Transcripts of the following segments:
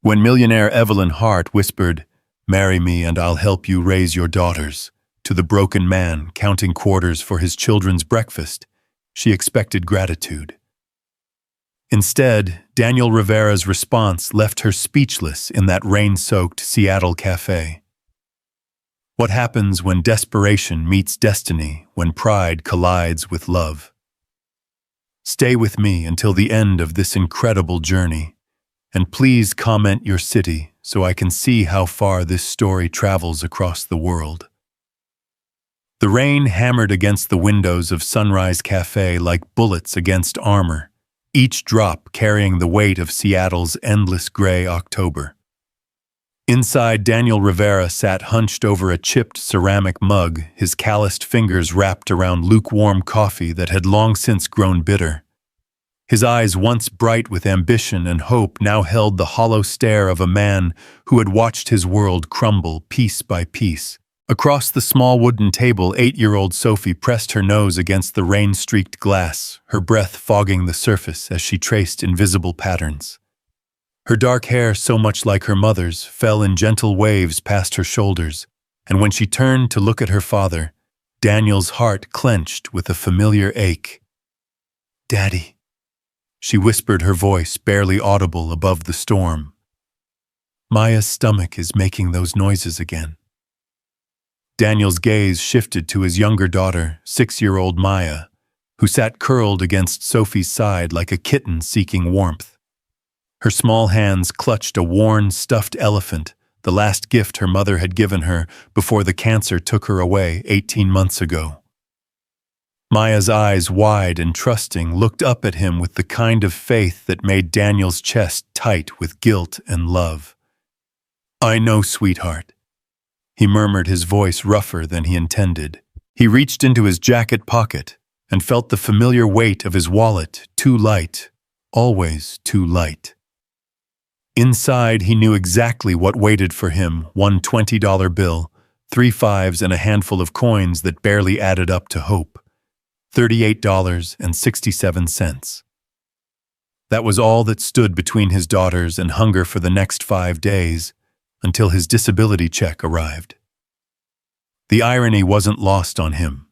When millionaire Evelyn Hart whispered, "Marry me and I'll help you raise your daughters," to the broken man counting quarters for his children's breakfast, she expected gratitude. Instead, Daniel Rivera's response left her speechless in that rain-soaked Seattle café. What happens when desperation meets destiny, when pride collides with love? Stay with me until the end of this incredible journey, and please comment your city so I can see how far this story travels across the world. The rain hammered against the windows of Sunrise Cafe like bullets against armor, each drop carrying the weight of Seattle's endless gray October. Inside, Daniel Rivera sat hunched over a chipped ceramic mug, his calloused fingers wrapped around lukewarm coffee that had long since grown bitter. His eyes, once bright with ambition and hope, now held the hollow stare of a man who had watched his world crumble piece by piece. Across the small wooden table, 8-year-old Sophie pressed her nose against the rain-streaked glass, her breath fogging the surface as she traced invisible patterns. Her dark hair, so much like her mother's, fell in gentle waves past her shoulders, and when she turned to look at her father, Daniel's heart clenched with a familiar ache. "Daddy," she whispered, her voice barely audible above the storm. "Maya's stomach is making those noises again." Daniel's gaze shifted to his younger daughter, 6-year-old Maya, who sat curled against Sophie's side like a kitten seeking warmth. Her small hands clutched a worn, stuffed elephant, the last gift her mother had given her before the cancer took her away 18 months ago. Maya's eyes, wide and trusting, looked up at him with the kind of faith that made Daniel's chest tight with guilt and love. "I know, sweetheart," he murmured, his voice rougher than he intended. He reached into his jacket pocket and felt the familiar weight of his wallet, too light, always too light. Inside, he knew exactly what waited for him: one $20 bill, 3 fives, and a handful of coins that barely added up to hope. $38.67. That was all that stood between his daughters and hunger for the next 5 days, until his disability check arrived. The irony wasn't lost on him.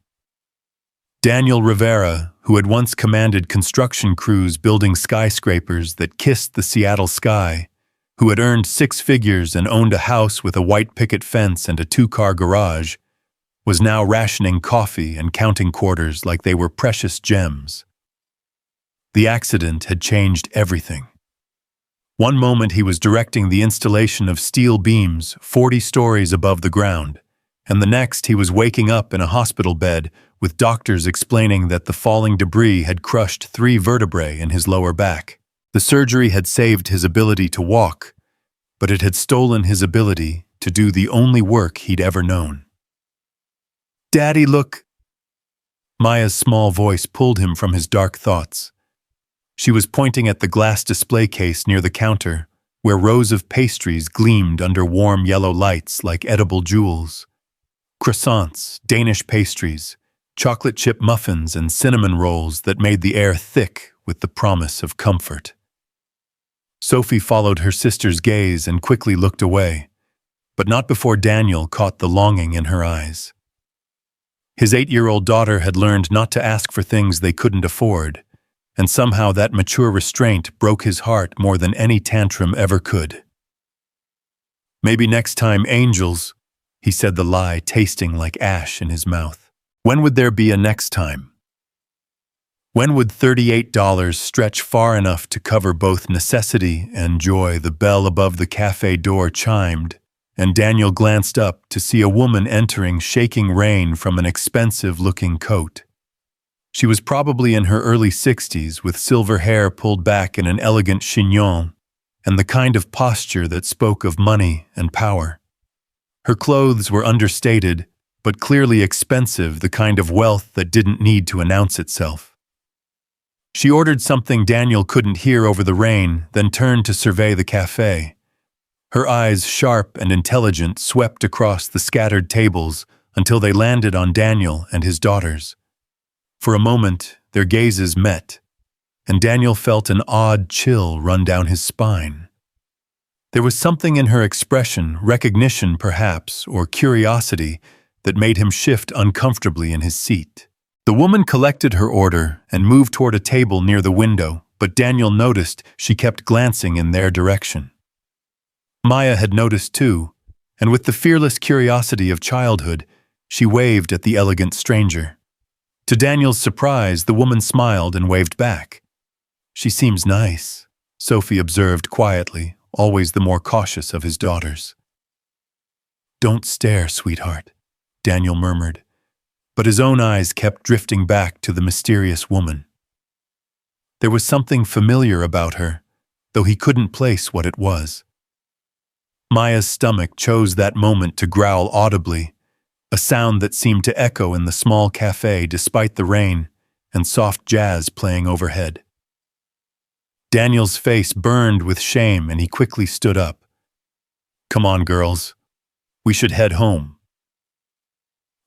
Daniel Rivera, who had once commanded construction crews building skyscrapers that kissed the Seattle sky, who had earned 6 figures and owned a house with a white picket fence and a 2-car garage, was now rationing coffee and counting quarters like they were precious gems. The accident had changed everything. One moment he was directing the installation of steel beams 40 stories above the ground, and the next he was waking up in a hospital bed with doctors explaining that the falling debris had crushed 3 vertebrae in his lower back. The surgery had saved his ability to walk, but it had stolen his ability to do the only work he'd ever known. "Daddy, look!" Maya's small voice pulled him from his dark thoughts. She was pointing at the glass display case near the counter, where rows of pastries gleamed under warm yellow lights like edible jewels. Croissants, Danish pastries, chocolate chip muffins, and cinnamon rolls that made the air thick with the promise of comfort. Sophie followed her sister's gaze and quickly looked away, but not before Daniel caught the longing in her eyes. His 8-year-old daughter had learned not to ask for things they couldn't afford, and somehow that mature restraint broke his heart more than any tantrum ever could. "Maybe next time, angels," he said, the lie tasting like ash in his mouth. When would there be a next time? When would $38 stretch far enough to cover both necessity and joy? The bell above the cafe door chimed, and Daniel glanced up to see a woman entering, shaking rain from an expensive-looking coat. She was probably in her early 60s, with silver hair pulled back in an elegant chignon, and the kind of posture that spoke of money and power. Her clothes were understated, but clearly expensive, the kind of wealth that didn't need to announce itself. She ordered something Daniel couldn't hear over the rain, then turned to survey the cafe. Her eyes, sharp and intelligent, swept across the scattered tables until they landed on Daniel and his daughters. For a moment, their gazes met, and Daniel felt an odd chill run down his spine. There was something in her expression, recognition perhaps, or curiosity, that made him shift uncomfortably in his seat. The woman collected her order and moved toward a table near the window, but Daniel noticed she kept glancing in their direction. Maya had noticed too, and with the fearless curiosity of childhood, she waved at the elegant stranger. To Daniel's surprise, the woman smiled and waved back. "She seems nice," Sophie observed quietly, always the more cautious of his daughters. "Don't stare, sweetheart," Daniel murmured, but his own eyes kept drifting back to the mysterious woman. There was something familiar about her, though he couldn't place what it was. Maya's stomach chose that moment to growl audibly, a sound that seemed to echo in the small café despite the rain and soft jazz playing overhead. Daniel's face burned with shame and he quickly stood up. "Come on, girls. We should head home."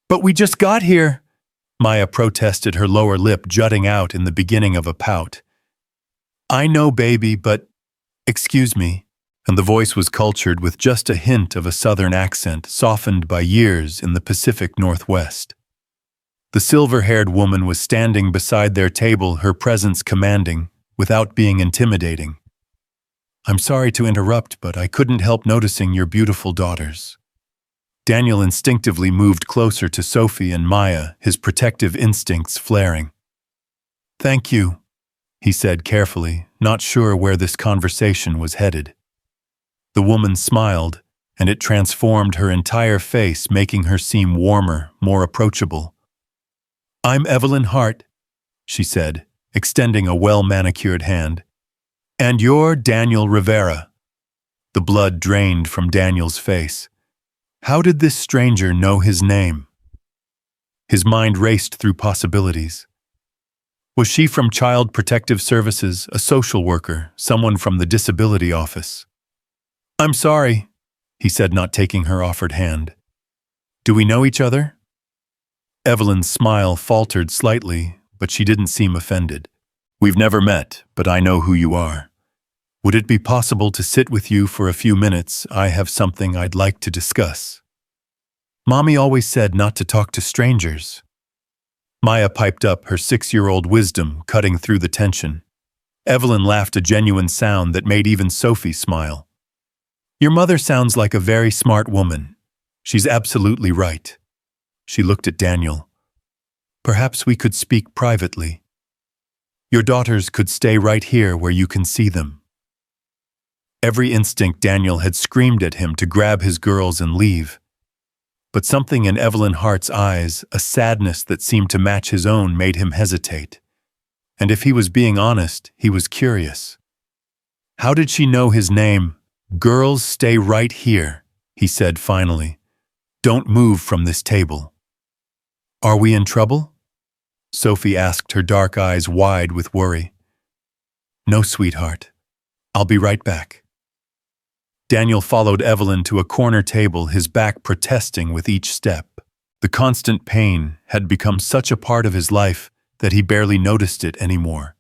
"But we just got here," Maya protested, her lower lip jutting out in the beginning of a pout. "I know, baby, but excuse me," and the voice was cultured with just a hint of a southern accent softened by years in the Pacific Northwest. The silver-haired woman was standing beside their table, her presence commanding, without being intimidating. "I'm sorry to interrupt, but I couldn't help noticing your beautiful daughters." Daniel instinctively moved closer to Sophie and Maya, his protective instincts flaring. "Thank you," he said carefully, not sure where this conversation was headed. The woman smiled, and it transformed her entire face, making her seem warmer, more approachable. "I'm Evelyn Hart," she said, extending a well-manicured hand. "And you're Daniel Rivera." The blood drained from Daniel's face. How did this stranger know his name? His mind raced through possibilities. Was she from Child Protective Services, a social worker, someone from the disability office? "I'm sorry," he said, not taking her offered hand. "Do we know each other?" Evelyn's smile faltered slightly, but she didn't seem offended. "We've never met, but I know who you are. Would it be possible to sit with you for a few minutes? I have something I'd like to discuss." "Mommy always said not to talk to strangers." Maya piped up, her 6-year-old wisdom cutting through the tension. Evelyn laughed, a genuine sound that made even Sophie smile. "Your mother sounds like a very smart woman. She's absolutely right." She looked at Daniel. "Perhaps we could speak privately. Your daughters could stay right here where you can see them." Every instinct Daniel had screamed at him to grab his girls and leave. But something in Evelyn Hart's eyes, a sadness that seemed to match his own, made him hesitate. And if he was being honest, he was curious. How did she know his name? "Girls, stay right here," he said finally. "Don't move from this table." "Are we in trouble?" Sophie asked, her dark eyes wide with worry. "No, sweetheart. I'll be right back." Daniel followed Evelyn to a corner table, his back protesting with each step. The constant pain had become such a part of his life that he barely noticed it anymore.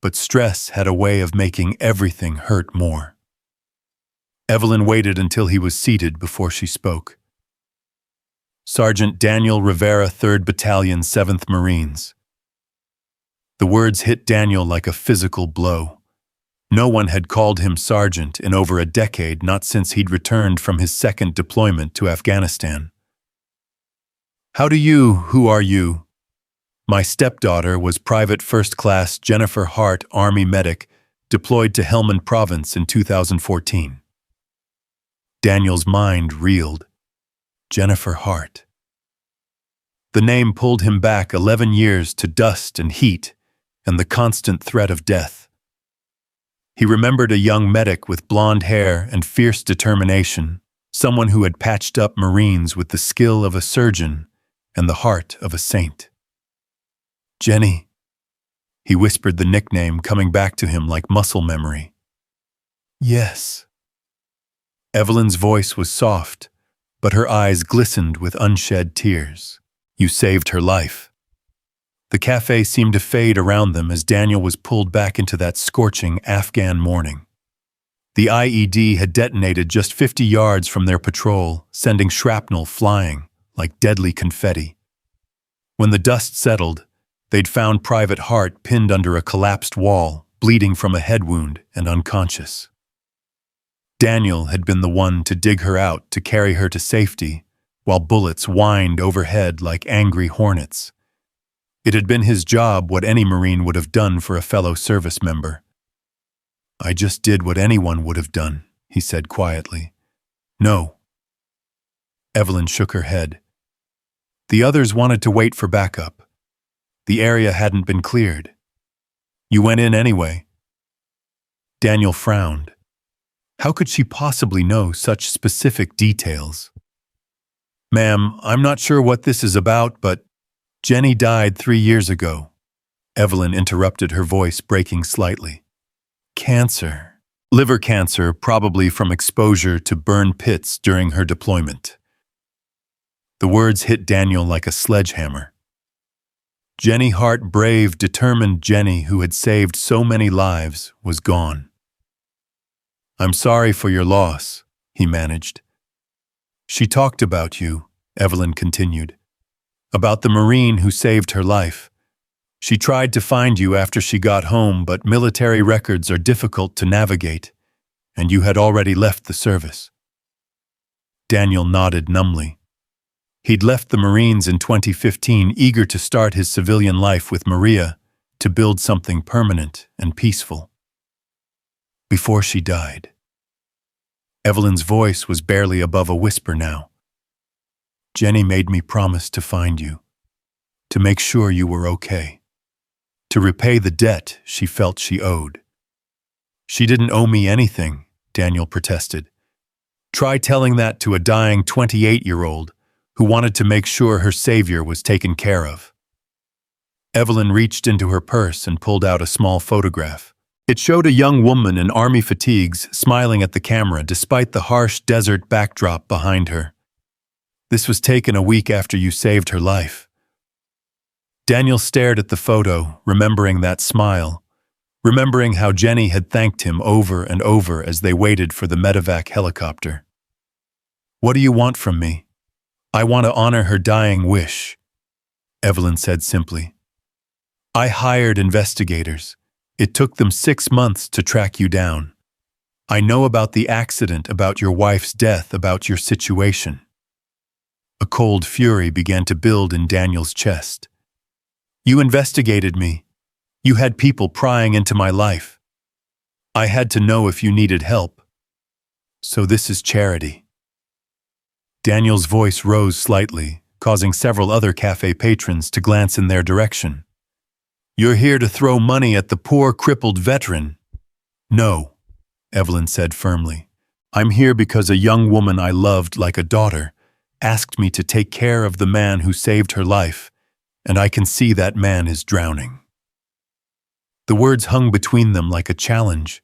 But stress had a way of making everything hurt more. Evelyn waited until he was seated before she spoke. "Sergeant Daniel Rivera, 3rd Battalion, 7th Marines." The words hit Daniel like a physical blow. No one had called him sergeant in over a decade, not since he'd returned from his 2nd deployment to Afghanistan. Who are you?" "My stepdaughter was Private First Class Jennifer Hart, Army medic, deployed to Helmand Province in 2014. Daniel's mind reeled. Jennifer Hart. The name pulled him back 11 years to dust and heat and the constant threat of death. He remembered a young medic with blonde hair and fierce determination, someone who had patched up Marines with the skill of a surgeon and the heart of a saint. "Jenny," he whispered the nickname coming back to him like muscle memory. "Yes." Evelyn's voice was soft, but her eyes glistened with unshed tears. "You saved her life." The café seemed to fade around them as Daniel was pulled back into that scorching Afghan morning. The IED had detonated just 50 yards from their patrol, sending shrapnel flying like deadly confetti. When the dust settled, they'd found Private Hart pinned under a collapsed wall, bleeding from a head wound and unconscious. Daniel had been the one to dig her out to carry her to safety, while bullets whined overhead like angry hornets. It had been his job what any Marine would have done for a fellow service member. "I just did what anyone would have done," he said quietly. "No." Evelyn shook her head. "The others wanted to wait for backup. The area hadn't been cleared. You went in anyway." Daniel frowned. How could she possibly know such specific details? "Ma'am, I'm not sure what this is about, but Jenny died 3 years ago." Evelyn interrupted, her voice breaking slightly. "Cancer. Liver cancer, probably from exposure to burn pits during her deployment." The words hit Daniel like a sledgehammer. Jenny Hart, brave, determined Jenny who had saved so many lives, was gone. "I'm sorry for your loss," he managed. "She talked about you," Evelyn continued. "About the Marine who saved her life. She tried to find you after she got home, but military records are difficult to navigate, and you had already left the service." Daniel nodded numbly. He'd left the Marines in 2015, eager to start his civilian life with Maria, to build something permanent and peaceful. Before she died. Evelyn's voice was barely above a whisper now. "Jenny made me promise to find you, to make sure you were okay, to repay the debt she felt she owed." "She didn't owe me anything," Daniel protested. "Try telling that to a dying 28-year-old who wanted to make sure her savior was taken care of." Evelyn reached into her purse and pulled out a small photograph. It showed a young woman in army fatigues smiling at the camera despite the harsh desert backdrop behind her. "This was taken a week after you saved her life." Daniel stared at the photo, remembering that smile, remembering how Jenny had thanked him over and over as they waited for the medevac helicopter. "What do you want from me?" "I want to honor her dying wish," Evelyn said simply. "I hired investigators. It took them 6 months to track you down. I know about the accident, about your wife's death, about your situation." A cold fury began to build in Daniel's chest. "You investigated me. You had people prying into my life. I had to know if you needed help. So this is charity." Daniel's voice rose slightly, causing several other cafe patrons to glance in their direction. "You're here to throw money at the poor, crippled veteran." "No," Evelyn said firmly. "I'm here because a young woman I loved like a daughter asked me to take care of the man who saved her life, and I can see that man is drowning." The words hung between them like a challenge.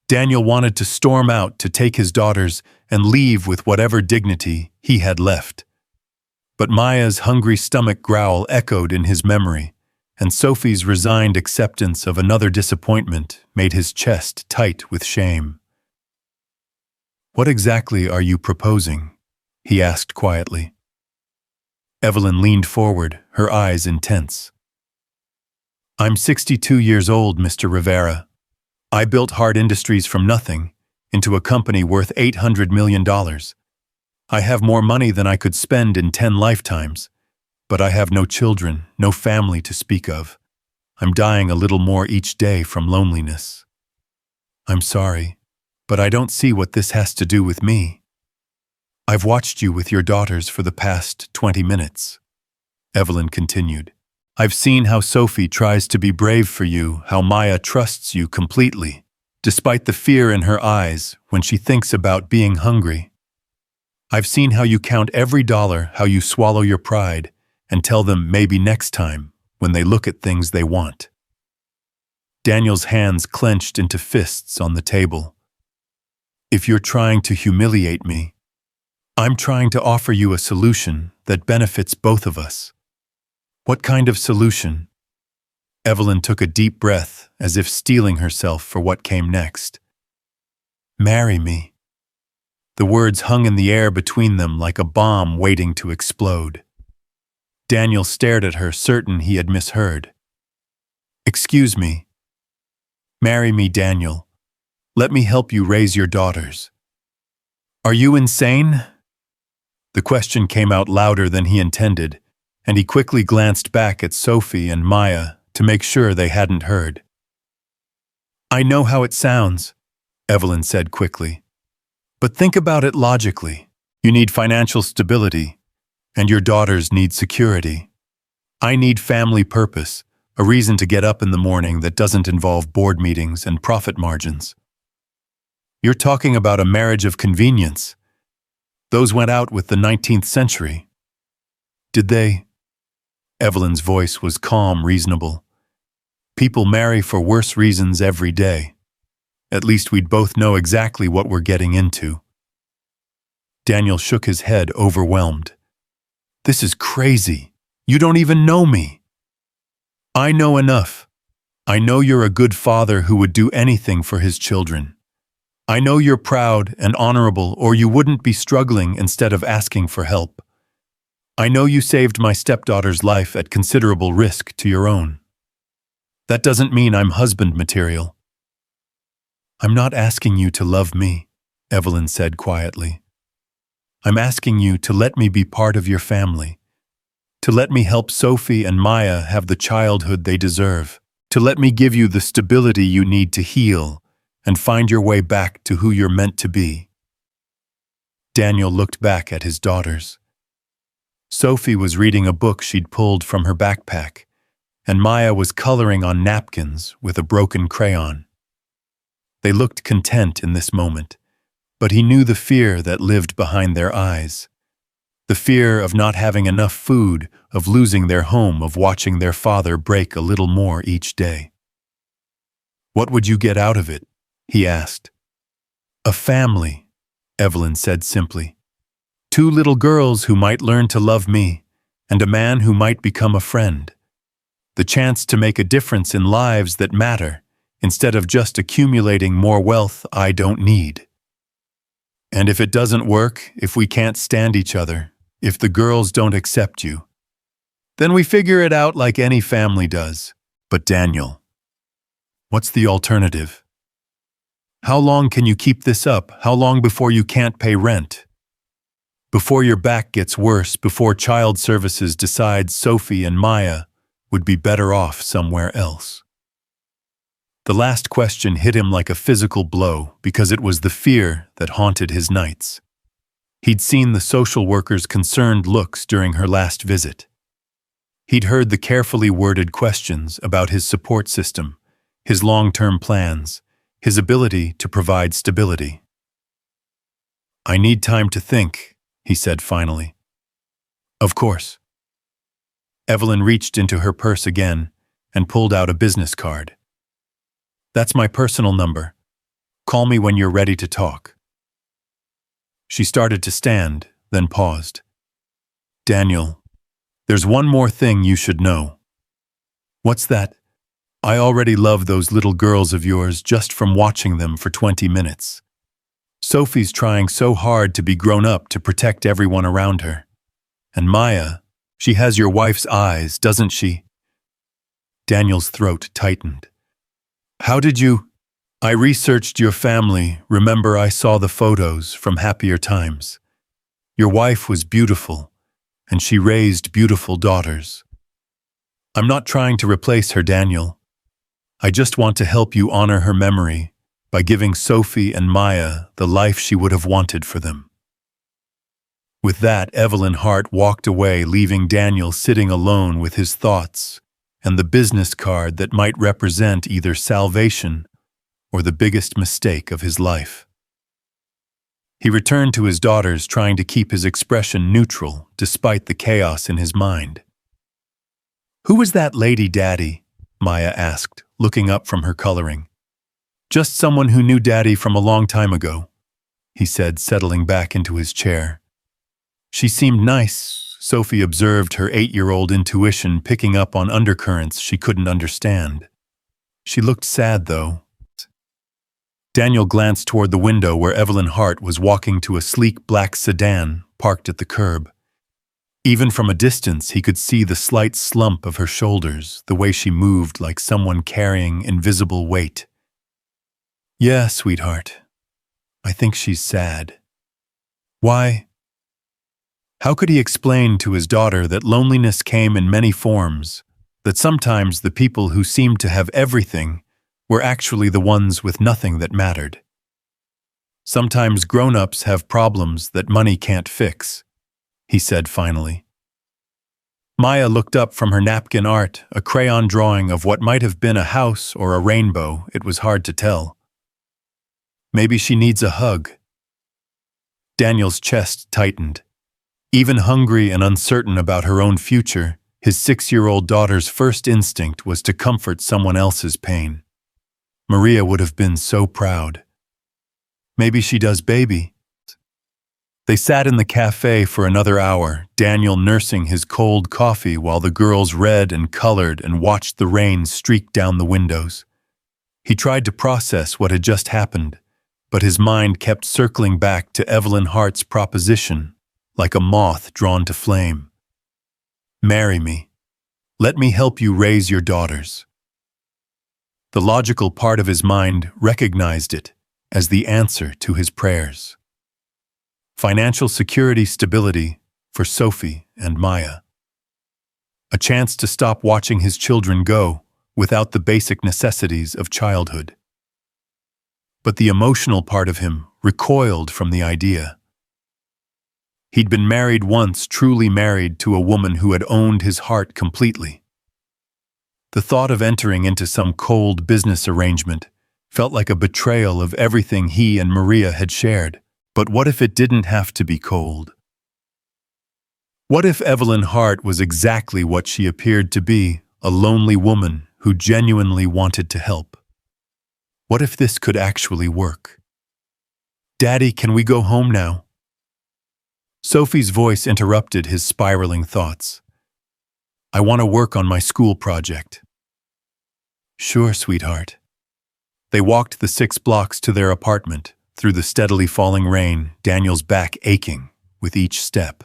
Daniel wanted to storm out to take his daughters and leave with whatever dignity he had left. But Maya's hungry stomach growl echoed in his memory, and Sophie's resigned acceptance of another disappointment made his chest tight with shame. "What exactly are you proposing?" he asked quietly. Evelyn leaned forward, her eyes intense. "I'm 62 years old, Mr. Rivera. I built Hart Industries from nothing into a company worth $800 million. I have more money than I could spend in 10 lifetimes, but I have no children, no family to speak of. I'm dying a little more each day from loneliness. I'm sorry, but I don't see what this has to do with me. I've watched you with your daughters for the past 20 minutes. Evelyn continued. I've seen how Sophie tries to be brave for you, how Maya trusts you completely, despite the fear in her eyes when she thinks about being hungry. I've seen how you count every dollar, how you swallow your pride, and tell them maybe next time when they look at things they want. Daniel's hands clenched into fists on the table. If you're trying to humiliate me, I'm trying to offer you a solution that benefits both of us. What kind of solution? Evelyn took a deep breath, as if steeling herself for what came next. Marry me. The words hung in the air between them like a bomb waiting to explode. Daniel stared at her, certain he had misheard. Excuse me. Marry me, Daniel. Let me help you raise your daughters. Are you insane? The question came out louder than he intended, and he quickly glanced back at Sophie and Maya to make sure they hadn't heard. I know how it sounds, Evelyn said quickly. But think about it logically. You need financial stability, and your daughters need security. I need family purpose, a reason to get up in the morning that doesn't involve board meetings and profit margins. You're talking about a marriage of convenience. Those went out with the 19th century. Did they? Evelyn's voice was calm, reasonable. People marry for worse reasons every day. At least we'd both know exactly what we're getting into. Daniel shook his head, overwhelmed. This is crazy. You don't even know me. I know enough. I know you're a good father who would do anything for his children. I know you're proud and honorable, or you wouldn't be struggling instead of asking for help. I know you saved my stepdaughter's life at considerable risk to your own. That doesn't mean I'm husband material. I'm not asking you to love me, Evelyn said quietly. I'm asking you to let me be part of your family, to let me help Sophie and Maya have the childhood they deserve, to let me give you the stability you need to heal and find your way back to who you're meant to be. Daniel looked back at his daughters. Sophie was reading a book she'd pulled from her backpack, and Maya was coloring on napkins with a broken crayon. They looked content in this moment, but he knew the fear that lived behind their eyes. The fear of not having enough food, of losing their home, of watching their father break a little more each day. What would you get out of it? He asked. A family, Evelyn said simply. 2 little girls who might learn to love me, and a man who might become a friend. The chance to make a difference in lives that matter, instead of just accumulating more wealth I don't need. And if it doesn't work, if we can't stand each other, if the girls don't accept you, then we figure it out like any family does. But Daniel, what's the alternative? How long can you keep this up? How long before you can't pay rent? Before your back gets worse, before child services decides Sophie and Maya would be better off somewhere else? The last question hit him like a physical blow because it was the fear that haunted his nights. He'd seen the social worker's concerned looks during her last visit. He'd heard the carefully worded questions about his support system, his long-term plans, his ability to provide stability. I need time to think, he said finally. Of course. Evelyn reached into her purse again and pulled out a business card. That's my personal number. Call me when you're ready to talk. She started to stand, then paused. Daniel, there's one more thing you should know. What's that? I already love those little girls of yours just from watching them for 20 minutes. Sophie's trying so hard to be grown up to protect everyone around her. And Maya, she has your wife's eyes, doesn't she? Daniel's throat tightened. How did you? I researched your family. Remember, I saw the photos from happier times. Your wife was beautiful, and she raised beautiful daughters. I'm not trying to replace her, Daniel. I just want to help you honor her memory by giving Sophie and Maya the life she would have wanted for them. With that, Evelyn Hart walked away, leaving Daniel sitting alone with his thoughts and the business card that might represent either salvation or the biggest mistake of his life. He returned to his daughters, trying to keep his expression neutral despite the chaos in his mind. Who was that lady, Daddy? Maya asked, looking up from her coloring. Just someone who knew Daddy from a long time ago, he said, settling back into his chair. She seemed nice, Sophie observed, her 8-year-old intuition picking up on undercurrents she couldn't understand. She looked sad, though. Daniel glanced toward the window where Evelyn Hart was walking to a sleek black sedan parked at the curb. Even from a distance, he could see the slight slump of her shoulders, the way she moved like someone carrying invisible weight. "Yeah, sweetheart. I think she's sad." "Why?" How could he explain to his daughter that loneliness came in many forms, that sometimes the people who seemed to have everything were actually the ones with nothing that mattered? "Sometimes grown-ups have problems that money can't fix," he said finally. Maya looked up from her napkin art, a crayon drawing of what might have been a house or a rainbow. It was hard to tell. "Maybe she needs a hug." Daniel's chest tightened. Even hungry and uncertain about her own future, his 6-year-old daughter's first instinct was to comfort someone else's pain. Maria would have been so proud. "Maybe she does, baby." They sat in the café for another hour, Daniel nursing his cold coffee while the girls read and colored and watched the rain streak down the windows. He tried to process what had just happened, but his mind kept circling back to Evelyn Hart's proposition, like a moth drawn to flame. "Marry me. Let me help you raise your daughters." The logical part of his mind recognized it as the answer to his prayers. Financial security, stability for Sophie and Maya. A chance to stop watching his children go without the basic necessities of childhood. But the emotional part of him recoiled from the idea. He'd been married once, truly married to a woman who had owned his heart completely. The thought of entering into some cold business arrangement felt like a betrayal of everything he and Maria had shared. But what if it didn't have to be cold? What if Evelyn Hart was exactly what she appeared to be, a lonely woman who genuinely wanted to help? What if this could actually work? "Daddy, can we go home now?" Sophie's voice interrupted his spiraling thoughts. "I want to work on my school project." "Sure, sweetheart." They walked the 6 blocks to their apartment, through the steadily falling rain, Daniel's back aching with each step.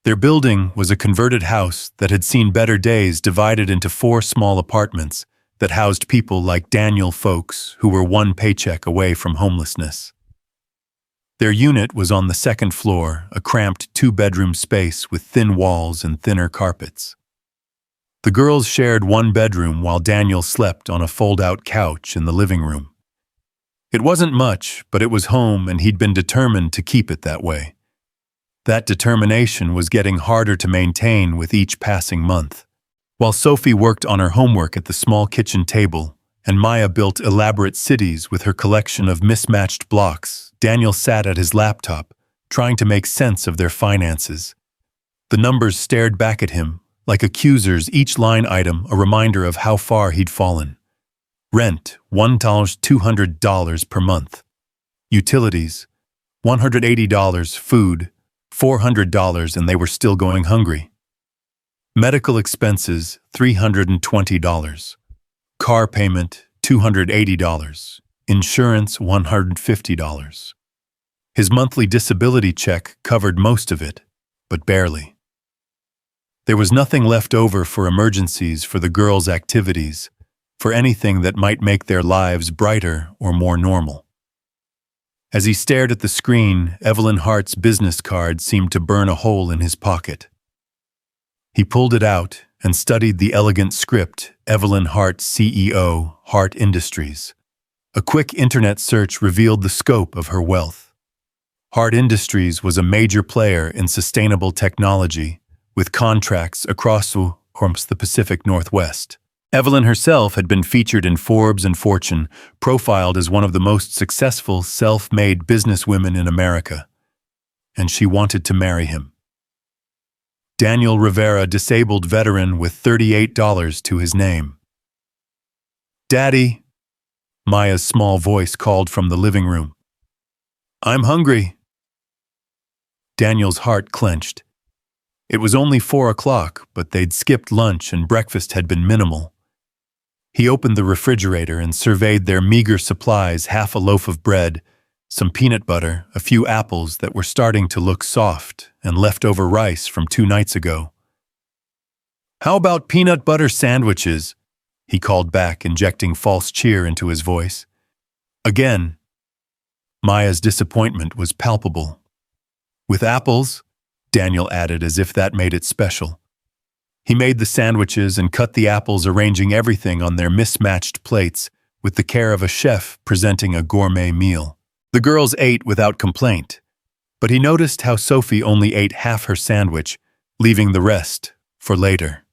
Their building was a converted house that had seen better days, divided into 4 small apartments that housed people like Daniel, folks who were one paycheck away from homelessness. Their unit was on the 2nd floor, a cramped 2-bedroom space with thin walls and thinner carpets. The girls shared one bedroom while Daniel slept on a fold-out couch in the living room. It wasn't much, but it was home, and he'd been determined to keep it that way. That determination was getting harder to maintain with each passing month. While Sophie worked on her homework at the small kitchen table, and Maya built elaborate cities with her collection of mismatched blocks, Daniel sat at his laptop, trying to make sense of their finances. The numbers stared back at him, like accusers, each line item a reminder of how far he'd fallen. Rent, $1,200 per month. Utilities, $180. Food, $400, and they were still going hungry. Medical expenses, $320. Car payment, $280. Insurance, $150. His monthly disability check covered most of it, but barely. There was nothing left over for emergencies, for the girls' activities, for anything that might make their lives brighter or more normal. As he stared at the screen, Evelyn Hart's business card seemed to burn a hole in his pocket. He pulled it out and studied the elegant script, Evelyn Hart, CEO, Hart Industries. A quick internet search revealed the scope of her wealth. Hart Industries was a major player in sustainable technology, with contracts across the Pacific Northwest. Evelyn herself had been featured in Forbes and Fortune, profiled as one of the most successful self-made businesswomen in America. And she wanted to marry him. Daniel Rivera, disabled veteran with $38 to his name. "Daddy," Maya's small voice called from the living room. "I'm hungry." Daniel's heart clenched. It was only 4 o'clock, but they'd skipped lunch and breakfast had been minimal. He opened the refrigerator and surveyed their meager supplies: half a loaf of bread, some peanut butter, a few apples that were starting to look soft, and leftover rice from 2 nights ago. "How about peanut butter sandwiches?" he called back, injecting false cheer into his voice. Again, Maya's disappointment was palpable. "With apples?" Daniel added, as if that made it special. He made the sandwiches and cut the apples, arranging everything on their mismatched plates with the care of a chef presenting a gourmet meal. The girls ate without complaint, but he noticed how Sophie only ate half her sandwich, leaving the rest for later.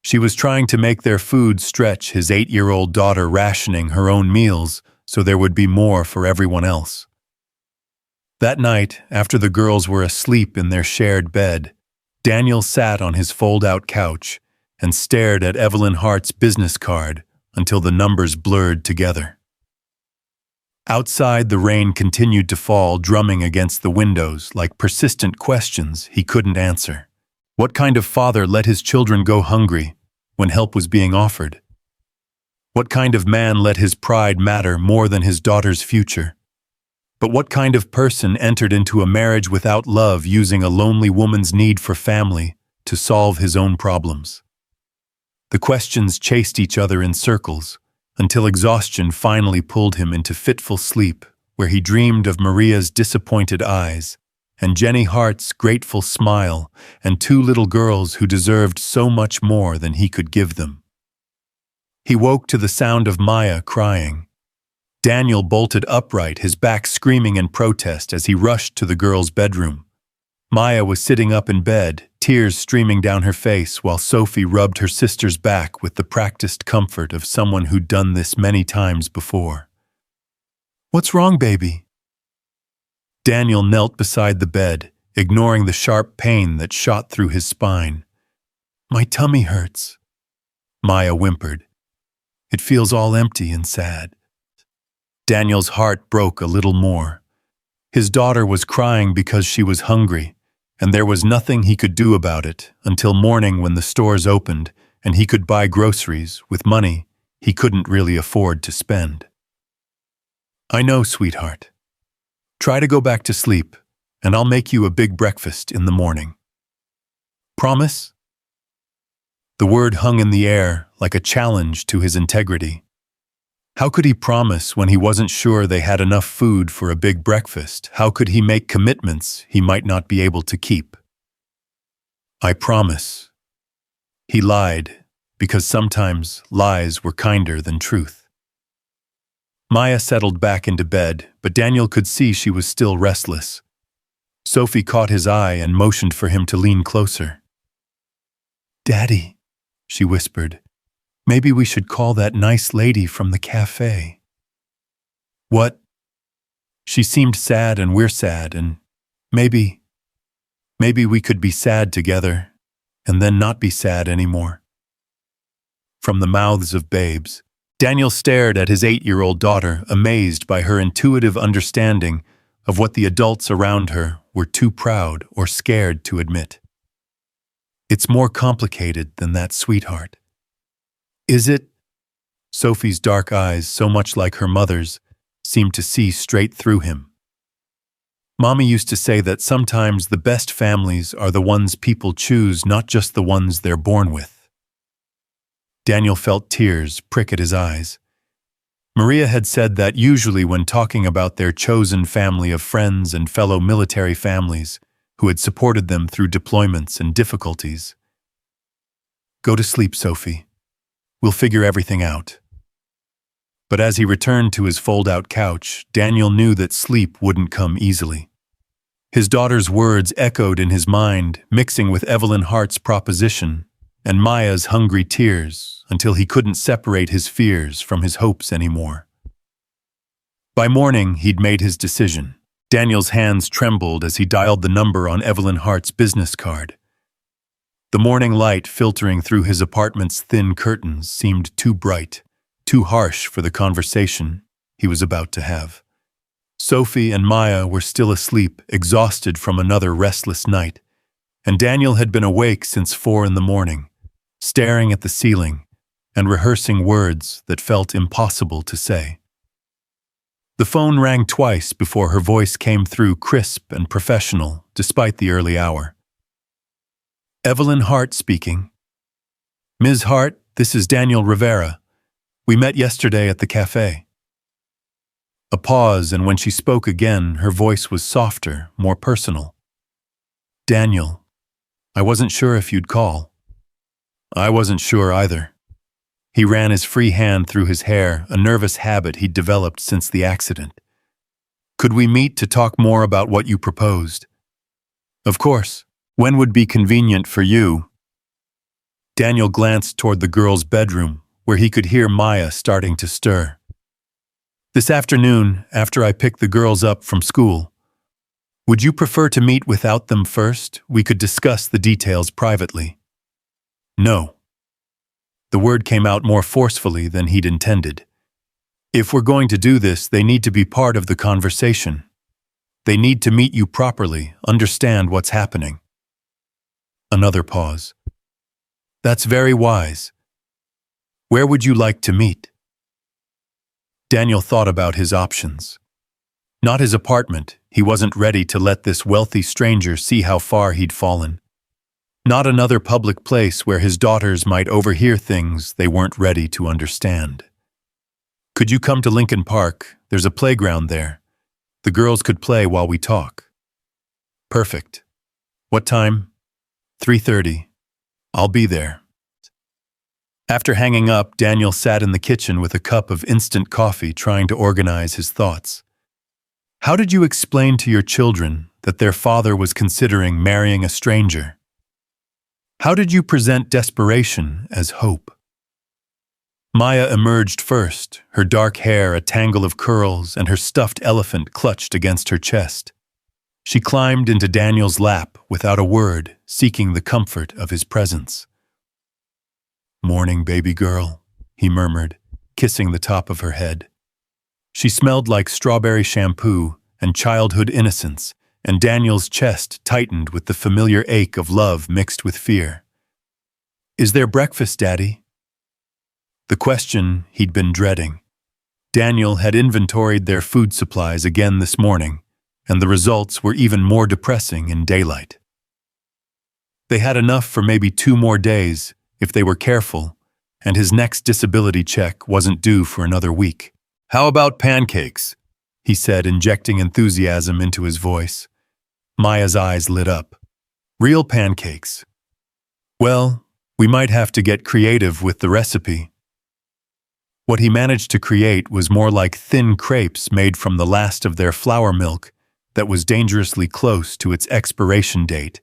She was trying to make their food stretch, his 8-year-old daughter rationing her own meals so there would be more for everyone else. That night, after the girls were asleep in their shared bed, Daniel sat on his fold-out couch and stared at Evelyn Hart's business card until the numbers blurred together. Outside, the rain continued to fall, drumming against the windows like persistent questions he couldn't answer. What kind of father let his children go hungry when help was being offered? What kind of man let his pride matter more than his daughter's future? But what kind of person entered into a marriage without love, using a lonely woman's need for family to solve his own problems? The questions chased each other in circles until exhaustion finally pulled him into fitful sleep, where he dreamed of Maria's disappointed eyes and Jenny Hart's grateful smile and 2 little girls who deserved so much more than he could give them. He woke to the sound of Maya crying. Daniel bolted upright, his back screaming in protest as he rushed to the girl's bedroom. Maya was sitting up in bed, tears streaming down her face, while Sophie rubbed her sister's back with the practiced comfort of someone who'd done this many times before. "What's wrong, baby?" Daniel knelt beside the bed, ignoring the sharp pain that shot through his spine. "My tummy hurts," Maya whimpered. "It feels all empty and sad." Daniel's heart broke a little more. His daughter was crying because she was hungry, and there was nothing he could do about it until morning, when the stores opened and he could buy groceries with money he couldn't really afford to spend. "I know, sweetheart. Try to go back to sleep, and I'll make you a big breakfast in the morning. Promise?" The word hung in the air like a challenge to his integrity. How could he promise when he wasn't sure they had enough food for a big breakfast? How could he make commitments he might not be able to keep? "I promise." He lied, because sometimes lies were kinder than truth. Maya settled back into bed, but Daniel could see she was still restless. Sophie caught his eye and motioned for him to lean closer. "Daddy," she whispered, "maybe we should call that nice lady from the café." "What?" She seemed sad and we're sad, and maybe we could be sad together and then not be sad anymore. From the mouths of babes, Daniel stared at his 8-year-old daughter, amazed by her intuitive understanding of what the adults around her were too proud or scared to admit. "It's more complicated than that, sweetheart." "Is it?" Sophie's dark eyes, so much like her mother's, seemed to see straight through him. "Mommy used to say that sometimes the best families are the ones people choose, not just the ones they're born with." Daniel felt tears prick at his eyes. Maria had said that usually when talking about their chosen family of friends and fellow military families who had supported them through deployments and difficulties. "Go to sleep, Sophie. We'll figure everything out." But as he returned to his fold-out couch, Daniel knew that sleep wouldn't come easily. His daughter's words echoed in his mind, mixing with Evelyn Hart's proposition and Maya's hungry tears, until he couldn't separate his fears from his hopes anymore. By morning, he'd made his decision. Daniel's hands trembled as he dialed the number on Evelyn Hart's business card. The morning light filtering through his apartment's thin curtains seemed too bright, too harsh for the conversation he was about to have. Sophie and Maya were still asleep, exhausted from another restless night, and Daniel had been awake since 4 in the morning, staring at the ceiling and rehearsing words that felt impossible to say. The phone rang twice before her voice came through crisp and professional, despite the early hour. Evelyn Hart speaking. Ms. Hart, this is Daniel Rivera. We met yesterday at the café. A pause, and when she spoke again, her voice was softer, more personal. Daniel, I wasn't sure if you'd call. I wasn't sure either. He ran his free hand through his hair, a nervous habit he'd developed since the accident. Could we meet to talk more about what you proposed? Of course. When would be convenient for you? Daniel glanced toward the girl's bedroom, where he could hear Maya starting to stir. This afternoon, after I pick the girls up from school. Would you prefer to meet without them first? We could discuss the details privately. No. The word came out more forcefully than he'd intended. If we're going to do this, they need to be part of the conversation. They need to meet you properly, understand what's happening. Another pause. That's very wise. Where would you like to meet? Daniel thought about his options. Not his apartment. He wasn't ready to let this wealthy stranger see how far he'd fallen. Not another public place where his daughters might overhear things they weren't ready to understand. Could you come to Lincoln Park? There's a playground there. The girls could play while we talk. Perfect. What time? 3:30. I'll be there. After hanging up, Daniel sat in the kitchen with a cup of instant coffee, trying to organize his thoughts. How did you explain to your children that their father was considering marrying a stranger? How did you present desperation as hope? Maya emerged first, her dark hair a tangle of curls and her stuffed elephant clutched against her chest. She climbed into Daniel's lap without a word, seeking the comfort of his presence. Morning, baby girl, he murmured, kissing the top of her head. She smelled like strawberry shampoo and childhood innocence, and Daniel's chest tightened with the familiar ache of love mixed with fear. Is there breakfast, Daddy? The question he'd been dreading. Daniel had inventoried their food supplies again this morning, and the results were even more depressing in daylight. They had enough for maybe 2 more days, if they were careful, and his next disability check wasn't due for another week. How about pancakes? He said, injecting enthusiasm into his voice. Maya's eyes lit up. Real pancakes. Well, we might have to get creative with the recipe. What he managed to create was more like thin crepes made from the last of their flour milk that was dangerously close to its expiration date,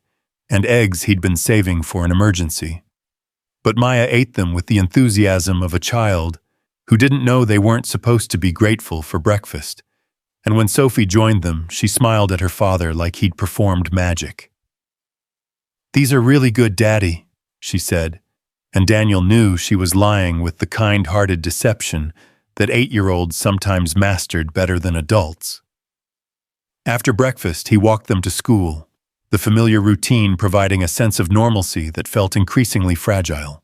and eggs he'd been saving for an emergency. But Maya ate them with the enthusiasm of a child who didn't know they weren't supposed to be grateful for breakfast, and when Sophie joined them, she smiled at her father like he'd performed magic. These are really good, Daddy, she said, and Daniel knew she was lying with the kind-hearted deception that 8-year-olds sometimes mastered better than adults. After breakfast, he walked them to school, the familiar routine providing a sense of normalcy that felt increasingly fragile.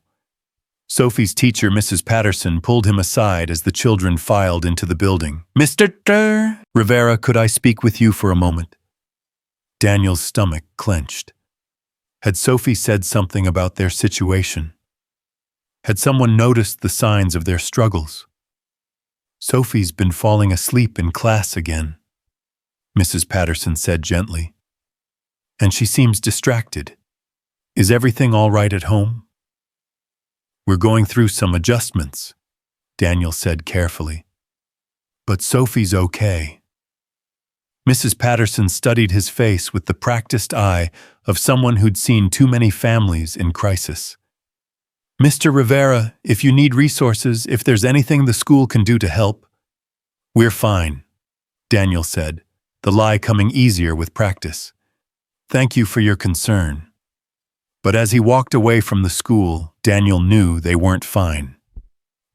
Sophie's teacher, Mrs. Patterson, pulled him aside as the children filed into the building. Mr. Rivera, could I speak with you for a moment? Daniel's stomach clenched. Had Sophie said something about their situation? Had someone noticed the signs of their struggles? Sophie's been falling asleep in class again, Mrs. Patterson said gently. And she seems distracted. Is everything all right at home? We're going through some adjustments, Daniel said carefully. But Sophie's okay. Mrs. Patterson studied his face with the practiced eye of someone who'd seen too many families in crisis. Mr. Rivera, if you need resources, if there's anything the school can do to help. We're fine, Daniel said, the lie coming easier with practice. Thank you for your concern. But as he walked away from the school, Daniel knew they weren't fine.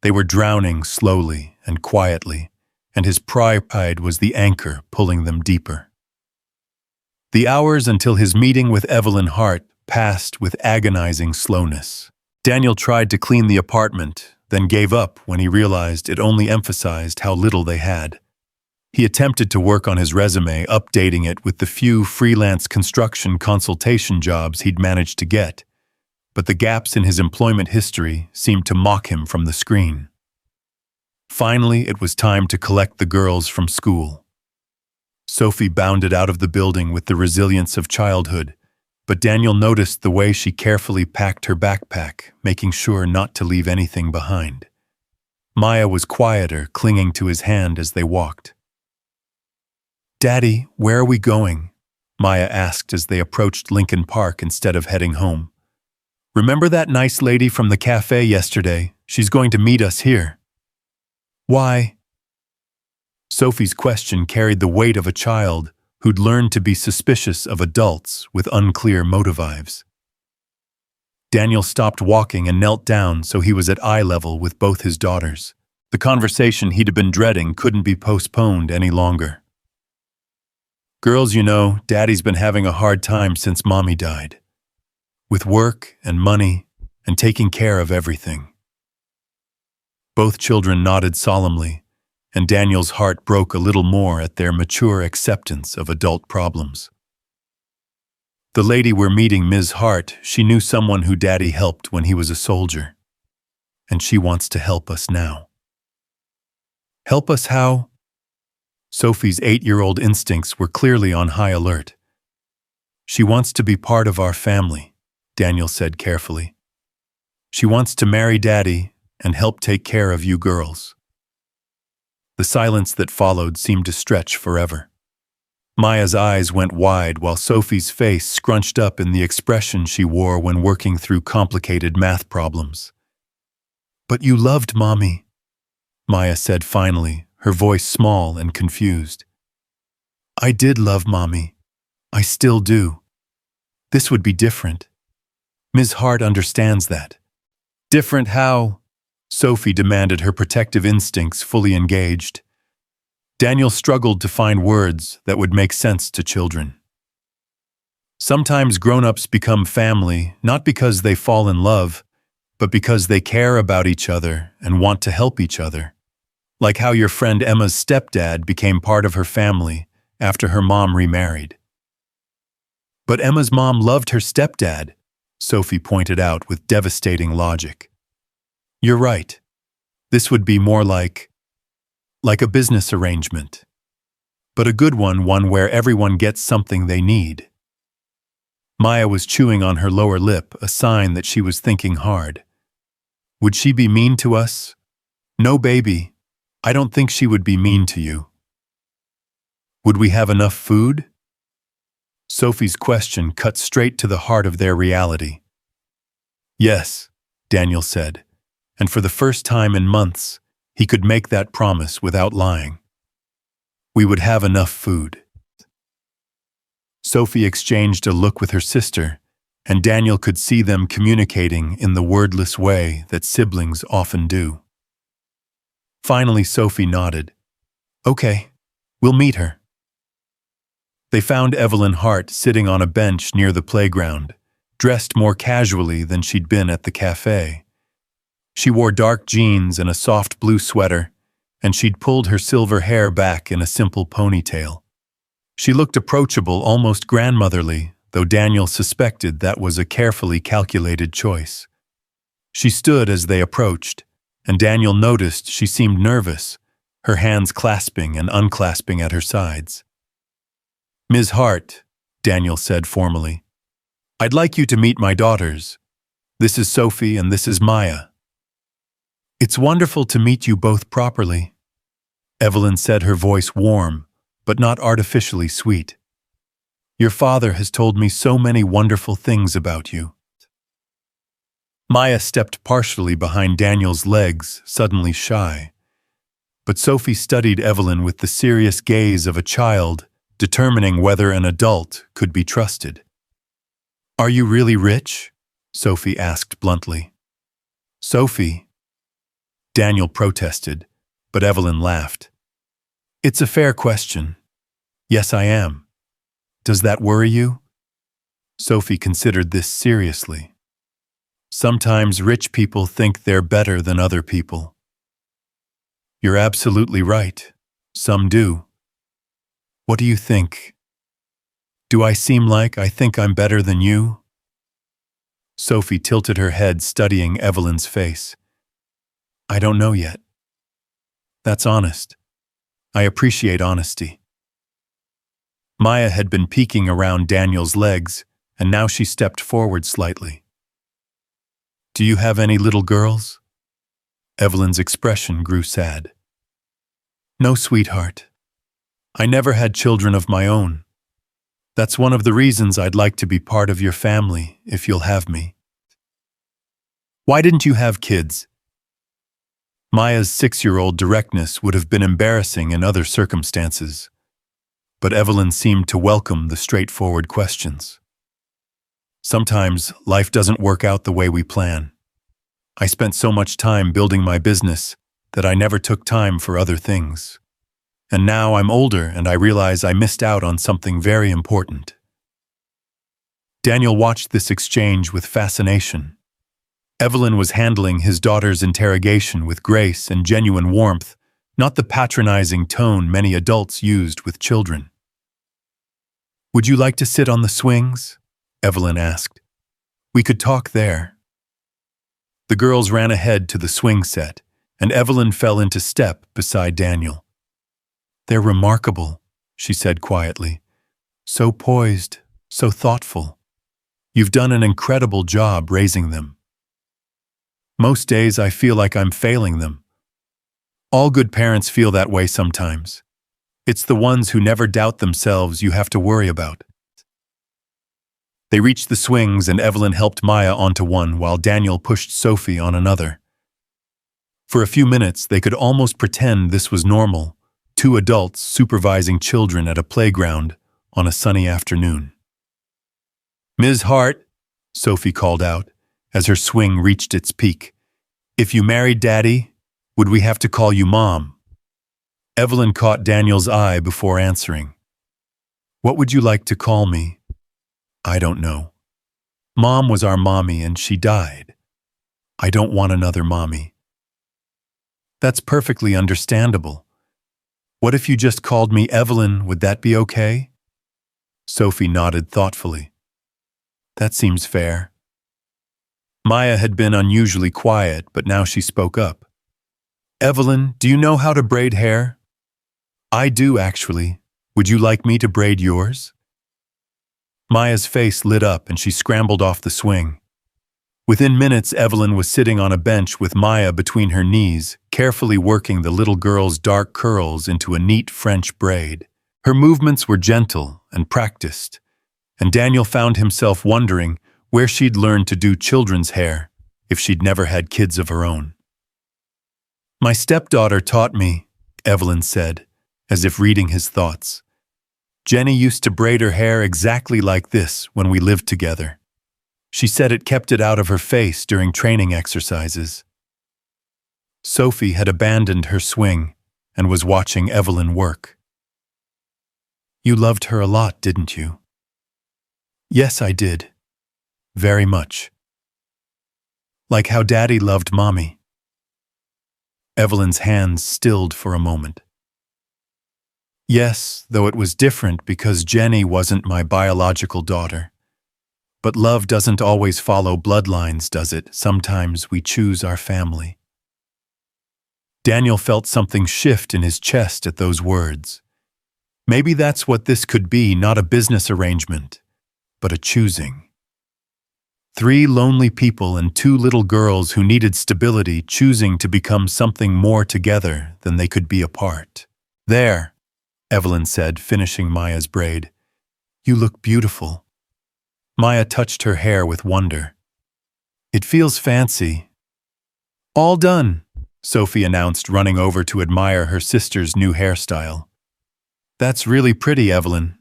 They were drowning slowly and quietly, and his pride was the anchor pulling them deeper. The hours until his meeting with Evelyn Hart passed with agonizing slowness. Daniel tried to clean the apartment, then gave up when he realized it only emphasized how little they had. He attempted to work on his resume, updating it with the few freelance construction consultation jobs he'd managed to get, but the gaps in his employment history seemed to mock him from the screen. Finally, it was time to collect the girls from school. Sophie bounded out of the building with the resilience of childhood, but Daniel noticed the way she carefully packed her backpack, making sure not to leave anything behind. Maya was quieter, clinging to his hand as they walked. "Daddy, where are we going?" Maya asked as they approached Lincoln Park instead of heading home. "Remember that nice lady from the café yesterday? She's going to meet us here." "Why?" Sophie's question carried the weight of a child who'd learned to be suspicious of adults with unclear motives. Daniel stopped walking and knelt down so he was at eye level with both his daughters. The conversation he'd been dreading couldn't be postponed any longer. "Girls, Daddy's been having a hard time since Mommy died. With work and money and taking care of everything." Both children nodded solemnly, and Daniel's heart broke a little more at their mature acceptance of adult problems. "The lady we're meeting, Ms. Hart, she knew someone who Daddy helped when he was a soldier. And she wants to help us now." "Help us how?" Sophie's 8-year-old instincts were clearly on high alert. "She wants to be part of our family," Daniel said carefully. "She wants to marry Daddy and help take care of you girls." The silence that followed seemed to stretch forever. Maya's eyes went wide while Sophie's face scrunched up in the expression she wore when working through complicated math problems. "But you loved Mommy," Maya said finally, her voice small and confused. "I did love Mommy. I still do. This would be different. Ms. Hart understands that." "Different how?" Sophie demanded, her protective instincts fully engaged. Daniel struggled to find words that would make sense to children. "Sometimes grown-ups become family, not because they fall in love, but because they care about each other and want to help each other. Like how your friend Emma's stepdad became part of her family after her mom remarried." "But Emma's mom loved her stepdad," Sophie pointed out with devastating logic. "You're right. This would be more like a business arrangement. But a good one where everyone gets something they need." Maya was chewing on her lower lip, a sign that she was thinking hard. "Would she be mean to us?" "No, baby. I don't think she would be mean to you." "Would we have enough food?" Sophie's question cut straight to the heart of their reality. "Yes," Daniel said, and for the first time in months, he could make that promise without lying. "We would have enough food." Sophie exchanged a look with her sister, and Daniel could see them communicating in the wordless way that siblings often do. Finally, Sophie nodded. "Okay, we'll meet her." They found Evelyn Hart sitting on a bench near the playground, dressed more casually than she'd been at the café. She wore dark jeans and a soft blue sweater, and she'd pulled her silver hair back in a simple ponytail. She looked approachable, almost grandmotherly, though Daniel suspected that was a carefully calculated choice. She stood as they approached, and Daniel noticed she seemed nervous, her hands clasping and unclasping at her sides. "Ms. Hart," Daniel said formally, "I'd like you to meet my daughters. This is Sophie and this is Maya." "It's wonderful to meet you both properly," Evelyn said, her voice warm, but not artificially sweet. "Your father has told me so many wonderful things about you." Maya stepped partially behind Daniel's legs, suddenly shy. But Sophie studied Evelyn with the serious gaze of a child, determining whether an adult could be trusted. "Are you really rich?" Sophie asked bluntly. "Sophie," Daniel protested, but Evelyn laughed. "It's a fair question. Yes, I am. Does that worry you?" Sophie considered this seriously. Sometimes rich people think they're better than other people. You're absolutely right. Some do. What do you think? Do I seem like I think I'm better than you? Sophie tilted her head, studying Evelyn's face. I don't know yet. That's honest. I appreciate honesty. Maya had been peeking around Daniel's legs, and now she stepped forward slightly. Do you have any little girls? Evelyn's expression grew sad. No, sweetheart. I never had children of my own. That's one of the reasons I'd like to be part of your family, if you'll have me. Why didn't you have kids? Maya's 6-year-old directness would have been embarrassing in other circumstances, but Evelyn seemed to welcome the straightforward questions. Sometimes life doesn't work out the way we plan. I spent so much time building my business that I never took time for other things. And now I'm older and I realize I missed out on something very important. Daniel watched this exchange with fascination. Evelyn was handling his daughter's interrogation with grace and genuine warmth, not the patronizing tone many adults used with children. Would you like to sit on the swings? Evelyn asked. We could talk there. The girls ran ahead to the swing set, and Evelyn fell into step beside Daniel. They're remarkable, she said quietly. So poised, so thoughtful. You've done an incredible job raising them. Most days I feel like I'm failing them. All good parents feel that way sometimes. It's the ones who never doubt themselves you have to worry about. They reached the swings and Evelyn helped Maya onto one while Daniel pushed Sophie on another. For a few minutes they could almost pretend this was normal, 2 adults supervising children at a playground on a sunny afternoon. Ms. Hart, Sophie called out as her swing reached its peak. If you married Daddy, would we have to call you Mom? Evelyn caught Daniel's eye before answering. What would you like to call me? I don't know. Mom was our mommy and she died. I don't want another mommy. That's perfectly understandable. What if you just called me Evelyn, would that be okay? Sophie nodded thoughtfully. That seems fair. Maya had been unusually quiet, but now she spoke up. Evelyn, do you know how to braid hair? I do, actually. Would you like me to braid yours? Maya's face lit up and she scrambled off the swing. Within minutes, Evelyn was sitting on a bench with Maya between her knees, carefully working the little girl's dark curls into a neat French braid. Her movements were gentle and practiced, and Daniel found himself wondering where she'd learned to do children's hair if she'd never had kids of her own. My stepdaughter taught me, Evelyn said, as if reading his thoughts. Jenny used to braid her hair exactly like this when we lived together. She said it kept it out of her face during training exercises. Sophie had abandoned her swing and was watching Evelyn work. You loved her a lot, didn't you? Yes, I did. Very much. Like how Daddy loved Mommy. Evelyn's hands stilled for a moment. Yes, though it was different because Jenny wasn't my biological daughter. But love doesn't always follow bloodlines, does it? Sometimes we choose our family. Daniel felt something shift in his chest at those words. Maybe that's what this could be, not a business arrangement, but a choosing. 3 lonely people and 2 little girls who needed stability choosing to become something more together than they could be apart. There, Evelyn said, finishing Maya's braid. You look beautiful. Maya touched her hair with wonder. It feels fancy. All done, Sophie announced, running over to admire her sister's new hairstyle. That's really pretty, Evelyn.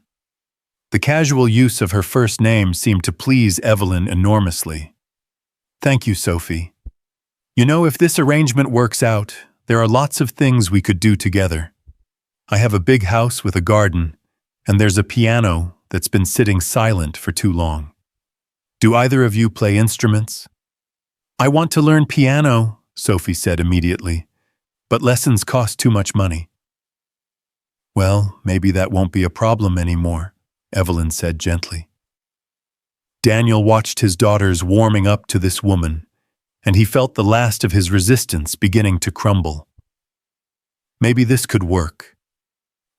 The casual use of her first name seemed to please Evelyn enormously. Thank you, Sophie. You know, if this arrangement works out, there are lots of things we could do together. I have a big house with a garden, and there's a piano that's been sitting silent for too long. Do either of you play instruments? I want to learn piano, Sophie said immediately, but lessons cost too much money. Well, maybe that won't be a problem anymore, Evelyn said gently. Daniel watched his daughters warming up to this woman, and he felt the last of his resistance beginning to crumble. Maybe this could work.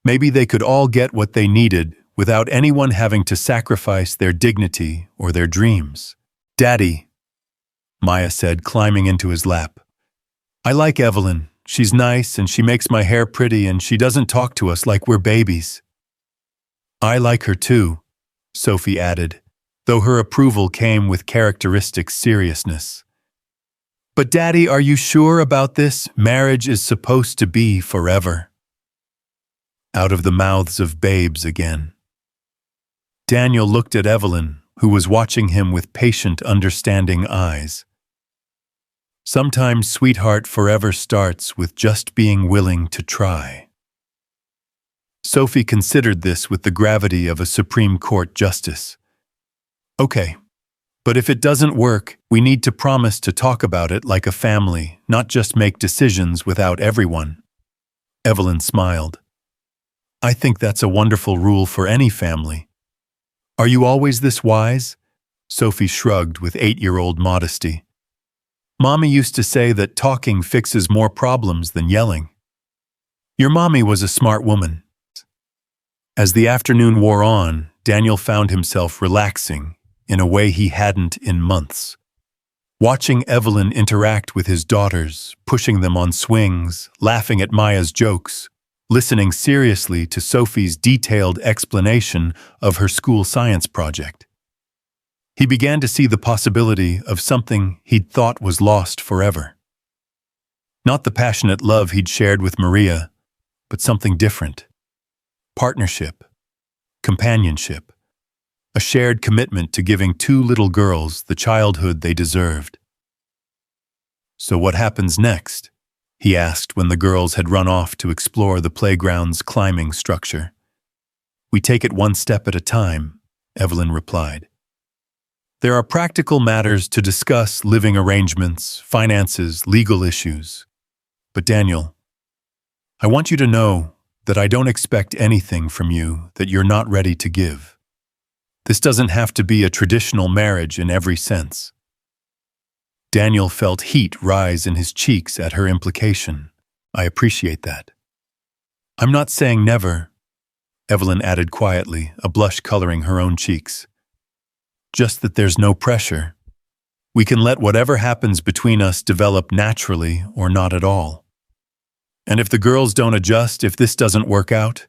Maybe they could all get what they needed without anyone having to sacrifice their dignity or their dreams. Daddy, Maya said, climbing into his lap. I like Evelyn. She's nice and she makes my hair pretty and she doesn't talk to us like we're babies. I like her too, Sophie added, though her approval came with characteristic seriousness. But Daddy, are you sure about this? Marriage is supposed to be forever. Out of the mouths of babes again. Daniel looked at Evelyn, who was watching him with patient, understanding eyes. Sometimes, sweetheart, forever starts with just being willing to try. Sophie considered this with the gravity of a Supreme Court justice. Okay, but if it doesn't work, we need to promise to talk about it like a family, not just make decisions without everyone. Evelyn smiled. I think that's a wonderful rule for any family. Are you always this wise? Sophie shrugged with 8-year-old modesty. Mommy used to say that talking fixes more problems than yelling. Your mommy was a smart woman. As the afternoon wore on, Daniel found himself relaxing in a way he hadn't in months. Watching Evelyn interact with his daughters, pushing them on swings, laughing at Maya's jokes, listening seriously to Sophie's detailed explanation of her school science project. He began to see the possibility of something he'd thought was lost forever. Not the passionate love he'd shared with Maria, but something different. Partnership, companionship, a shared commitment to giving 2 little girls the childhood they deserved. So what happens next? He asked when the girls had run off to explore the playground's climbing structure. We take it one step at a time, Evelyn replied. There are practical matters to discuss, living arrangements, finances, legal issues. But Daniel, I want you to know that I don't expect anything from you that you're not ready to give. This doesn't have to be a traditional marriage in every sense. Daniel felt heat rise in his cheeks at her implication. I appreciate that. I'm not saying never, Evelyn added quietly, a blush coloring her own cheeks. Just that there's no pressure. We can let whatever happens between us develop naturally or not at all. And if the girls don't adjust, if this doesn't work out,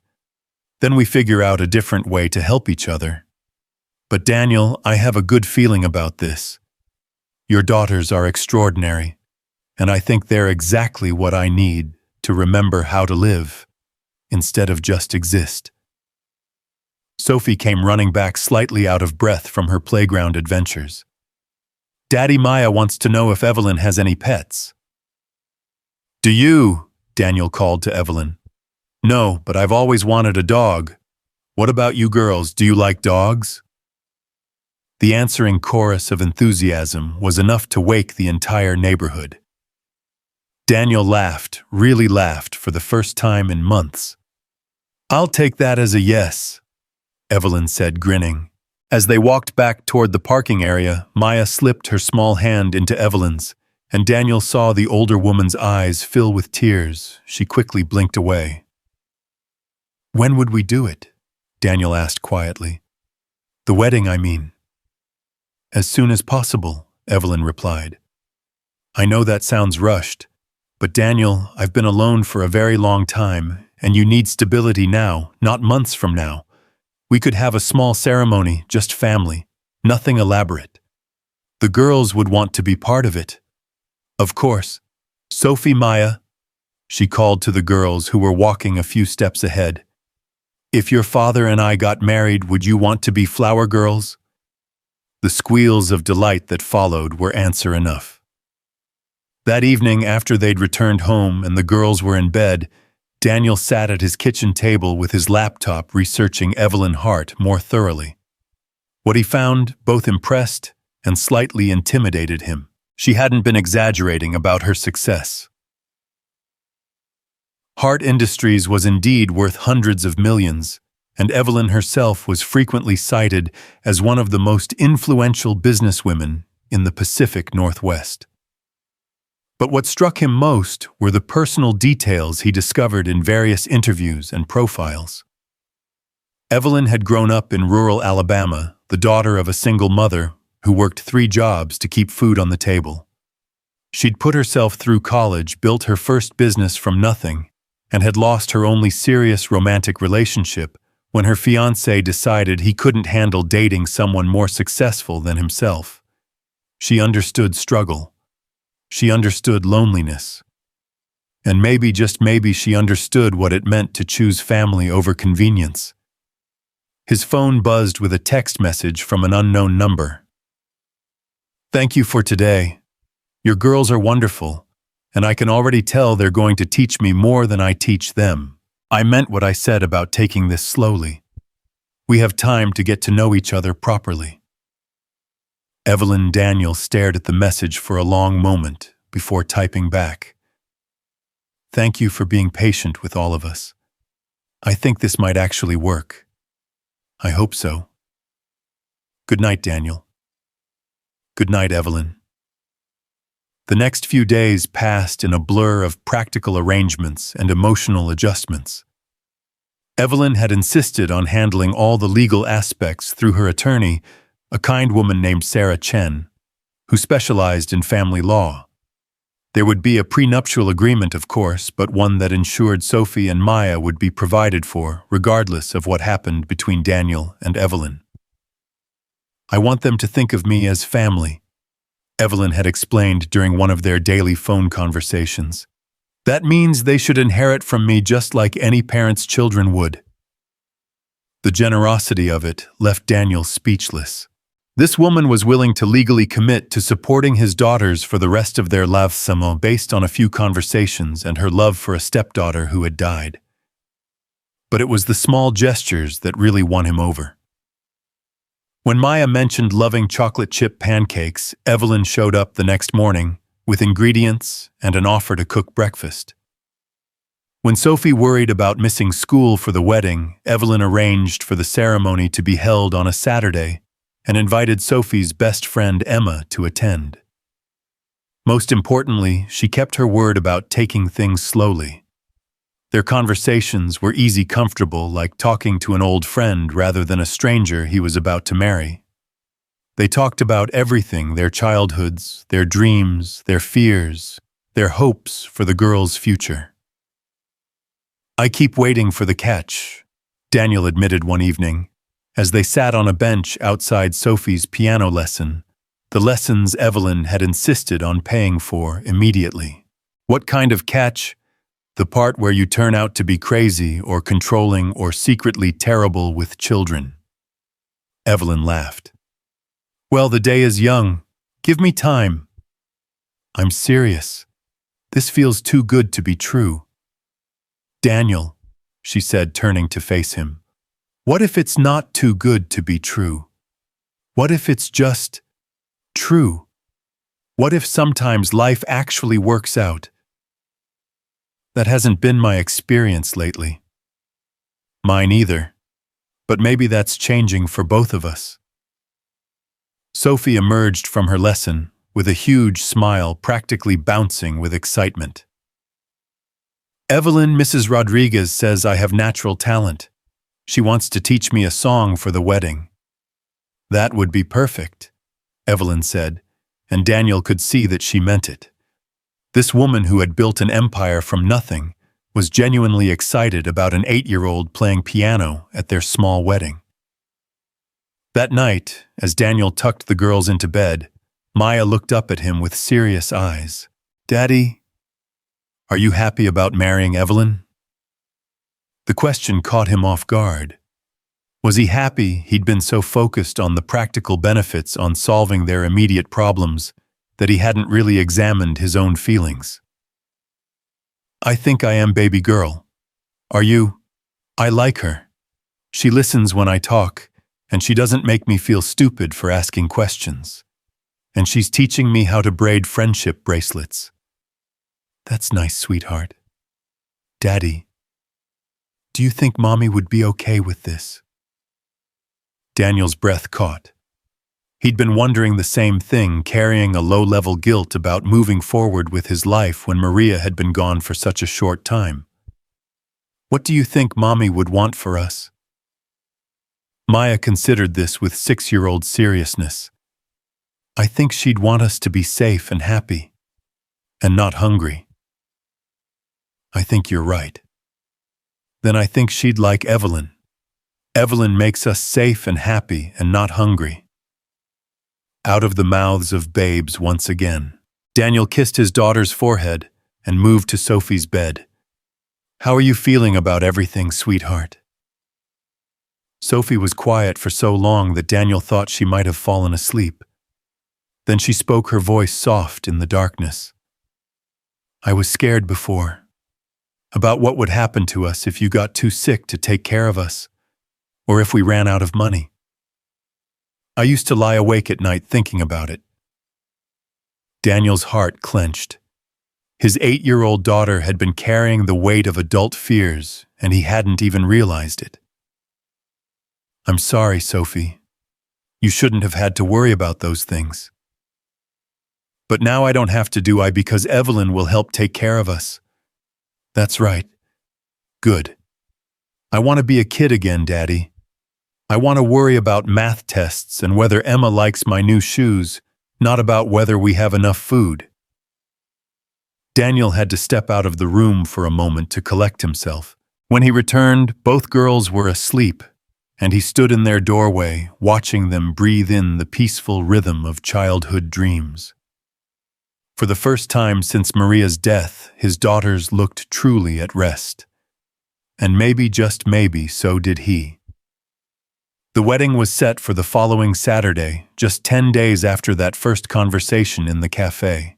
then we figure out a different way to help each other. But Daniel, I have a good feeling about this. Your daughters are extraordinary, and I think they're exactly what I need to remember how to live, instead of just exist. Sophie came running back slightly out of breath from her playground adventures. Daddy, Maya wants to know if Evelyn has any pets. Do you? Daniel called to Evelyn. No, but I've always wanted a dog. What about you girls? Do you like dogs? The answering chorus of enthusiasm was enough to wake the entire neighborhood. Daniel laughed, really laughed, for the first time in months. I'll take that as a yes, Evelyn said, grinning. As they walked back toward the parking area, Maya slipped her small hand into Evelyn's, and Daniel saw the older woman's eyes fill with tears. She quickly blinked away. When would we do it? Daniel asked quietly. The wedding, I mean. As soon as possible, Evelyn replied. I know that sounds rushed, but Daniel, I've been alone for a very long time, and you need stability now, not months from now. We could have a small ceremony, just family, nothing elaborate. The girls would want to be part of it. Of course. Sophie, Maya, she called to the girls who were walking a few steps ahead. If your father and I got married, would you want to be flower girls? The squeals of delight that followed were answer enough. That evening, after they'd returned home and the girls were in bed, Daniel sat at his kitchen table with his laptop researching Evelyn Hart more thoroughly. What he found both impressed and slightly intimidated him. She hadn't been exaggerating about her success. Hart Industries was indeed worth hundreds of millions, and Evelyn herself was frequently cited as one of the most influential businesswomen in the Pacific Northwest. But what struck him most were the personal details he discovered in various interviews and profiles. Evelyn had grown up in rural Alabama, the daughter of a single mother who worked 3 jobs to keep food on the table. She'd put herself through college, built her first business from nothing, and had lost her only serious romantic relationship when her fiancé decided he couldn't handle dating someone more successful than himself. She understood struggle. She understood loneliness. And maybe, just maybe, she understood what it meant to choose family over convenience. His phone buzzed with a text message from an unknown number. "Thank you for today. Your girls are wonderful, and I can already tell they're going to teach me more than I teach them. I meant what I said about taking this slowly. We have time to get to know each other properly." Evelyn Daniel stared at the message for a long moment before typing back. "Thank you for being patient with all of us. I think this might actually work. I hope so. Good night, Daniel." Good night, Evelyn. The next few days passed in a blur of practical arrangements and emotional adjustments. Evelyn had insisted on handling all the legal aspects through her attorney, a kind woman named Sarah Chen, who specialized in family law. There would be a prenuptial agreement, of course, but one that ensured Sophie and Maya would be provided for, regardless of what happened between Daniel and Evelyn. "I want them to think of me as family," Evelyn had explained during one of their daily phone conversations. "That means they should inherit from me just like any parent's children would." The generosity of it left Daniel speechless. This woman was willing to legally commit to supporting his daughters for the rest of their lives based on a few conversations and her love for a stepdaughter who had died. But it was the small gestures that really won him over. When Maya mentioned loving chocolate chip pancakes, Evelyn showed up the next morning with ingredients and an offer to cook breakfast. When Sophie worried about missing school for the wedding, Evelyn arranged for the ceremony to be held on a Saturday and invited Sophie's best friend Emma to attend. Most importantly, she kept her word about taking things slowly. Their conversations were easy, comfortable, like talking to an old friend rather than a stranger he was about to marry. They talked about everything: their childhoods, their dreams, their fears, their hopes for the girls' future. "I keep waiting for the catch," Daniel admitted one evening, as they sat on a bench outside Sophie's piano lesson, the lessons Evelyn had insisted on paying for immediately. "What kind of catch?" "The part where you turn out to be crazy or controlling or secretly terrible with children." Evelyn laughed. "Well, the day is young. Give me time." "I'm serious. This feels too good to be true." "Daniel," she said, turning to face him, "what if it's not too good to be true? What if it's just true? What if sometimes life actually works out?" "That hasn't been my experience lately." "Mine either. But maybe that's changing for both of us." Sophie emerged from her lesson with a huge smile, practically bouncing with excitement. "Evelyn, Mrs. Rodriguez says I have natural talent. She wants to teach me a song for the wedding." "That would be perfect," Evelyn said, and Daniel could see that she meant it. This woman who had built an empire from nothing was genuinely excited about an 8-year-old playing piano at their small wedding. That night, as Daniel tucked the girls into bed, Maya looked up at him with serious eyes. "Daddy, are you happy about marrying Evelyn?" The question caught him off guard. Was he happy he'd been so focused on the practical benefits on solving their immediate problems that he hadn't really examined his own feelings? "I think I am, baby girl. Are you?" "I like her. She listens when I talk, and she doesn't make me feel stupid for asking questions. And she's teaching me how to braid friendship bracelets. That's nice, sweetheart. Daddy, do you think Mommy would be okay with this? Daniel's breath caught. He'd been wondering the same thing, carrying a low-level guilt about moving forward with his life when Maria had been gone for such a short time. What do you think Mommy would want for us? Maya considered this with 6-year-old seriousness. I think she'd want us to be safe and happy, and not hungry. I think you're right. Then I think she'd like Evelyn. Evelyn makes us safe and happy and not hungry. Out of the mouths of babes once again. Daniel kissed his daughter's forehead and moved to Sophie's bed. How are you feeling about everything, sweetheart? Sophie was quiet for so long that Daniel thought she might have fallen asleep. Then she spoke, her voice soft in the darkness. I was scared before. About what would happen to us if you got too sick to take care of us, or if we ran out of money. I used to lie awake at night thinking about it. Daniel's heart clenched. His 8-year-old daughter had been carrying the weight of adult fears, and he hadn't even realized it. I'm sorry, Sophie. You shouldn't have had to worry about those things. But now I don't have to, do I, because Evelyn will help take care of us. That's right. Good. I want to be a kid again, Daddy. I want to worry about math tests and whether Emma likes my new shoes, not about whether we have enough food. Daniel had to step out of the room for a moment to collect himself. When he returned, both girls were asleep, and he stood in their doorway, watching them breathe in the peaceful rhythm of childhood dreams. For the first time since Maria's death, his daughters looked truly at rest. And maybe, just maybe, so did he. The wedding was set for the following Saturday, just 10 days after that first conversation in the café.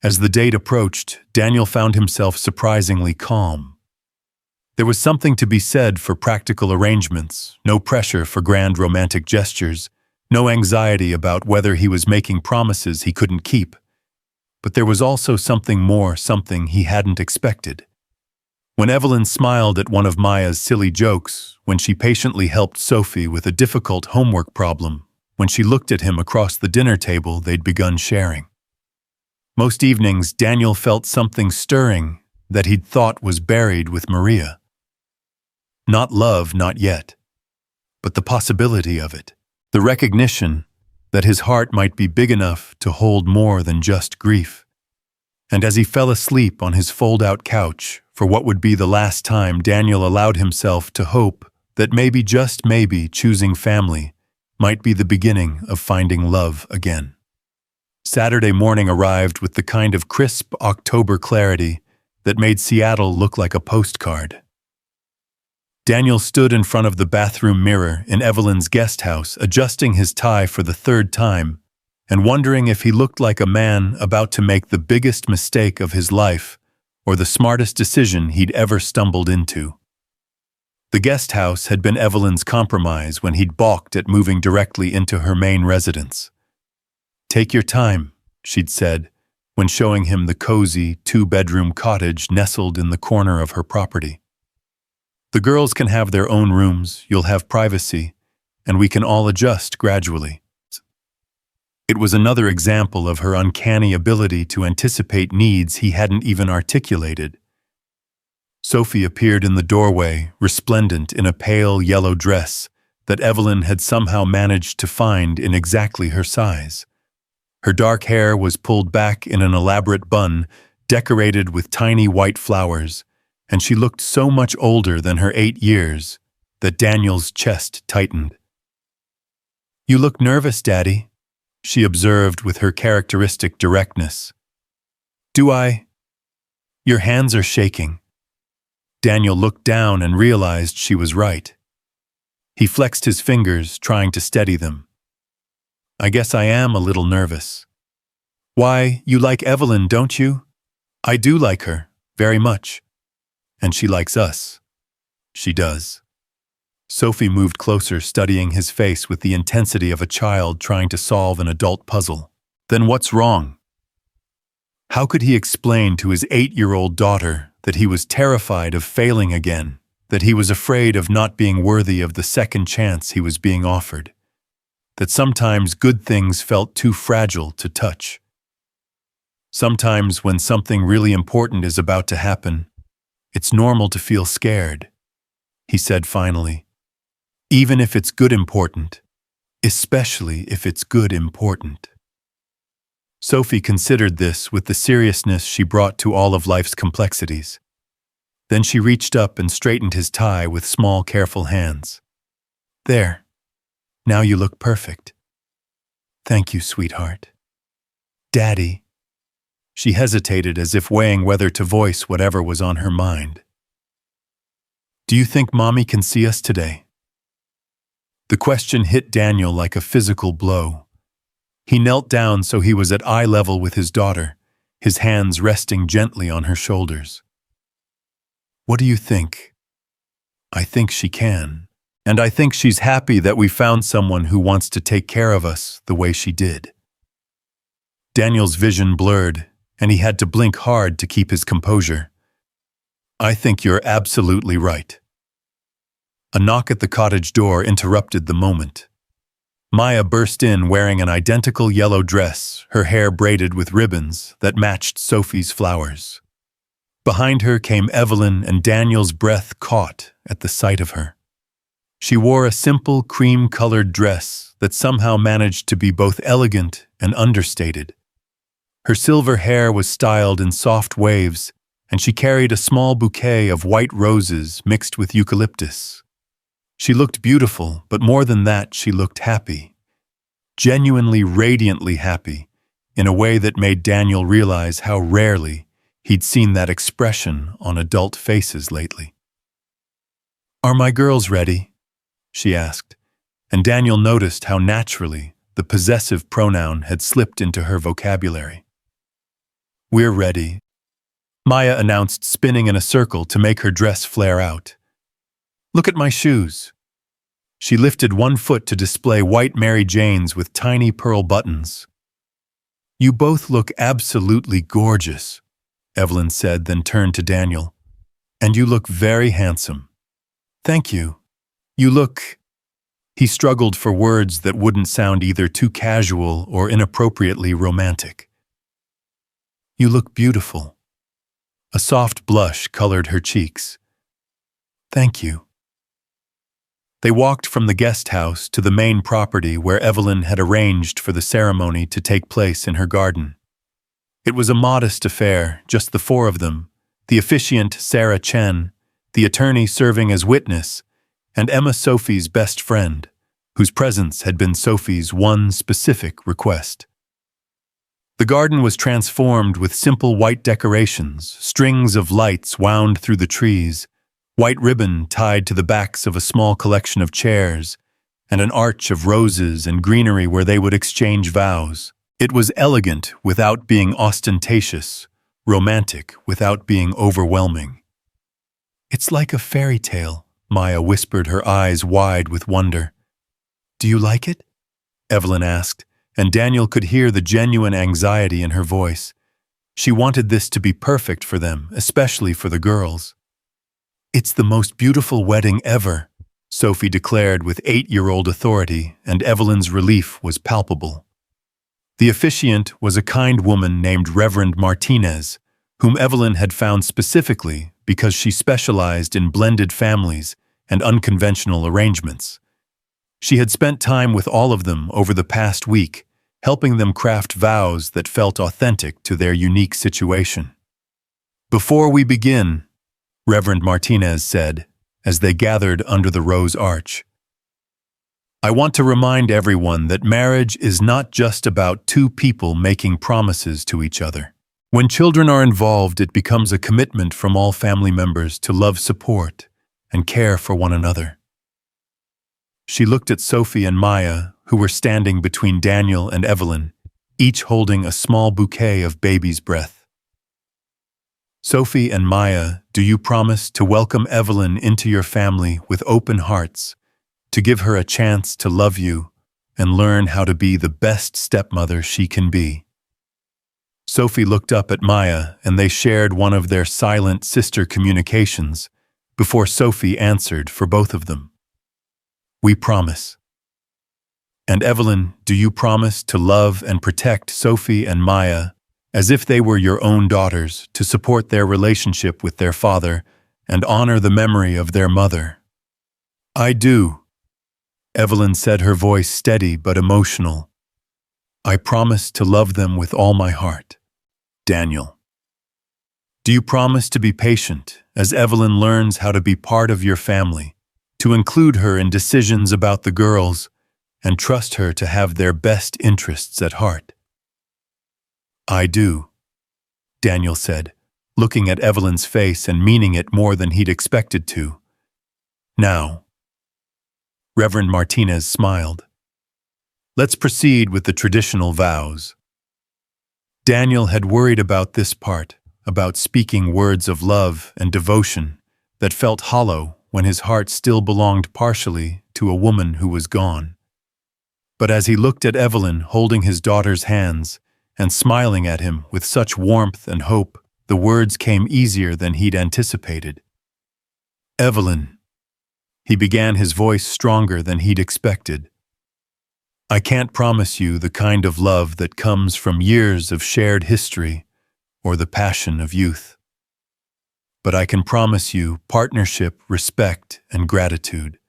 As the date approached, Daniel found himself surprisingly calm. There was something to be said for practical arrangements, no pressure for grand romantic gestures, no anxiety about whether he was making promises he couldn't keep. But there was also something more, something he hadn't expected. When Evelyn smiled at one of Maya's silly jokes, when she patiently helped Sophie with a difficult homework problem, when she looked at him across the dinner table they'd begun sharing. Most evenings, Daniel felt something stirring that he'd thought was buried with Maria. Not love, not yet, but the possibility of it, the recognition that his heart might be big enough to hold more than just grief. And as he fell asleep on his fold-out couch, for what would be the last time, Daniel allowed himself to hope that maybe, just maybe, choosing family might be the beginning of finding love again. Saturday morning arrived with the kind of crisp October clarity that made Seattle look like a postcard. Daniel stood in front of the bathroom mirror in Evelyn's guest house, adjusting his tie for the 3rd time, and wondering if he looked like a man about to make the biggest mistake of his life or the smartest decision he'd ever stumbled into. The guest house had been Evelyn's compromise when he'd balked at moving directly into her main residence. Take your time, she'd said, when showing him the cozy 2-bedroom cottage nestled in the corner of her property. The girls can have their own rooms, you'll have privacy, and we can all adjust gradually. It was another example of her uncanny ability to anticipate needs he hadn't even articulated. Sophie appeared in the doorway, resplendent in a pale yellow dress that Evelyn had somehow managed to find in exactly her size. Her dark hair was pulled back in an elaborate bun, decorated with tiny white flowers, and she looked so much older than her 8 years that Daniel's chest tightened. You look nervous, Daddy, she observed with her characteristic directness. Do I? Your hands are shaking. Daniel looked down and realized she was right. He flexed his fingers, trying to steady them. I guess I am a little nervous. Why, you like Evelyn, don't you? I do like her, very much. And she likes us. She does. Sophie moved closer, studying his face with the intensity of a child trying to solve an adult puzzle. Then what's wrong? How could he explain to his 8-year-old daughter that he was terrified of failing again, that he was afraid of not being worthy of the second chance he was being offered, that sometimes good things felt too fragile to touch? Sometimes when something really important is about to happen, it's normal to feel scared, he said finally. Even if it's good important, especially if it's good important. Sophie considered this with the seriousness she brought to all of life's complexities. Then she reached up and straightened his tie with small, careful hands. There. Now you look perfect. Thank you, sweetheart. Daddy. She hesitated as if weighing whether to voice whatever was on her mind. Do you think Mommy can see us today? The question hit Daniel like a physical blow. He knelt down so he was at eye level with his daughter, his hands resting gently on her shoulders. What do you think? I think she can, and I think she's happy that we found someone who wants to take care of us the way she did. Daniel's vision blurred, and he had to blink hard to keep his composure. I think you're absolutely right. A knock at the cottage door interrupted the moment. Maya burst in wearing an identical yellow dress, her hair braided with ribbons that matched Sophie's flowers. Behind her came Evelyn, and Daniel's breath caught at the sight of her. She wore a simple cream-colored dress that somehow managed to be both elegant and understated. Her silver hair was styled in soft waves, and she carried a small bouquet of white roses mixed with eucalyptus. She looked beautiful, but more than that, she looked happy. Genuinely, radiantly happy, in a way that made Daniel realize how rarely he'd seen that expression on adult faces lately. Are my girls ready? She asked, and Daniel noticed how naturally the possessive pronoun had slipped into her vocabulary. We're ready, Maya announced, spinning in a circle to make her dress flare out. Look at my shoes. She lifted one foot to display white Mary Janes with tiny pearl buttons. You both look absolutely gorgeous, Evelyn said, then turned to Daniel. And you look very handsome. Thank you. You look... He struggled for words that wouldn't sound either too casual or inappropriately romantic. You look beautiful. A soft blush colored her cheeks. Thank you. They walked from the guest house to the main property where Evelyn had arranged for the ceremony to take place in her garden. It was a modest affair, just the four of them, the officiant Sarah Chen, the attorney serving as witness, and Emma, Sophie's best friend, whose presence had been Sophie's one specific request. The garden was transformed with simple white decorations, strings of lights wound through the trees, white ribbon tied to the backs of a small collection of chairs, and an arch of roses and greenery where they would exchange vows. It was elegant without being ostentatious, romantic without being overwhelming. It's like a fairy tale, Maya whispered, her eyes wide with wonder. Do you like it? Evelyn asked, and Daniel could hear the genuine anxiety in her voice. She wanted this to be perfect for them, especially for the girls. It's the most beautiful wedding ever, Sophie declared with 8-year-old authority, and Evelyn's relief was palpable. The officiant was a kind woman named Reverend Martinez, whom Evelyn had found specifically because she specialized in blended families and unconventional arrangements. She had spent time with all of them over the past week, helping them craft vows that felt authentic to their unique situation. Before we begin, Reverend Martinez said, as they gathered under the rose arch, I want to remind everyone that marriage is not just about two people making promises to each other. When children are involved, it becomes a commitment from all family members to love, support, and care for one another. She looked at Sophie and Maya, who were standing between Daniel and Evelyn, each holding a small bouquet of baby's breath. Sophie and Maya, do you promise to welcome Evelyn into your family with open hearts, to give her a chance to love you and learn how to be the best stepmother she can be. Sophie looked up at Maya, and they shared one of their silent sister communications before Sophie answered for both of them. "We promise." "And Evelyn, do you promise to love and protect Sophie and Maya as if they were your own daughters, to support their relationship with their father and honor the memory of their mother?" "I do," Evelyn said, her voice steady but emotional. "I promise to love them with all my heart." Daniel. "Do you promise to be patient as Evelyn learns how to be part of your family, to include her in decisions about the girls, and trust her to have their best interests at heart?" "I do," Daniel said, looking at Evelyn's face and meaning it more than he'd expected to. "Now," Reverend Martinez smiled, "let's proceed with the traditional vows." Daniel had worried about this part, about speaking words of love and devotion that felt hollow when his heart still belonged partially to a woman who was gone. But as he looked at Evelyn holding his daughter's hands and smiling at him with such warmth and hope, the words came easier than he'd anticipated. "Evelyn," he began, his voice stronger than he'd expected, "I can't promise you the kind of love that comes from years of shared history or the passion of youth. But I can promise you partnership, respect, and gratitude.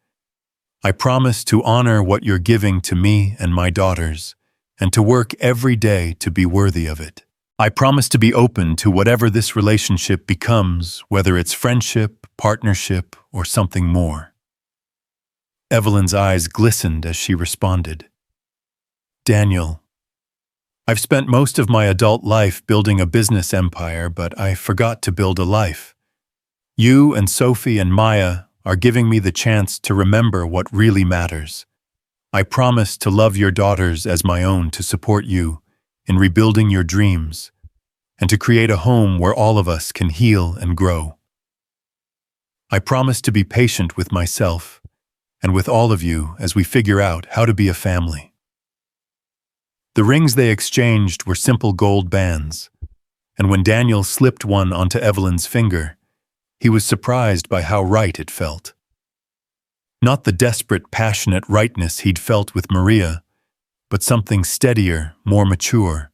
I promise to honor what you're giving to me and my daughters, and to work every day to be worthy of it. I promise to be open to whatever this relationship becomes, whether it's friendship, partnership, or something more." Evelyn's eyes glistened as she responded. "Daniel, I've spent most of my adult life building a business empire, but I forgot to build a life. You and Sophie and Maya are giving me the chance to remember what really matters. I promise to love your daughters as my own, to support you in rebuilding your dreams, and to create a home where all of us can heal and grow. I promise to be patient with myself and with all of you as we figure out how to be a family." The rings they exchanged were simple gold bands, and when Daniel slipped one onto Evelyn's finger, he was surprised by how right it felt. Not the desperate, passionate rightness he'd felt with Maria, but something steadier, more mature,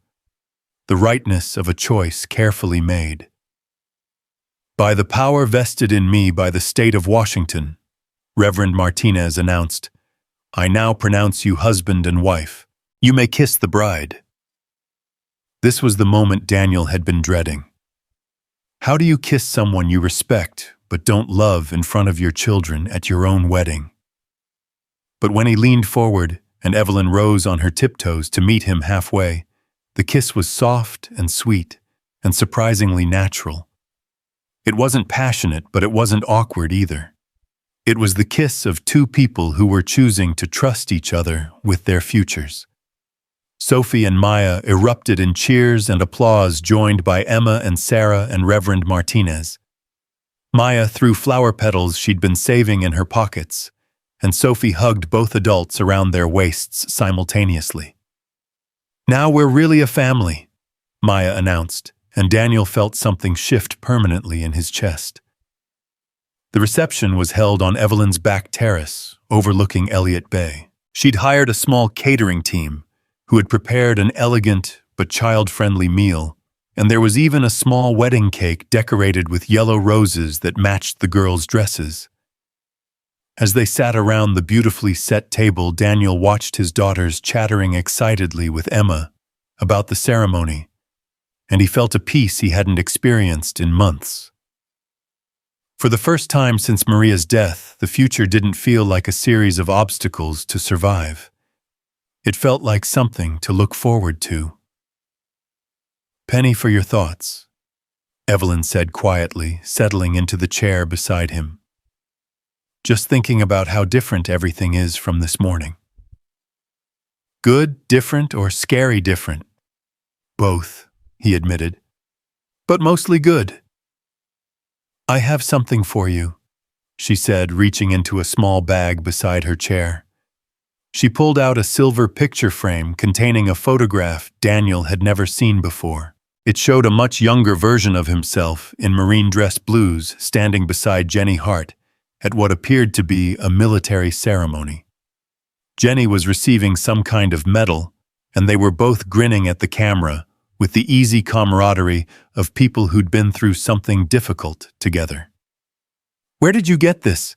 the rightness of a choice carefully made. "By the power vested in me by the state of Washington," Reverend Martinez announced, "I now pronounce you husband and wife. You may kiss the bride." This was the moment Daniel had been dreading. How do you kiss someone you respect but don't love in front of your children at your own wedding? But when he leaned forward and Evelyn rose on her tiptoes to meet him halfway, the kiss was soft and sweet and surprisingly natural. It wasn't passionate, but it wasn't awkward either. It was the kiss of two people who were choosing to trust each other with their futures. Sophie and Maya erupted in cheers and applause, joined by Emma and Sarah and Reverend Martinez. Maya threw flower petals she'd been saving in her pockets, and Sophie hugged both adults around their waists simultaneously. "Now we're really a family," Maya announced, and Daniel felt something shift permanently in his chest. The reception was held on Evelyn's back terrace, overlooking Elliott Bay. She'd hired a small catering team who had prepared an elegant but child-friendly meal, and there was even a small wedding cake decorated with yellow roses that matched the girls' dresses. As they sat around the beautifully set table, Daniel watched his daughters chattering excitedly with Emma about the ceremony, and he felt a peace he hadn't experienced in months. For the first time since Maria's death, the future didn't feel like a series of obstacles to survive. It felt like something to look forward to. "Penny for your thoughts," Evelyn said quietly, settling into the chair beside him. "Just thinking about how different everything is from this morning." "Good, different, or scary different?" "Both," he admitted. "But mostly good." "I have something for you," she said, reaching into a small bag beside her chair. She pulled out a silver picture frame containing a photograph Daniel had never seen before. It showed a much younger version of himself in marine dress blues standing beside Jenny Hart at what appeared to be a military ceremony. Jenny was receiving some kind of medal, and they were both grinning at the camera with the easy camaraderie of people who'd been through something difficult together. "Where did you get this?"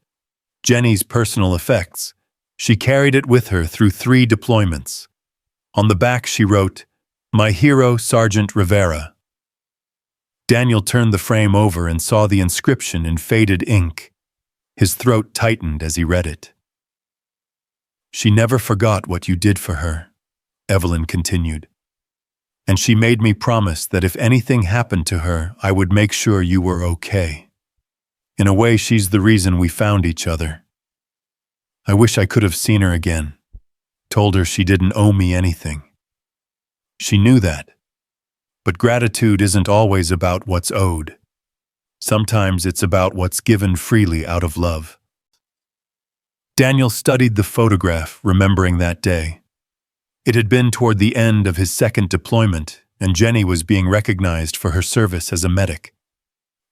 Jenny's personal effects. She carried it with her through 3 deployments. On the back she wrote, "My hero, Sergeant Rivera." Daniel turned the frame over and saw the inscription in faded ink. His throat tightened as he read it. "She never forgot what you did for her," Evelyn continued. "And she made me promise that if anything happened to her, I would make sure you were okay. In a way, she's the reason we found each other. I wish I could have seen her again. Told her she didn't owe me anything. She knew that. But gratitude isn't always about what's owed. Sometimes it's about what's given freely out of love." Daniel studied the photograph, remembering that day. It had been toward the end of his 2nd deployment, and Jenny was being recognized for her service as a medic.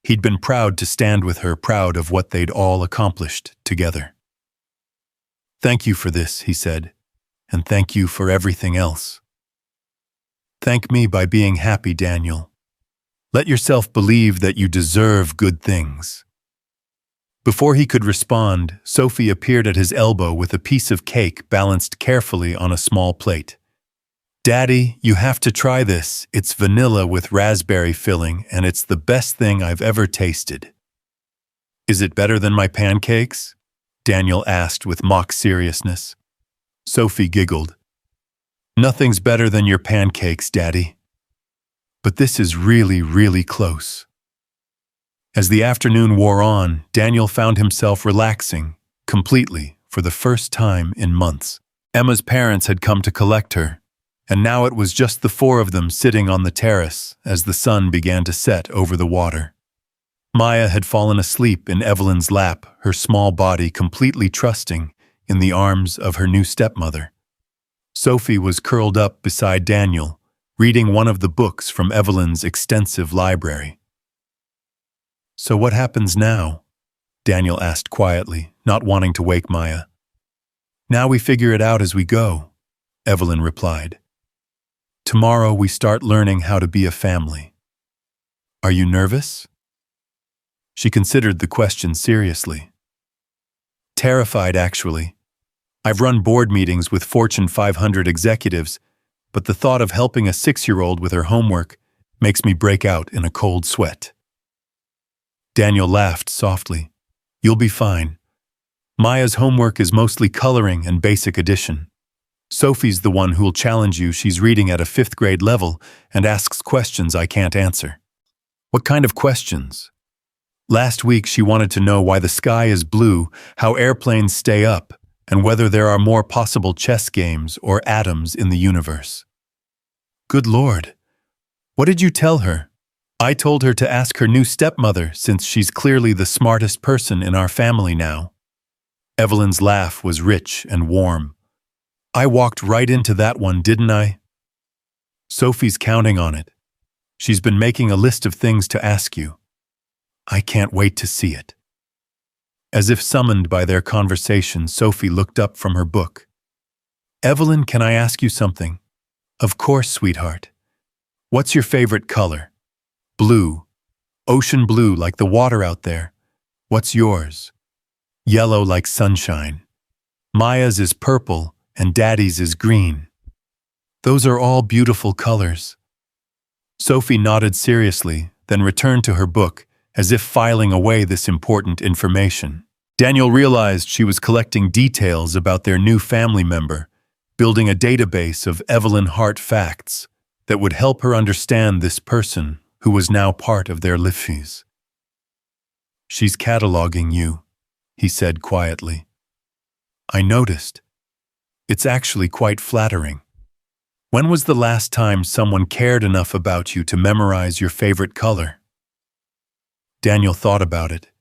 He'd been proud to stand with her, proud of what they'd all accomplished together. "Thank you for this," he said, "and thank you for everything else. Thank me by being happy, Daniel. Let yourself believe that you deserve good things." Before he could respond, Sophie appeared at his elbow with a piece of cake balanced carefully on a small plate. "Daddy, you have to try this. It's vanilla with raspberry filling, and it's the best thing I've ever tasted." "Is it better than my pancakes?" Daniel asked with mock seriousness. Sophie giggled. "Nothing's better than your pancakes, Daddy. But this is really, really close." As the afternoon wore on, Daniel found himself relaxing, completely, for the first time in months. Emma's parents had come to collect her, and now it was just the 4 of them sitting on the terrace as the sun began to set over the water. Maya had fallen asleep in Evelyn's lap, her small body completely trusting in the arms of her new stepmother. Sophie was curled up beside Daniel, reading one of the books from Evelyn's extensive library. "So what happens now?" Daniel asked quietly, not wanting to wake Maya. "Now we figure it out as we go," Evelyn replied. "Tomorrow we start learning how to be a family. Are you nervous?" She considered the question seriously. "Terrified, actually. I've run board meetings with Fortune 500 executives, but the thought of helping a 6-year-old with her homework makes me break out in a cold sweat." Daniel laughed softly. "You'll be fine. Maya's homework is mostly coloring and basic addition. Sophie's the one who'll challenge you. She's reading at a 5th grade level and asks questions I can't answer." "What kind of questions?" "Last week she wanted to know why the sky is blue, how airplanes stay up, and whether there are more possible chess games or atoms in the universe." "Good Lord. What did you tell her?" "I told her to ask her new stepmother, since she's clearly the smartest person in our family now." Evelyn's laugh was rich and warm. "I walked right into that one, didn't I?" "Sophie's counting on it. She's been making a list of things to ask you. I can't wait to see it." As if summoned by their conversation, Sophie looked up from her book. "Evelyn, can I ask you something?" "Of course, sweetheart." "What's your favorite color?" "Blue. Ocean blue, like the water out there." "What's yours?" "Yellow, like sunshine." "Maya's is purple, and Daddy's is green." "Those are all beautiful colors." Sophie nodded seriously, then returned to her book, as if filing away this important information. Daniel realized she was collecting details about their new family member, building a database of Evelyn Hart facts that would help her understand this person who was now part of their lives. "She's cataloging you," he said quietly. "I noticed. It's actually quite flattering. When was the last time someone cared enough about you to memorize your favorite color?" Daniel thought about it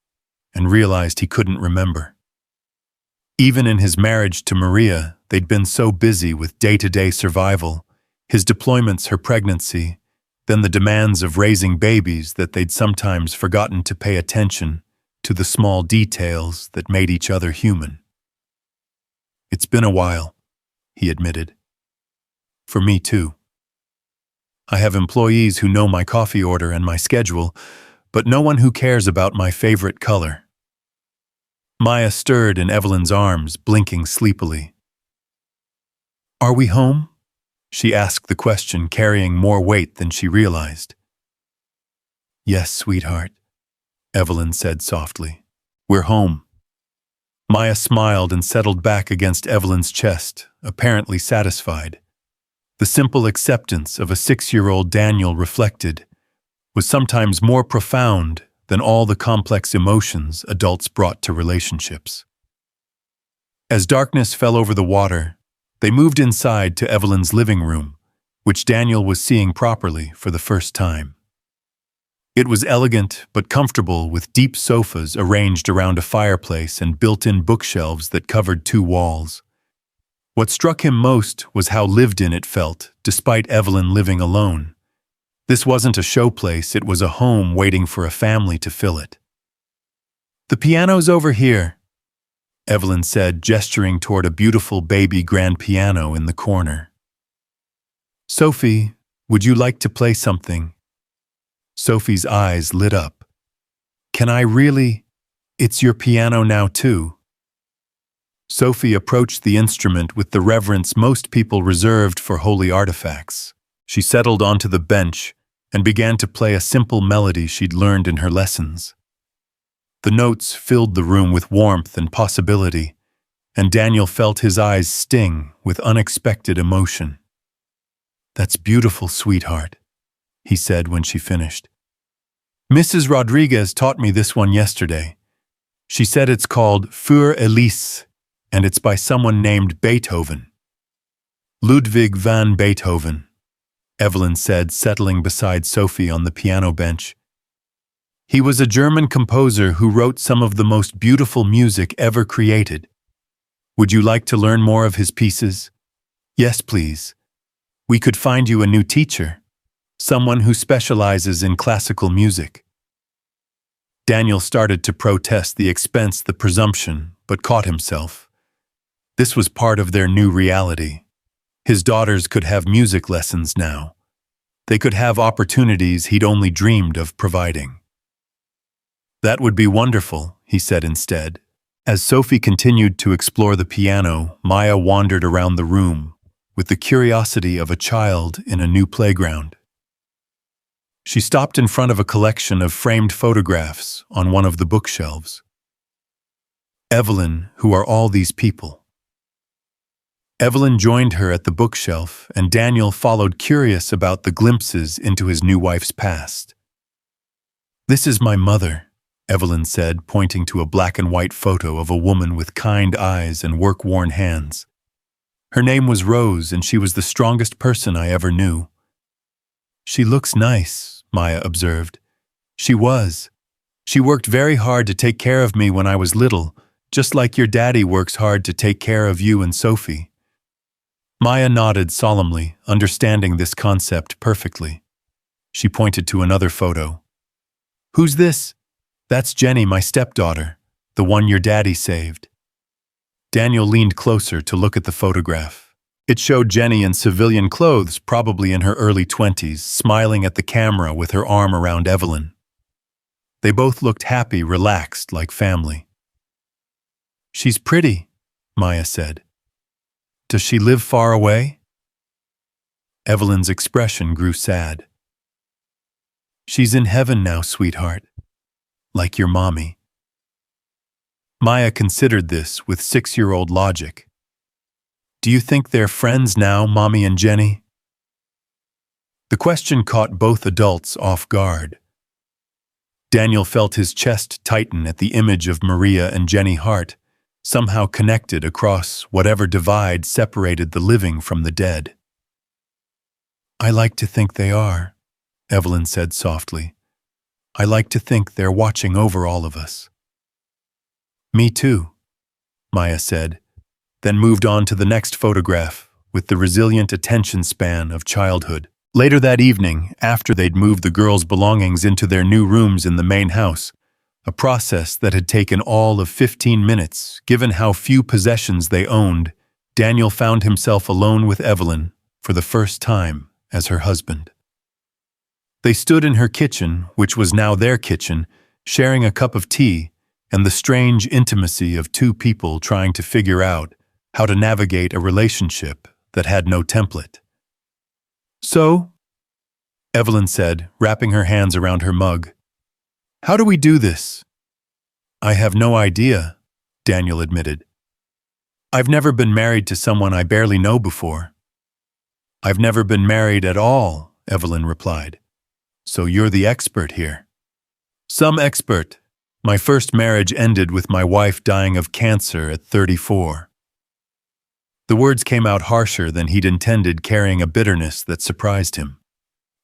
and realized he couldn't remember. Even in his marriage to Maria, they'd been so busy with day-to-day survival, his deployments, her pregnancy, then the demands of raising babies that they'd sometimes forgotten to pay attention to the small details that made each other human. "It's been a while," he admitted. "For me too. I have employees who know my coffee order and my schedule, but no one who cares about my favorite color." Maya stirred in Evelyn's arms, blinking sleepily. "Are we home?" She asked the question, carrying more weight than she realized. "Yes, sweetheart," Evelyn said softly. "We're home." Maya smiled and settled back against Evelyn's chest, apparently satisfied. The simple acceptance of a 6-year-old Daniel reflected was sometimes more profound than all the complex emotions adults brought to relationships. As darkness fell over the water, they moved inside to Evelyn's living room, which Daniel was seeing properly for the first time. It was elegant but comfortable, with deep sofas arranged around a fireplace and built-in bookshelves that covered 2 walls. What struck him most was how lived-in it felt, despite Evelyn living alone. This wasn't a showplace, it was a home waiting for a family to fill it. "The piano's over here," Evelyn said, gesturing toward a beautiful baby grand piano in the corner. "Sophie, would you like to play something?" Sophie's eyes lit up. "Can I really? It's your piano now too." Sophie approached the instrument with the reverence most people reserved for holy artifacts. She settled onto the bench and began to play a simple melody she'd learned in her lessons. The notes filled the room with warmth and possibility, and Daniel felt his eyes sting with unexpected emotion. "That's beautiful, sweetheart," he said when she finished. "Mrs. Rodriguez taught me this one yesterday. She said it's called Für Elise, and it's by someone named Beethoven. Ludwig van Beethoven," Evelyn said, settling beside Sophie on the piano bench. "He was a German composer who wrote some of the most beautiful music ever created. Would you like to learn more of his pieces?" "Yes, please. We could find you a new teacher, someone who specializes in classical music." Daniel started to protest the expense, the presumption, but caught himself. This was part of their new reality. His daughters could have music lessons now. They could have opportunities he'd only dreamed of providing. "That would be wonderful," he said instead. As Sophie continued to explore the piano, Maya wandered around the room with the curiosity of a child in a new playground. She stopped in front of a collection of framed photographs on one of the bookshelves. "Evelyn, who are all these people?" Evelyn joined her at the bookshelf, and Daniel followed, curious about the glimpses into his new wife's past. "This is my mother," Evelyn said, pointing to a black and white photo of a woman with kind eyes and work-worn hands. "Her name was Rose, and she was the strongest person I ever knew." "She looks nice," Maya observed. "She was. She worked very hard to take care of me when I was little, just like your daddy works hard to take care of you and Sophie." Maya nodded solemnly, understanding this concept perfectly. She pointed to another photo. "Who's this?" "That's Jenny, my stepdaughter, the one your daddy saved." Daniel leaned closer to look at the photograph. It showed Jenny in civilian clothes, probably in her early 20s, smiling at the camera with her arm around Evelyn. They both looked happy, relaxed, like family. "She's pretty," Maya said. "Does she live far away?" Evelyn's expression grew sad. "She's in heaven now, sweetheart. Like your mommy." Maya considered this with 6-year-old logic. "Do you think they're friends now, Mommy and Jenny?" The question caught both adults off guard. Daniel felt his chest tighten at the image of Maria and Jenny Hart, somehow connected across whatever divide separated the living from the dead. "I like to think they are," Evelyn said softly. "I like to think they're watching over all of us." "Me too," Maya said, then moved on to the next photograph with the resilient attention span of childhood. Later that evening, after they'd moved the girls' belongings into their new rooms in the main house, a process that had taken all of 15 minutes, given how few possessions they owned, Daniel found himself alone with Evelyn for the first time as her husband. They stood in her kitchen, which was now their kitchen, sharing a cup of tea and the strange intimacy of two people trying to figure out how to navigate a relationship that had no template. "So," Evelyn said, wrapping her hands around her mug, "how do we do this?" "I have no idea," Daniel admitted. "I've never been married to someone I barely know before." "I've never been married at all," Evelyn replied. "So you're the expert here." "Some expert. My first marriage ended with my wife dying of cancer at 34. The words came out harsher than he'd intended, carrying a bitterness that surprised him.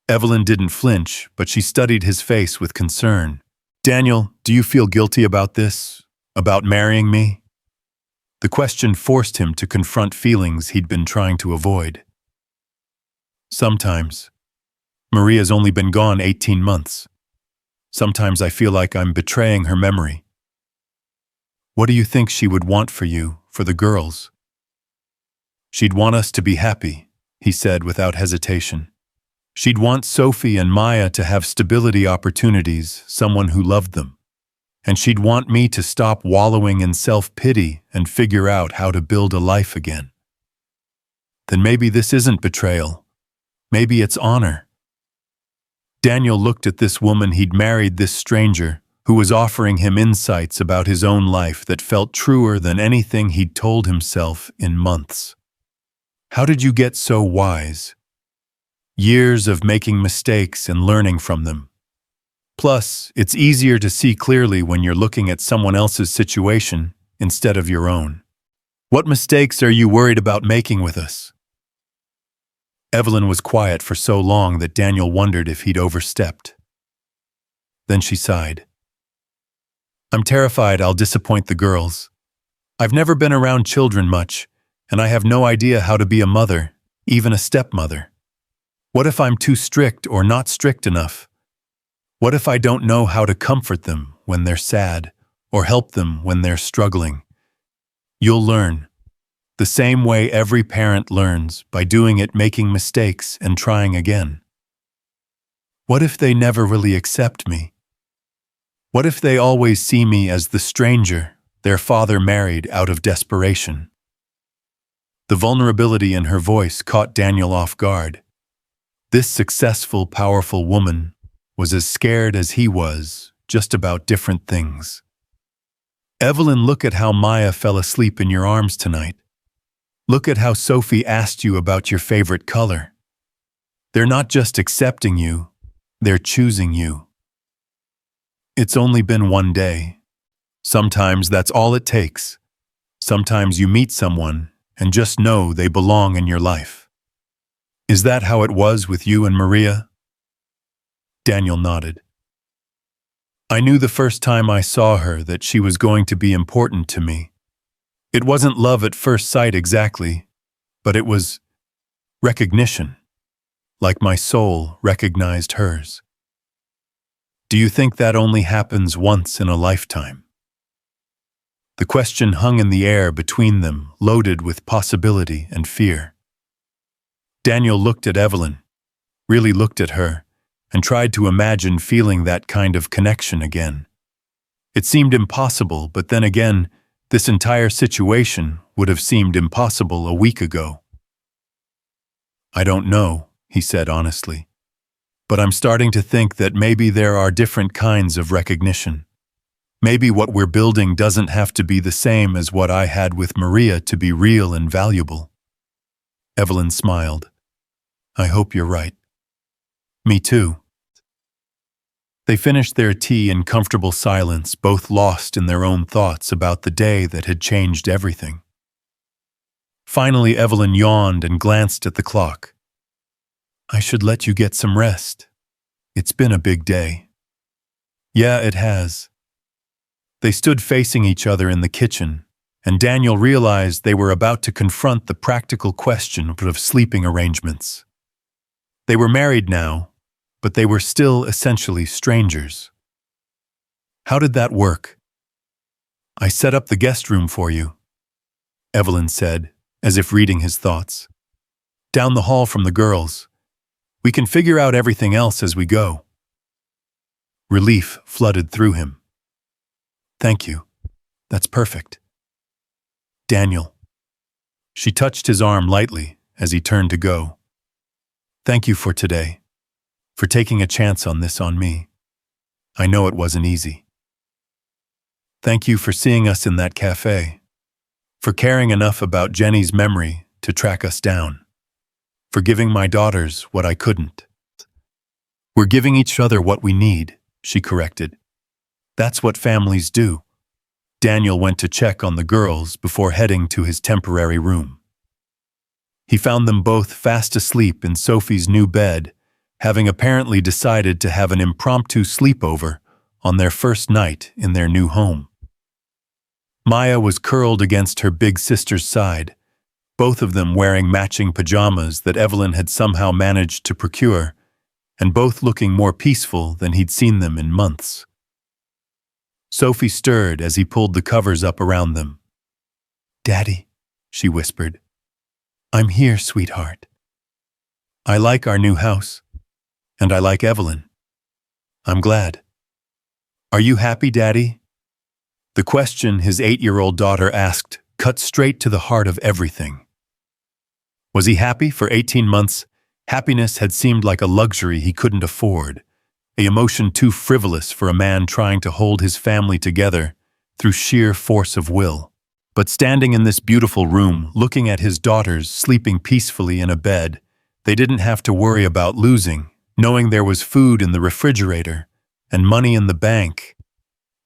Evelyn didn't flinch, but she studied his face with concern. "Daniel, do you feel guilty about this? About marrying me?" The question forced him to confront feelings he'd been trying to avoid. "Sometimes. Maria's only been gone 18 months. Sometimes I feel like I'm betraying her memory." "What do you think she would want for you, for the girls?" "She'd want us to be happy," he said without hesitation. "She'd want Sophie and Maya to have stability opportunities, someone who loved them. And she'd want me to stop wallowing in self-pity and figure out how to build a life again." "Then maybe this isn't betrayal. Maybe it's honor." Daniel looked at this woman he'd married, this stranger, who was offering him insights about his own life that felt truer than anything he'd told himself in months. "How did you get so wise?" "Years of making mistakes and learning from them. Plus, it's easier to see clearly when you're looking at someone else's situation instead of your own." "What mistakes are you worried about making with us?" Evelyn was quiet for so long that Daniel wondered if he'd overstepped. Then she sighed. "I'm terrified I'll disappoint the girls. I've never been around children much, and I have no idea how to be a mother, even a stepmother. What if I'm too strict or not strict enough? What if I don't know how to comfort them when they're sad or help them when they're struggling?" "You'll learn. The same way every parent learns, by doing it, making mistakes, and trying again." "What if they never really accept me? What if they always see me as the stranger their father married out of desperation?" The vulnerability in her voice caught Daniel off guard. This successful, powerful woman was as scared as he was, just about different things. "Evelyn, look at how Maya fell asleep in your arms tonight. Look at how Sophie asked you about your favorite color. They're not just accepting you, they're choosing you. It's only been one day. Sometimes that's all it takes. Sometimes you meet someone and just know they belong in your life. Is that how it was with you and Maria?" Daniel nodded. "I knew the first time I saw her that she was going to be important to me. It wasn't love at first sight exactly, but it was recognition, like my soul recognized hers." "Do you think that only happens once in a lifetime?" The question hung in the air between them, loaded with possibility and fear. Daniel looked at Evelyn, really looked at her, and tried to imagine feeling that kind of connection again. It seemed impossible, but then again, this entire situation would have seemed impossible a week ago. "I don't know," he said honestly, "but I'm starting to think that maybe there are different kinds of recognition. Maybe what we're building doesn't have to be the same as what I had with Maria to be real and valuable." Evelyn smiled. "I hope you're right." "Me too." They finished their tea in comfortable silence, both lost in their own thoughts about the day that had changed everything. Finally, Evelyn yawned and glanced at the clock. "I should let you get some rest. It's been a big day." "Yeah, it has." They stood facing each other in the kitchen, and Daniel realized they were about to confront the practical question of sleeping arrangements. They were married now, but they were still essentially strangers. How did that work? I set up the guest room for you, Evelyn said, as if reading his thoughts. Down the hall from the girls. We can figure out everything else as we go. Relief flooded through him. Thank you. That's perfect. Daniel. She touched his arm lightly as he turned to go. Thank you for today, for taking a chance on this on me. I know it wasn't easy. Thank you for seeing us in that café, for caring enough about Jenny's memory to track us down, for giving my daughters what I couldn't. We're giving each other what we need, she corrected. That's what families do. Daniel went to check on the girls before heading to his temporary room. He found them both fast asleep in Sophie's new bed, having apparently decided to have an impromptu sleepover on their first night in their new home. Maya was curled against her big sister's side, both of them wearing matching pajamas that Evelyn had somehow managed to procure, and both looking more peaceful than he'd seen them in months. Sophie stirred as he pulled the covers up around them. Daddy, she whispered. I'm here, sweetheart. I like our new house, and I like Evelyn. I'm glad. Are you happy, Daddy? The question his 8-year-old daughter asked cut straight to the heart of everything. Was he happy? For 18 months, happiness had seemed like a luxury he couldn't afford, an emotion too frivolous for a man trying to hold his family together through sheer force of will. But standing in this beautiful room, looking at his daughters sleeping peacefully in a bed they didn't have to worry about losing, knowing there was food in the refrigerator and money in the bank,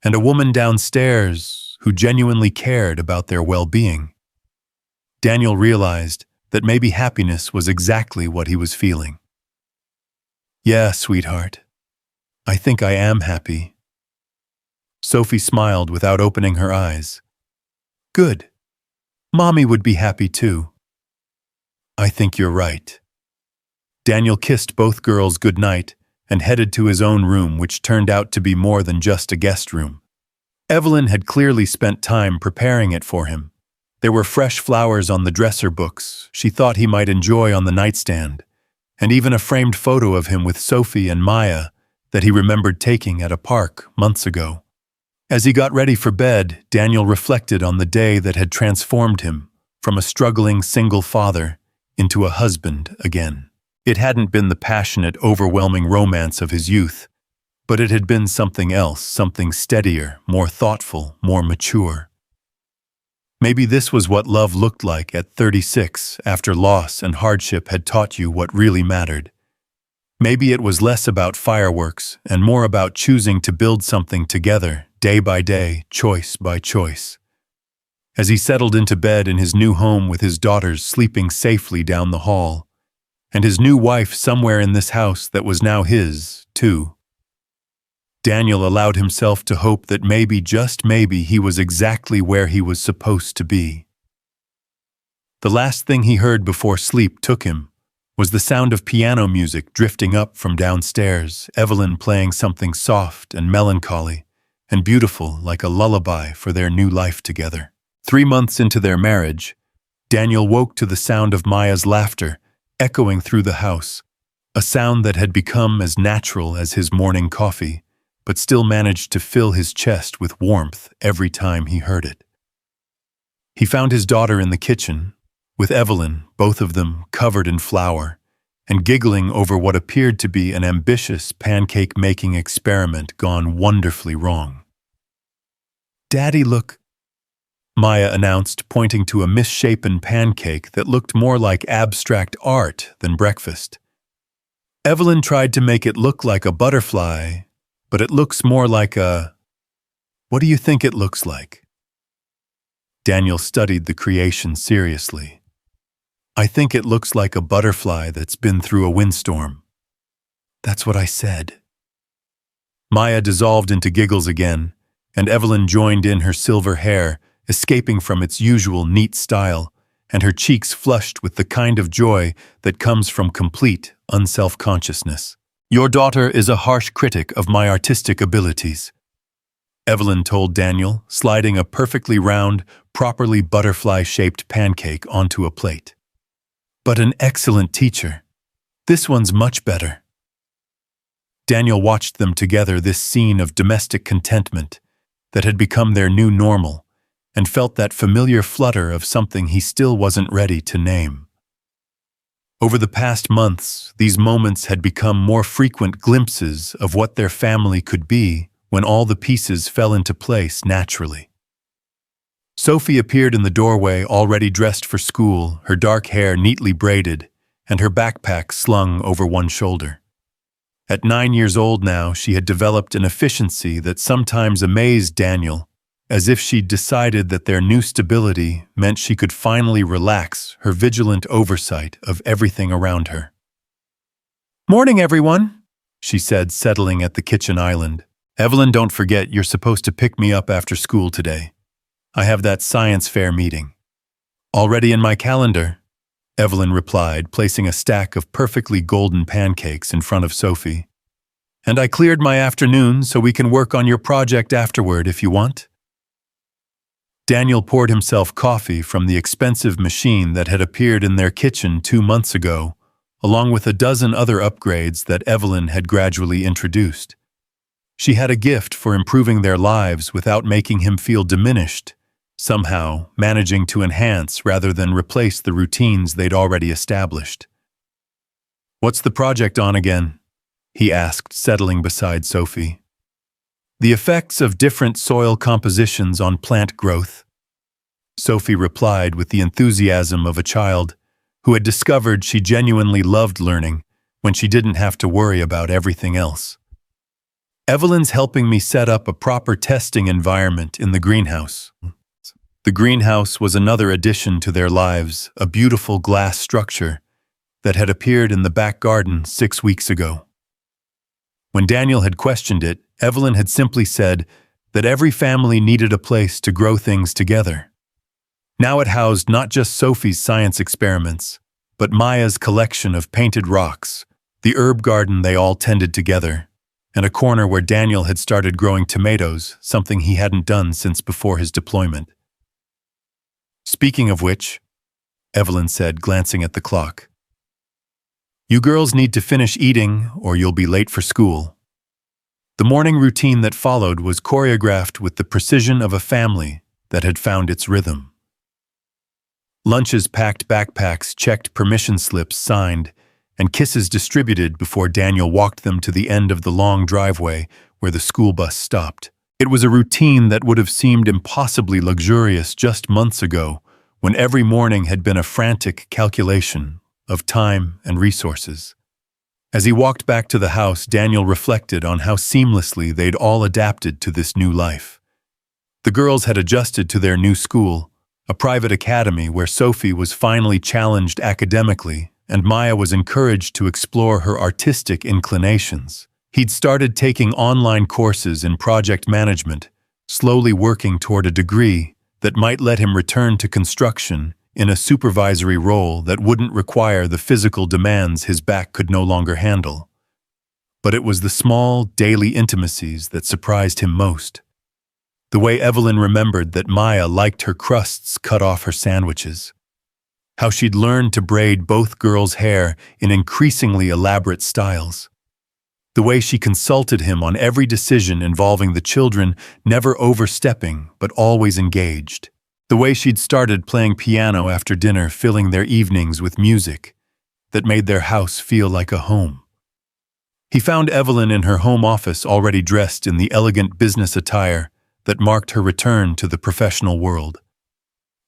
and a woman downstairs who genuinely cared about their well-being, Daniel realized that maybe happiness was exactly what he was feeling. Yeah, sweetheart. I think I am happy. Sophie smiled without opening her eyes. Good. Mommy would be happy too. I think you're right. Daniel kissed both girls goodnight and headed to his own room, which turned out to be more than just a guest room. Evelyn had clearly spent time preparing it for him. There were fresh flowers on the dresser books she thought he might enjoy on the nightstand, and even a framed photo of him with Sophie and Maya that he remembered taking at a park months ago. As he got ready for bed, Daniel reflected on the day that had transformed him from a struggling single father into a husband again. It hadn't been the passionate, overwhelming romance of his youth, but it had been something else, something steadier, more thoughtful, more mature. Maybe this was what love looked like at 36, after loss and hardship had taught you what really mattered. Maybe it was less about fireworks and more about choosing to build something together, day by day, choice by choice. As he settled into bed in his new home with his daughters sleeping safely down the hall, and his new wife somewhere in this house that was now his, too, Daniel allowed himself to hope that maybe, just maybe, he was exactly where he was supposed to be. The last thing he heard before sleep took him was the sound of piano music drifting up from downstairs, Evelyn playing something soft and melancholy and beautiful like a lullaby for their new life together. 3 months into their marriage, Daniel woke to the sound of Maya's laughter echoing through the house, a sound that had become as natural as his morning coffee, but still managed to fill his chest with warmth every time he heard it. He found his daughter in the kitchen, with Evelyn, both of them covered in flour, and giggling over what appeared to be an ambitious pancake-making experiment gone wonderfully wrong. "Daddy, look," Maya announced, pointing to a misshapen pancake that looked more like abstract art than breakfast. Evelyn tried to make it look like a butterfly, but it looks more like a... What do you think it looks like? Daniel studied the creation seriously. I think it looks like a butterfly that's been through a windstorm. That's what I said. Maya dissolved into giggles again, and Evelyn joined in her silver hair escaping from its usual neat style, and her cheeks flushed with the kind of joy that comes from complete unself-consciousness. "Your daughter is a harsh critic of my artistic abilities," Evelyn told Daniel, sliding a perfectly round, properly butterfly-shaped pancake onto a plate. "But an excellent teacher. This one's much better." Daniel watched them together, this scene of domestic contentment that had become their new normal, and felt that familiar flutter of something he still wasn't ready to name. Over the past months, these moments had become more frequent glimpses of what their family could be when all the pieces fell into place naturally. Sophie appeared in the doorway, already dressed for school, her dark hair neatly braided, and her backpack slung over one shoulder. At 9 years old now, she had developed an efficiency that sometimes amazed Daniel, as if she'd decided that their new stability meant she could finally relax her vigilant oversight of everything around her. "Morning, everyone," she said, settling at the kitchen island. "Evelyn, don't forget you're supposed to pick me up after school today. I have that science fair meeting." "Already in my calendar," Evelyn replied, placing a stack of perfectly golden pancakes in front of Sophie. "And I cleared my afternoon so we can work on your project afterward if you want." Daniel poured himself coffee from the expensive machine that had appeared in their kitchen 2 months ago, along with a dozen other upgrades that Evelyn had gradually introduced. She had a gift for improving their lives without making him feel diminished, somehow managing to enhance rather than replace the routines they'd already established. "What's the project on again?" he asked, settling beside Sophie. "The effects of different soil compositions on plant growth," Sophie replied with the enthusiasm of a child who had discovered she genuinely loved learning when she didn't have to worry about everything else. "Evelyn's helping me set up a proper testing environment in the greenhouse." The greenhouse was another addition to their lives, a beautiful glass structure that had appeared in the back garden 6 weeks ago. When Daniel had questioned it, Evelyn had simply said that every family needed a place to grow things together. Now it housed not just Sophie's science experiments, but Maya's collection of painted rocks, the herb garden they all tended together, and a corner where Daniel had started growing tomatoes, something he hadn't done since before his deployment. "Speaking of which," Evelyn said, glancing at the clock, "you girls need to finish eating or you'll be late for school." The morning routine that followed was choreographed with the precision of a family that had found its rhythm. Lunches packed, backpacks checked, permission slips signed, and kisses distributed before Daniel walked them to the end of the long driveway where the school bus stopped. It was a routine that would have seemed impossibly luxurious just months ago, when every morning had been a frantic calculation of time and resources. As he walked back to the house, Daniel reflected on how seamlessly they'd all adapted to this new life. The girls had adjusted to their new school, a private academy where Sophie was finally challenged academically and Maya was encouraged to explore her artistic inclinations. He'd started taking online courses in project management, slowly working toward a degree that might let him return to construction in a supervisory role that wouldn't require the physical demands his back could no longer handle. But it was the small, daily intimacies that surprised him most. The way Evelyn remembered that Maya liked her crusts cut off her sandwiches. How she'd learned to braid both girls' hair in increasingly elaborate styles. The way she consulted him on every decision involving the children, never overstepping but always engaged. The way she'd started playing piano after dinner, filling their evenings with music that made their house feel like a home. He found Evelyn in her home office, already dressed in the elegant business attire that marked her return to the professional world.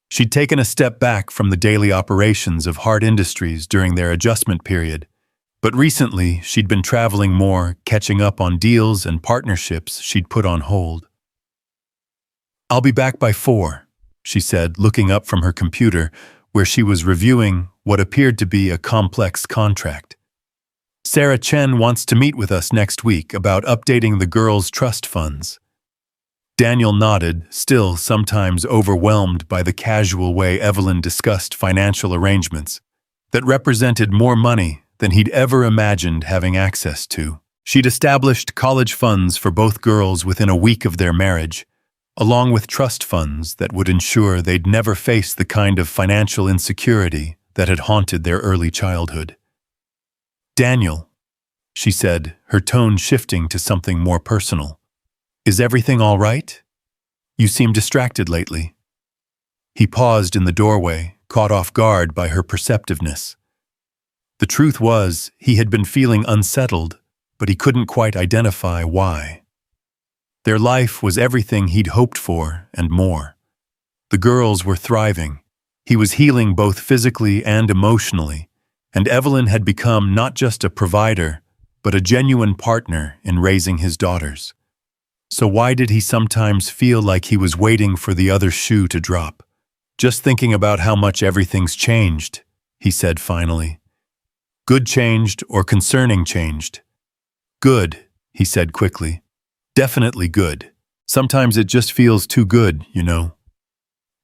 She'd taken a step back from the daily operations of Hart Industries during their adjustment period, but recently she'd been traveling more, catching up on deals and partnerships she'd put on hold. "I'll be back by 4, she said, looking up from her computer, where she was reviewing what appeared to be a complex contract. "Sarah Chen wants to meet with us next week about updating the girls' trust funds." Daniel nodded, still sometimes overwhelmed by the casual way Evelyn discussed financial arrangements that represented more money than he'd ever imagined having access to. She'd established college funds for both girls within a week of their marriage, along with trust funds that would ensure they'd never face the kind of financial insecurity that had haunted their early childhood. "Daniel," she said, her tone shifting to something more personal. "Is everything all right? You seem distracted lately." He paused in the doorway, caught off guard by her perceptiveness. The truth was, he had been feeling unsettled, but he couldn't quite identify why. Their life was everything he'd hoped for and more. The girls were thriving. He was healing both physically and emotionally, and Evelyn had become not just a provider, but a genuine partner in raising his daughters. So why did he sometimes feel like he was waiting for the other shoe to drop? "Just thinking about how much everything's changed," he said finally. "Good changed or concerning changed?" "Good," he said quickly. "Definitely good. Sometimes it just feels too good, you know."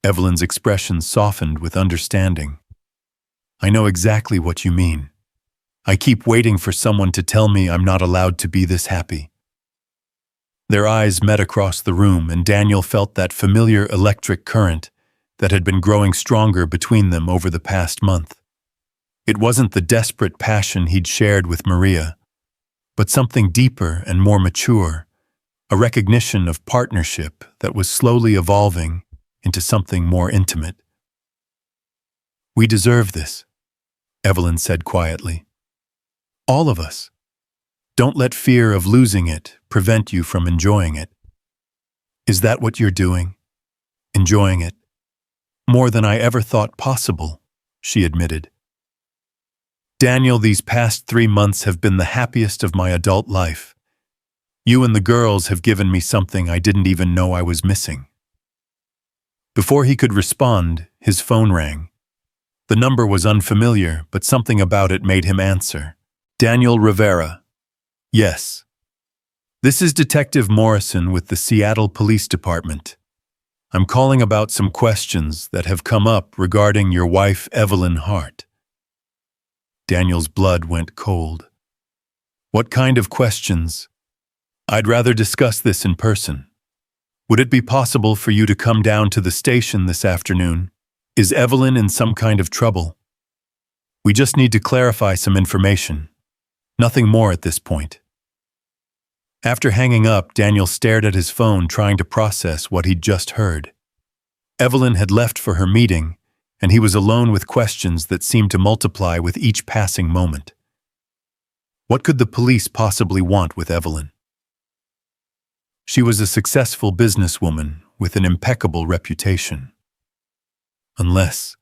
Evelyn's expression softened with understanding. "I know exactly what you mean. I keep waiting for someone to tell me I'm not allowed to be this happy." Their eyes met across the room, and Daniel felt that familiar electric current that had been growing stronger between them over the past month. It wasn't the desperate passion he'd shared with Maria, but something deeper and more mature, a recognition of partnership that was slowly evolving into something more intimate. "We deserve this," Evelyn said quietly. "All of us. Don't let fear of losing it prevent you from enjoying it." "Is that what you're doing? Enjoying it?" "More than I ever thought possible," she admitted. "Daniel, these past 3 months have been the happiest of my adult life. You and the girls have given me something I didn't even know I was missing." Before he could respond, his phone rang. The number was unfamiliar, but something about it made him answer. "Daniel Rivera." "Yes." "This is Detective Morrison with the Seattle Police Department. I'm calling about some questions that have come up regarding your wife, Evelyn Hart." Daniel's blood went cold. "What kind of questions?" "I'd rather discuss this in person. Would it be possible for you to come down to the station this afternoon? Is Evelyn in some kind of trouble? We just need to clarify some information. Nothing more at this point." After hanging up, Daniel stared at his phone, trying to process what he'd just heard. Evelyn had left for her meeting, and he was alone with questions that seemed to multiply with each passing moment. What could the police possibly want with Evelyn? She was a successful businesswoman with an impeccable reputation. Unless...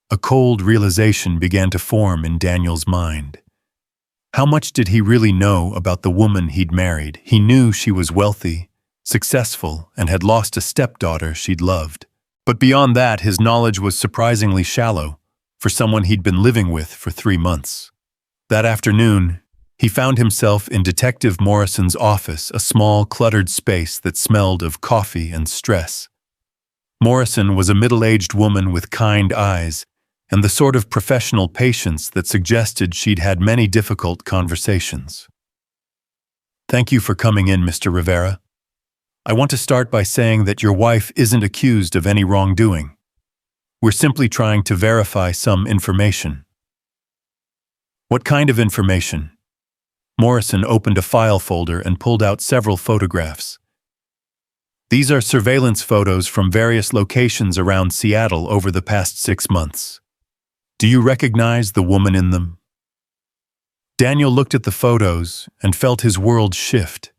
A cold realization began to form in Daniel's mind. How much did he really know about the woman he'd married? He knew she was wealthy, successful, and had lost a stepdaughter she'd loved. But beyond that, his knowledge was surprisingly shallow for someone he'd been living with for 3 months. That afternoon, he found himself in Detective Morrison's office, a small, cluttered space that smelled of coffee and stress. Morrison was a middle-aged woman with kind eyes and the sort of professional patience that suggested she'd had many difficult conversations. "Thank you for coming in, Mr. Rivera. I want to start by saying that your wife isn't accused of any wrongdoing. We're simply trying to verify some information." "What kind of information?" Morrison opened a file folder and pulled out several photographs. "These are surveillance photos from various locations around Seattle over the past 6 months. Do you recognize the woman in them?" Daniel looked at the photos and felt his world shift.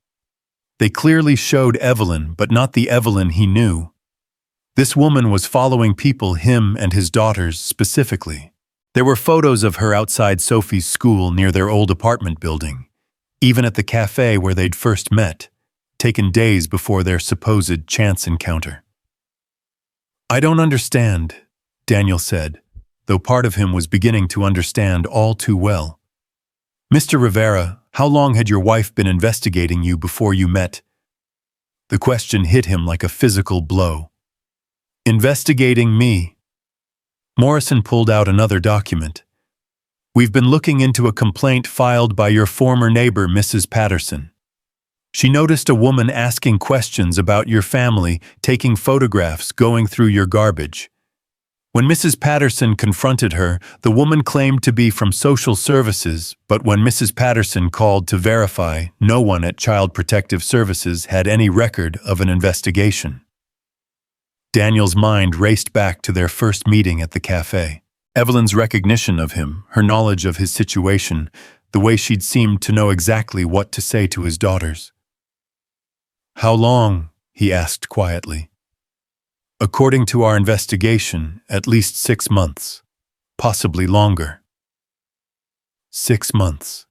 They clearly showed Evelyn, but not the Evelyn he knew. This woman was following people, him and his daughters specifically. There were photos of her outside Sophie's school near their old apartment building, even at the café where they'd first met, taken days before their supposed chance encounter. "I don't understand," Daniel said, though part of him was beginning to understand all too well. "Mr. Rivera, how long had your wife been investigating you before you met?" The question hit him like a physical blow. Investigating me. Morrison pulled out another document. We've been looking into a complaint filed by your former neighbor, Mrs. Patterson. She noticed a woman asking questions about your family, taking photographs, going through your garbage. When Mrs. Patterson confronted her, the woman claimed to be from social services, but when Mrs. Patterson called to verify, no one at Child Protective Services had any record of an investigation. Daniel's mind raced back to their first meeting at the café. Evelyn's recognition of him, her knowledge of his situation, the way she'd seemed to know exactly what to say to his daughters. "How long?" he asked quietly. "According to our investigation, at least 6 months, possibly longer." 6 months.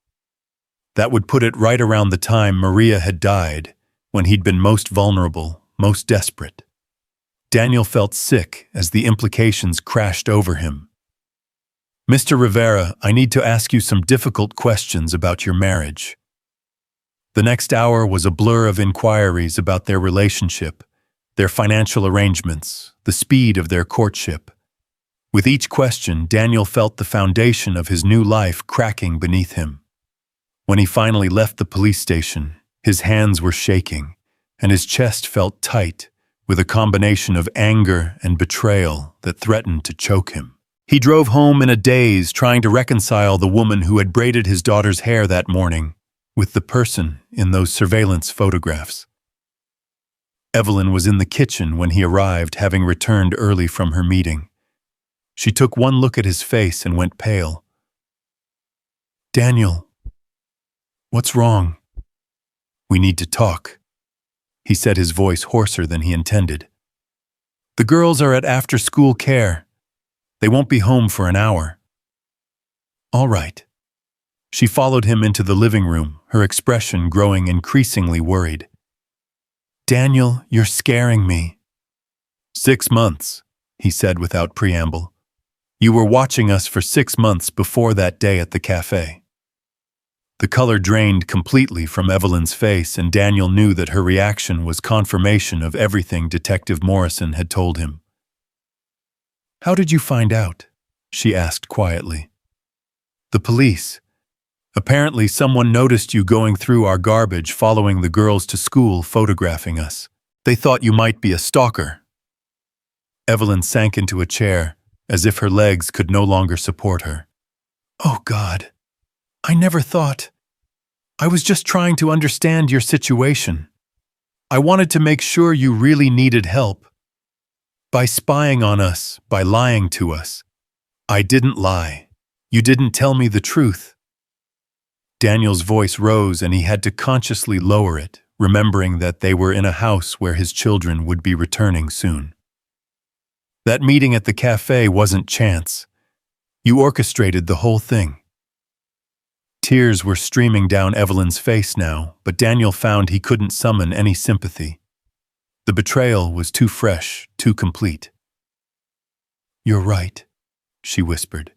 That would put it right around the time Maria had died, when he'd been most vulnerable, most desperate. Daniel felt sick as the implications crashed over him. "Mr. Rivera, I need to ask you some difficult questions about your marriage." The next hour was a blur of inquiries about their relationship, their financial arrangements, the speed of their courtship. With each question, Daniel felt the foundation of his new life cracking beneath him. When he finally left the police station, his hands were shaking, and his chest felt tight, with a combination of anger and betrayal that threatened to choke him. He drove home in a daze, trying to reconcile the woman who had braided his daughter's hair that morning with the person in those surveillance photographs. Evelyn was in the kitchen when he arrived, having returned early from her meeting. She took one look at his face and went pale. "Daniel, what's wrong?" "We need to talk," he said, his voice hoarser than he intended. "The girls are at after-school care. They won't be home for an hour." "All right." She followed him into the living room, her expression growing increasingly worried. "Daniel, you're scaring me." 6 months, he said without preamble. "You were watching us for 6 months before that day at the café." The color drained completely from Evelyn's face, and Daniel knew that her reaction was confirmation of everything Detective Morrison had told him. "How did you find out?" she asked quietly. "The police. Apparently someone noticed you going through our garbage following the girls to school, photographing us. They thought you might be a stalker." Evelyn sank into a chair, as if her legs could no longer support her. "Oh God, I never thought. I was just trying to understand your situation. I wanted to make sure you really needed help. By spying on us, by lying to us. I didn't lie. You didn't tell me the truth." Daniel's voice rose, and he had to consciously lower it, remembering that they were in a house where his children would be returning soon. "That meeting at the café wasn't chance. You orchestrated the whole thing." Tears were streaming down Evelyn's face now, but Daniel found he couldn't summon any sympathy. The betrayal was too fresh, too complete. "You're right," she whispered.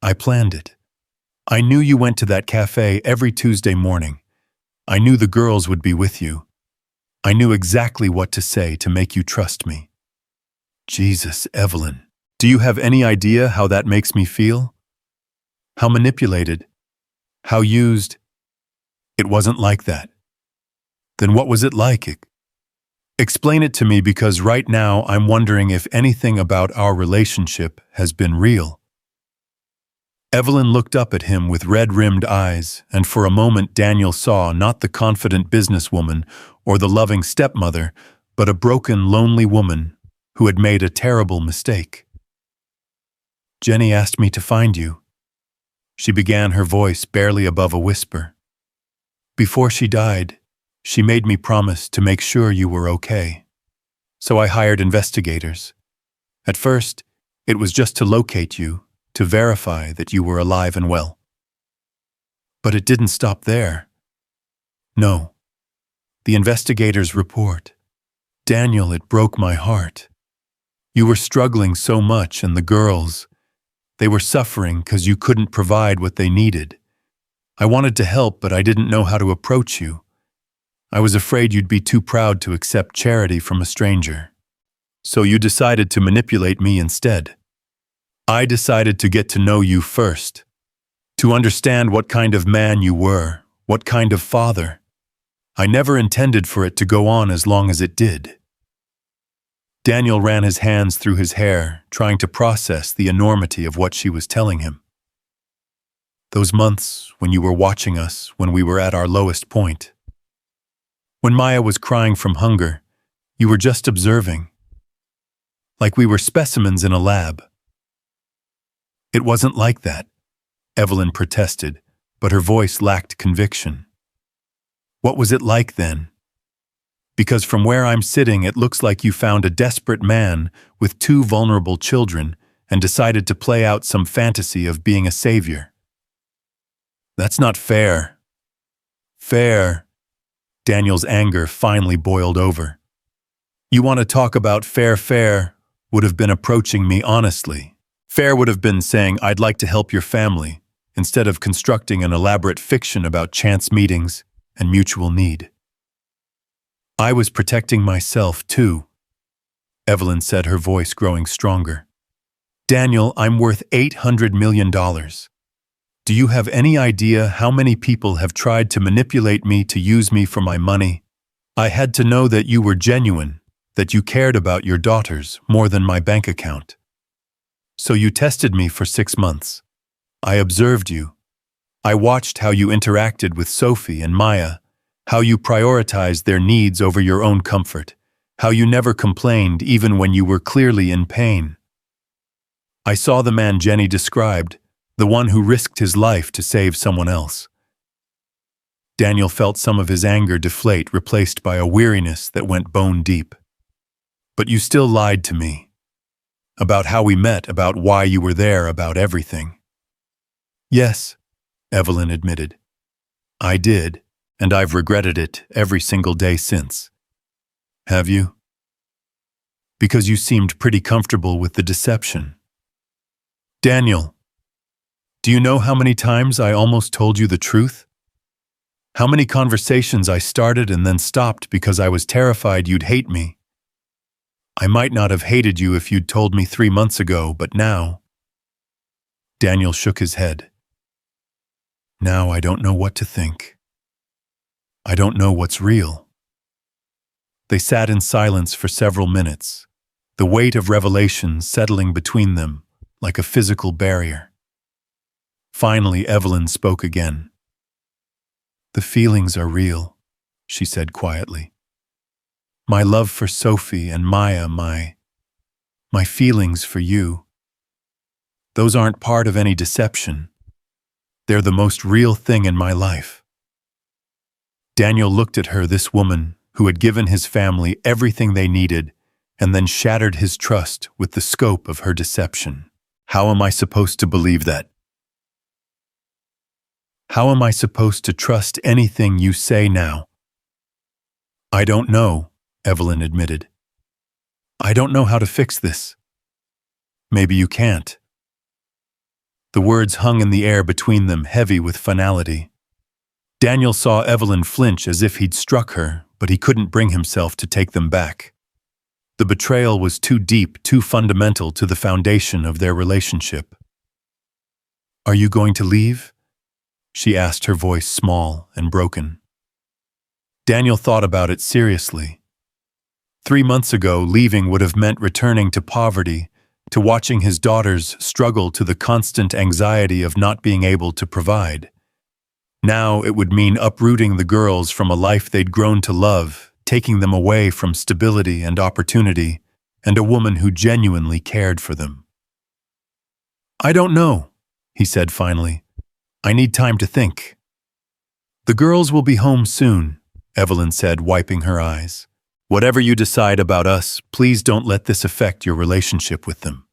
"I planned it. I knew you went to that cafe every Tuesday morning. I knew the girls would be with you. I knew exactly what to say to make you trust me." Jesus, Evelyn, do you have any idea how that makes me feel? How manipulated? How used? It wasn't like that. Then what was it like? Explain it to me, because right now I'm wondering if anything about our relationship has been real. Evelyn looked up at him with red-rimmed eyes, and for a moment Daniel saw not the confident businesswoman or the loving stepmother, but a broken, lonely woman who had made a terrible mistake. "Jenny asked me to find you," she began, her voice barely above a whisper. "Before she died, she made me promise to make sure you were okay. So I hired investigators. At first, it was just to locate you, to verify that you were alive and well. But it didn't stop there. No. The investigators' report. Daniel, it broke my heart. You were struggling so much, and the girls, they were suffering because you couldn't provide what they needed. I wanted to help, but I didn't know how to approach you. I was afraid you'd be too proud to accept charity from a stranger. So you decided to manipulate me instead. I decided to get to know you first, to understand what kind of man you were, what kind of father. I never intended for it to go on as long as it did. Daniel ran his hands through his hair, trying to process the enormity of what she was telling him. Those months when you were watching us when we were at our lowest point. When Maya was crying from hunger, you were just observing. Like we were specimens in a lab. It wasn't like that, Evelyn protested, but her voice lacked conviction. What was it like then? Because from where I'm sitting, it looks like you found a desperate man with 2 vulnerable children and decided to play out some fantasy of being a savior. That's not fair. Fair. Daniel's anger finally boiled over. You want to talk about fair would have been approaching me honestly. Fair would have been saying I'd like to help your family, instead of constructing an elaborate fiction about chance meetings and mutual need. I was protecting myself too, Evelyn said, her voice growing stronger. Daniel, I'm worth $800 million. Do you have any idea how many people have tried to manipulate me to use me for my money? I had to know that you were genuine, that you cared about your daughters more than my bank account. So you tested me for 6 months. I observed you. I watched how you interacted with Sophie and Maya, how you prioritized their needs over your own comfort, how you never complained even when you were clearly in pain. I saw the man Jenny described, the one who risked his life to save someone else. Daniel felt some of his anger deflate, replaced by a weariness that went bone deep. But you still lied to me. About how we met, about why you were there, about everything. Yes, Evelyn admitted. I did, and I've regretted it every single day since. Have you? Because you seemed pretty comfortable with the deception. Daniel, do you know how many times I almost told you the truth? How many conversations I started and then stopped because I was terrified you'd hate me? I might not have hated you if you'd told me 3 months ago, but now... Daniel shook his head. Now I don't know what to think. I don't know what's real. They sat in silence for several minutes, the weight of revelation settling between them like a physical barrier. Finally, Evelyn spoke again. The feelings are real, she said quietly. My love for Sophie and Maya, my feelings for you. Those aren't part of any deception. They're the most real thing in my life. Daniel looked at her, this woman who had given his family everything they needed and then shattered his trust with the scope of her deception. How am I supposed to believe that? How am I supposed to trust anything you say now? I don't know, Evelyn admitted. I don't know how to fix this. Maybe you can't. The words hung in the air between them, heavy with finality. Daniel saw Evelyn flinch as if he'd struck her, but he couldn't bring himself to take them back. The betrayal was too deep, too fundamental to the foundation of their relationship. Are you going to leave? She asked, her voice small and broken. Daniel thought about it seriously. 3 months ago, leaving would have meant returning to poverty, to watching his daughters struggle, to the constant anxiety of not being able to provide. Now it would mean uprooting the girls from a life they'd grown to love, taking them away from stability and opportunity, and a woman who genuinely cared for them. I don't know, he said finally. I need time to think. The girls will be home soon, Evelyn said, wiping her eyes. Whatever you decide about us, please don't let this affect your relationship with them.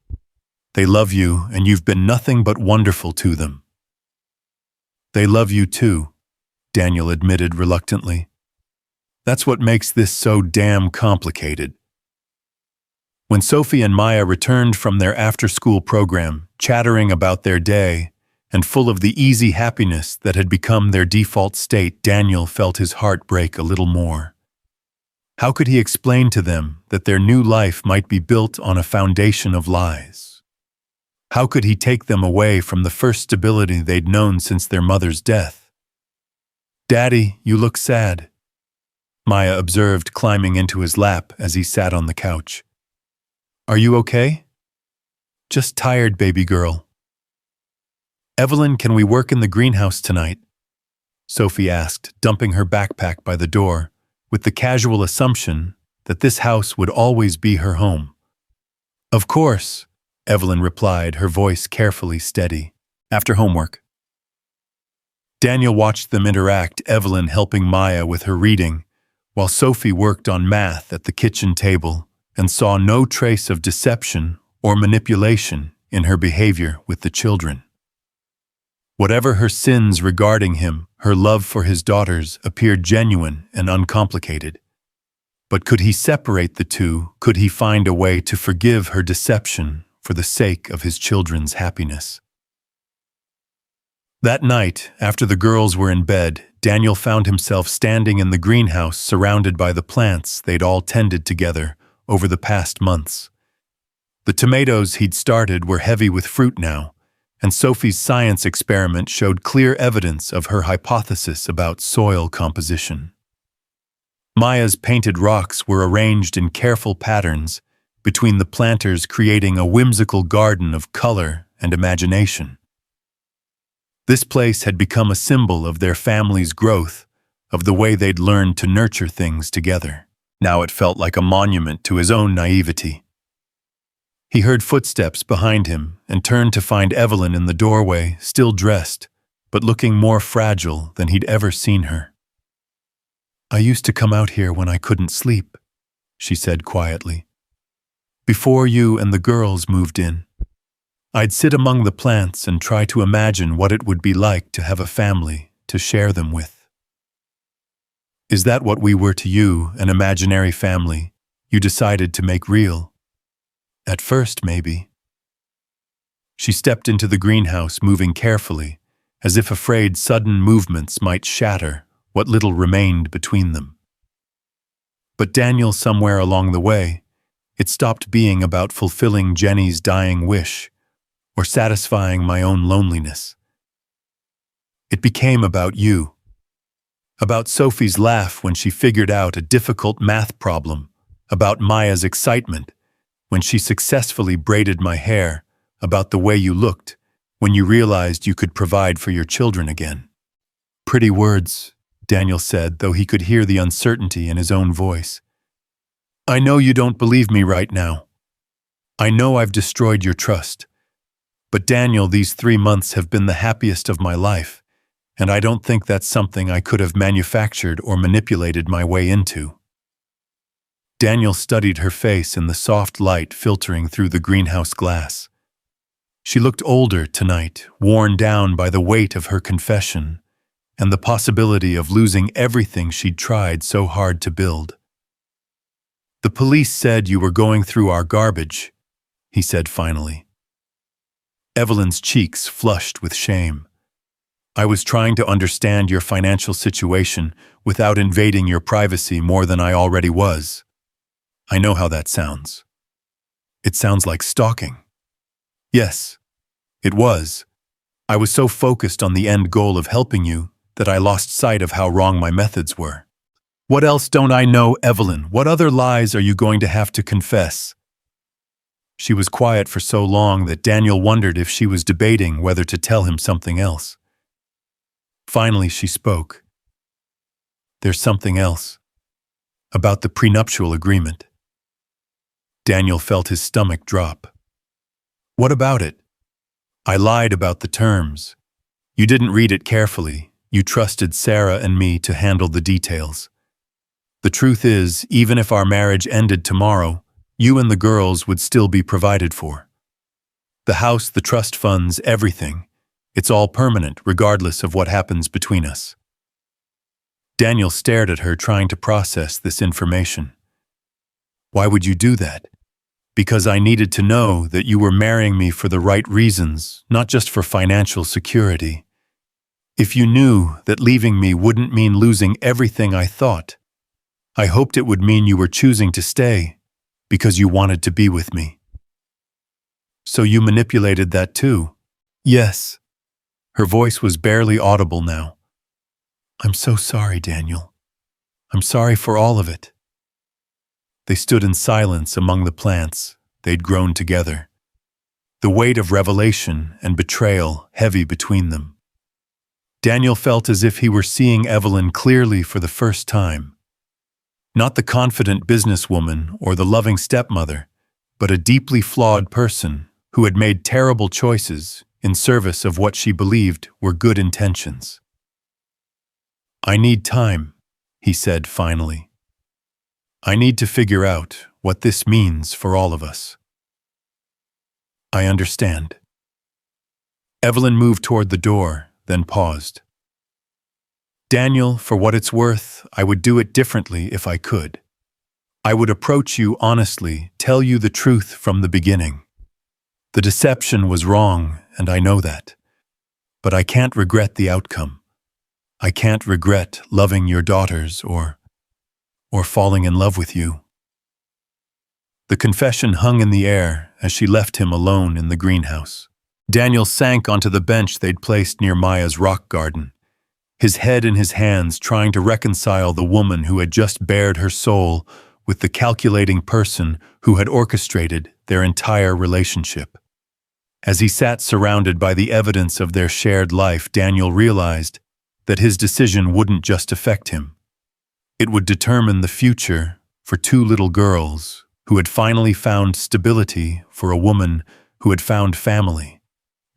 They love you, and you've been nothing but wonderful to them. They love you too, Daniel admitted reluctantly. That's what makes this so damn complicated. When Sophie and Maya returned from their after-school program, chattering about their day, and full of the easy happiness that had become their default state, Daniel felt his heart break a little more. How could he explain to them that their new life might be built on a foundation of lies? How could he take them away from the first stability they'd known since their mother's death? "Daddy, you look sad," Maya observed, climbing into his lap as he sat on the couch. "Are you okay?" "Just tired, baby girl." "Evelyn, can we work in the greenhouse tonight?" Sophie asked, dumping her backpack by the door, with the casual assumption that this house would always be her home. "Of course," Evelyn replied, her voice carefully steady. "After homework." Daniel watched them interact, Evelyn helping Maya with her reading, while Sophie worked on math at the kitchen table, and saw no trace of deception or manipulation in her behavior with the children. Whatever her sins regarding him, her love for his daughters appeared genuine and uncomplicated. But could he separate the two? Could he find a way to forgive her deception for the sake of his children's happiness? That night, after the girls were in bed, Daniel found himself standing in the greenhouse surrounded by the plants they'd all tended together over the past months. The tomatoes he'd started were heavy with fruit now, and Sophie's science experiment showed clear evidence of her hypothesis about soil composition. Maya's painted rocks were arranged in careful patterns between the planters, creating a whimsical garden of color and imagination. This place had become a symbol of their family's growth, of the way they'd learned to nurture things together. Now it felt like a monument to his own naivety. He heard footsteps behind him and turned to find Evelyn in the doorway, still dressed, but looking more fragile than he'd ever seen her. "I used to come out here when I couldn't sleep," she said quietly. "Before you and the girls moved in. I'd sit among the plants and try to imagine what it would be like to have a family to share them with." "Is that what we were to you, an imaginary family you decided to make real?" "At first, maybe." She stepped into the greenhouse, moving carefully, as if afraid sudden movements might shatter what little remained between them. But Daniel, somewhere along the way, it stopped being about fulfilling Jenny's dying wish or satisfying my own loneliness. It became about you. About Sophie's laugh when she figured out a difficult math problem, about Maya's excitement when she successfully braided my hair, about the way you looked when you realized you could provide for your children again. "Pretty words," Daniel said, though he could hear the uncertainty in his own voice. "I know you don't believe me right now. I know I've destroyed your trust. But Daniel, these 3 months have been the happiest of my life, and I don't think that's something I could have manufactured or manipulated my way into." Daniel studied her face in the soft light filtering through the greenhouse glass. She looked older tonight, worn down by the weight of her confession and the possibility of losing everything she'd tried so hard to build. "The police said you were going through our garbage," he said finally. Evelyn's cheeks flushed with shame. "I was trying to understand your financial situation without invading your privacy more than I already was. I know how that sounds. It sounds like stalking." "Yes, it was. I was so focused on the end goal of helping you that I lost sight of how wrong my methods were." "What else don't I know, Evelyn? What other lies are you going to have to confess?" She was quiet for so long that Daniel wondered if she was debating whether to tell him something else. Finally, she spoke. "There's something else. About the prenuptial agreement." Daniel felt his stomach drop. "What about it?" "I lied about the terms. You didn't read it carefully. You trusted Sarah and me to handle the details. The truth is, even if our marriage ended tomorrow, you and the girls would still be provided for. The house, the trust funds, everything. It's all permanent, regardless of what happens between us." Daniel stared at her, trying to process this information. "Why would you do that? because I needed to know that you were marrying me for the right reasons, not just for financial security. If you knew that leaving me wouldn't mean losing everything I thought, I hoped it would mean you were choosing to stay because you wanted to be with me. So you manipulated that too? Yes. Her voice was barely audible now. I'm so sorry, Daniel. I'm sorry for all of it. They stood in silence among the plants they'd grown together, the weight of revelation and betrayal heavy between them. Daniel felt as if he were seeing Evelyn clearly for the first time. Not the confident businesswoman or the loving stepmother, but a deeply flawed person who had made terrible choices in service of what she believed were good intentions. I need time, he said finally. I need to figure out what this means for all of us. I understand. Evelyn moved toward the door, then paused. Daniel, for what it's worth, I would do it differently if I could. I would approach you honestly, tell you the truth from the beginning. The deception was wrong, and I know that. But I can't regret the outcome. I can't regret loving your daughters or falling in love with you. The confession hung in the air as she left him alone in the greenhouse. Daniel sank onto the bench they'd placed near Maya's rock garden, his head in his hands trying to reconcile the woman who had just bared her soul with the calculating person who had orchestrated their entire relationship. As he sat surrounded by the evidence of their shared life, Daniel realized that his decision wouldn't just affect him. It would determine the future for two little girls who had finally found stability, for a woman who had found family,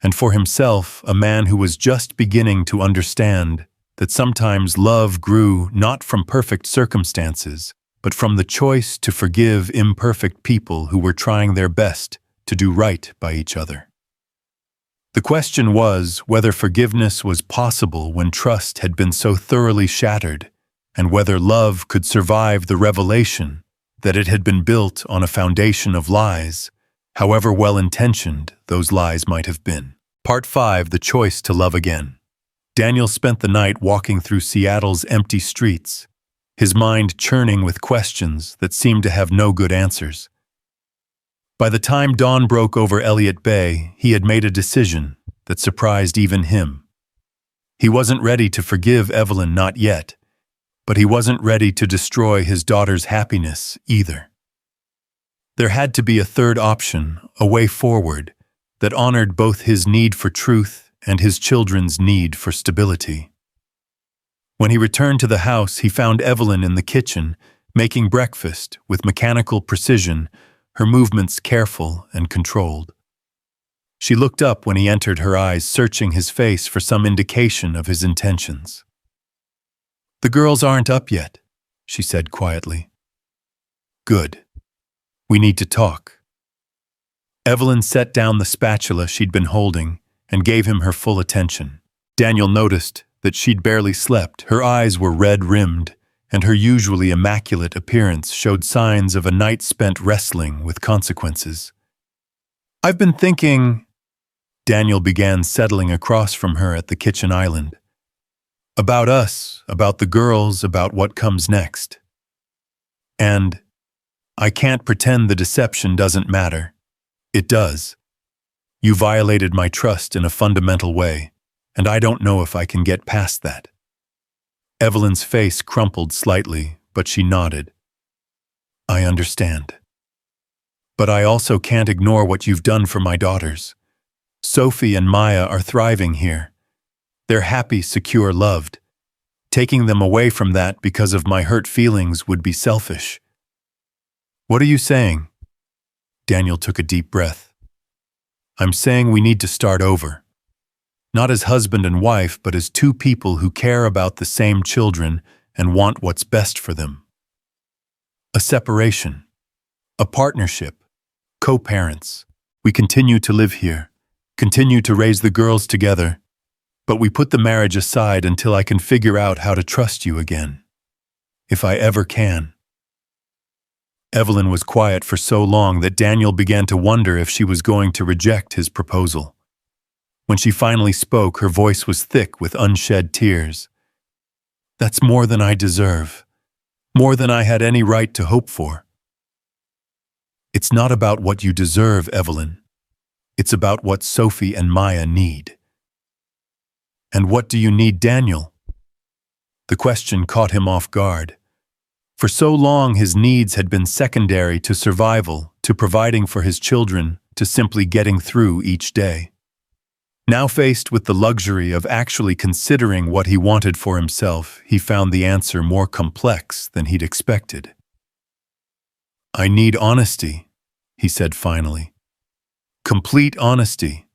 and for himself, a man who was just beginning to understand that sometimes love grew not from perfect circumstances, but from the choice to forgive imperfect people who were trying their best to do right by each other. The question was whether forgiveness was possible when trust had been so thoroughly shattered, and whether love could survive the revelation that it had been built on a foundation of lies, however well-intentioned those lies might have been. Part 5, The Choice to Love Again. Daniel spent the night walking through Seattle's empty streets, his mind churning with questions that seemed to have no good answers. By the time dawn broke over Elliott Bay, he had made a decision that surprised even him. He wasn't ready to forgive Evelyn, not yet, but he wasn't ready to destroy his daughter's happiness either. There had to be a third option, a way forward, that honored both his need for truth and his children's need for stability. When he returned to the house, he found Evelyn in the kitchen, making breakfast with mechanical precision, her movements careful and controlled. She looked up when he entered, her eyes searching his face for some indication of his intentions. The girls aren't up yet, she said quietly. Good. We need to talk. Evelyn set down the spatula she'd been holding and gave him her full attention. Daniel noticed that she'd barely slept. Her eyes were red-rimmed, and her usually immaculate appearance showed signs of a night spent wrestling with consequences. I've been thinking, Daniel began, settling across from her at the kitchen island. About us, about the girls, about what comes next. And I can't pretend the deception doesn't matter. It does. You violated my trust in a fundamental way, and I don't know if I can get past that. Evelyn's face crumpled slightly, but she nodded. I understand. But I also can't ignore what you've done for my daughters. Sophie and Maya are thriving here. They're happy, secure, loved. Taking them away from that because of my hurt feelings would be selfish. What are you saying? Daniel took a deep breath. I'm saying we need to start over. Not as husband and wife, but as two people who care about the same children and want what's best for them. A separation. A partnership. Co-parents. We continue to live here. Continue to raise the girls together. But we put the marriage aside until I can figure out how to trust you again. If I ever can. Evelyn was quiet for so long that Daniel began to wonder if she was going to reject his proposal. When she finally spoke, her voice was thick with unshed tears. "That's more than I deserve. More than I had any right to hope for." "It's not about what you deserve, Evelyn. It's about what Sophie and Maya need." "And what do you need, Daniel?" The question caught him off guard. For so long, his needs had been secondary to survival, to providing for his children, to simply getting through each day. Now faced with the luxury of actually considering what he wanted for himself, he found the answer more complex than he'd expected. "I need honesty," he said finally. "Complete honesty.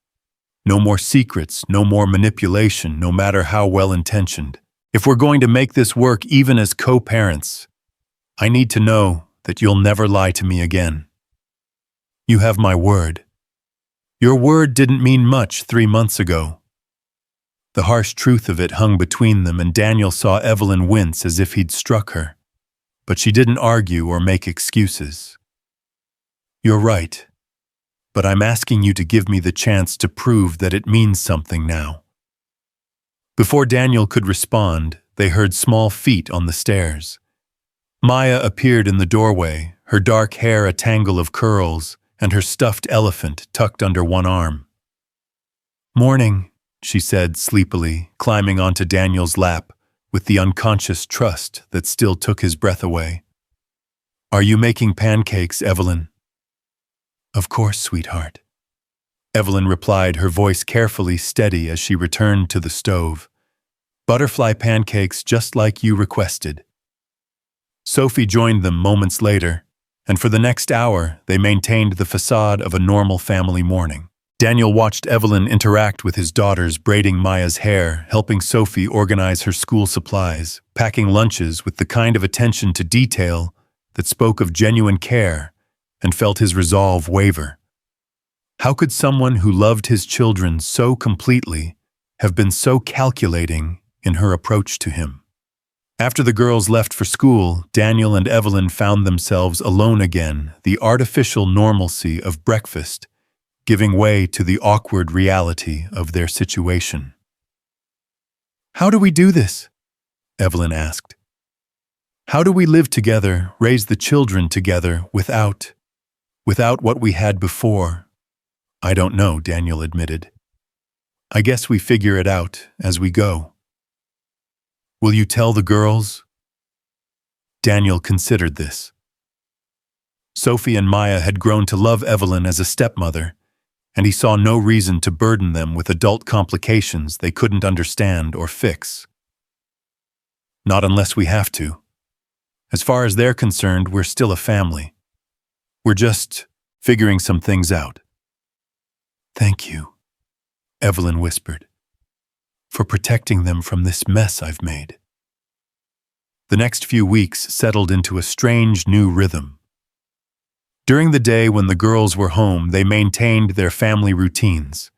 No more secrets, no more manipulation, no matter how well-intentioned. If we're going to make this work even as co-parents, I need to know that you'll never lie to me again. You have my word. Your word didn't mean much 3 months ago." The harsh truth of it hung between them, and Daniel saw Evelyn wince as if he'd struck her. But she didn't argue or make excuses. "You're right, but I'm asking you to give me the chance to prove that it means something now." Before Daniel could respond, they heard small feet on the stairs. Maya appeared in the doorway, her dark hair a tangle of curls, and her stuffed elephant tucked under one arm. "Morning," she said sleepily, climbing onto Daniel's lap, with the unconscious trust that still took his breath away. "Are you making pancakes, Evelyn?" "Of course, sweetheart." Evelyn replied, her voice carefully steady as she returned to the stove. "Butterfly pancakes just like you requested." Sophie joined them moments later, and for the next hour they maintained the facade of a normal family morning. Daniel watched Evelyn interact with his daughters, braiding Maya's hair, helping Sophie organize her school supplies, packing lunches with the kind of attention to detail that spoke of genuine care, and felt his resolve waver. How could someone who loved his children so completely have been so calculating in her approach to him? After the girls left for school, Daniel and Evelyn found themselves alone again, the artificial normalcy of breakfast giving way to the awkward reality of their situation. "How do we do this?" Evelyn asked. "How do we live together, raise the children together without what we had before?" "I don't know," Daniel admitted. "I guess we figure it out as we go." "Will you tell the girls?" Daniel considered this. Sophie and Maya had grown to love Evelyn as a stepmother, and he saw no reason to burden them with adult complications they couldn't understand or fix. "Not unless we have to. As far as they're concerned, we're still a family. We're just figuring some things out." "Thank you," Evelyn whispered, "for protecting them from this mess I've made." The next few weeks settled into a strange new rhythm. During the day when the girls were home, they maintained their family routines.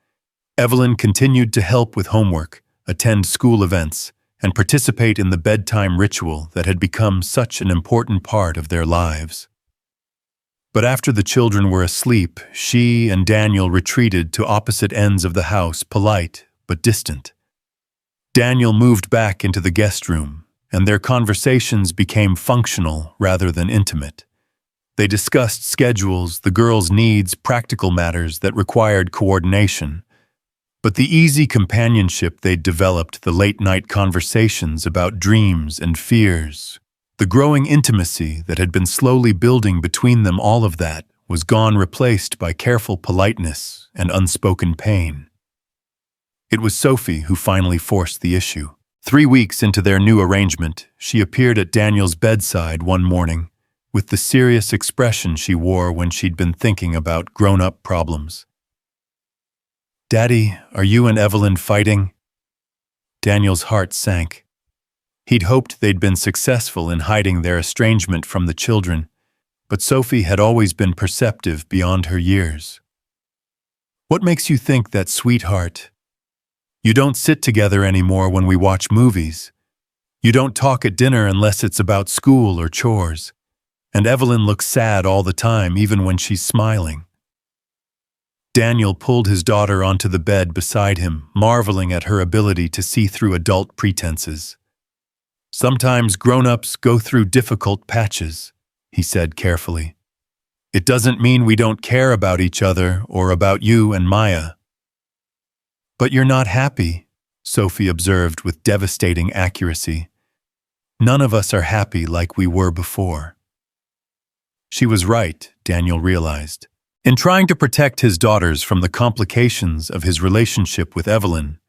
Evelyn continued to help with homework, attend school events, and participate in the bedtime ritual that had become such an important part of their lives. But after the children were asleep, she and Daniel retreated to opposite ends of the house, polite but distant. Daniel moved back into the guest room, and their conversations became functional rather than intimate. They discussed schedules, the girls' needs, practical matters that required coordination. But the easy companionship they'd developed, the late-night conversations about dreams and fears, the growing intimacy that had been slowly building between them, all of that was gone, replaced by careful politeness and unspoken pain. It was Sophie who finally forced the issue. 3 weeks into their new arrangement, she appeared at Daniel's bedside one morning, with the serious expression she wore when she'd been thinking about grown-up problems. "Daddy, are you and Evelyn fighting?" Daniel's heart sank. He'd hoped they'd been successful in hiding their estrangement from the children, but Sophie had always been perceptive beyond her years. "What makes you think that, sweetheart? You don't sit together anymore when we watch movies. You don't talk at dinner unless it's about school or chores. And Evelyn looks sad all the time, even when she's smiling. Daniel pulled his daughter onto the bed beside him, marveling at her ability to see through adult pretenses. Sometimes grown-ups go through difficult patches, he said carefully. It doesn't mean we don't care about each other or about you and Maya. But you're not happy, Sophie observed with devastating accuracy. None of us are happy like we were before. She was right, Daniel realized. In trying to protect his daughters from the complications of his relationship with Evelyn,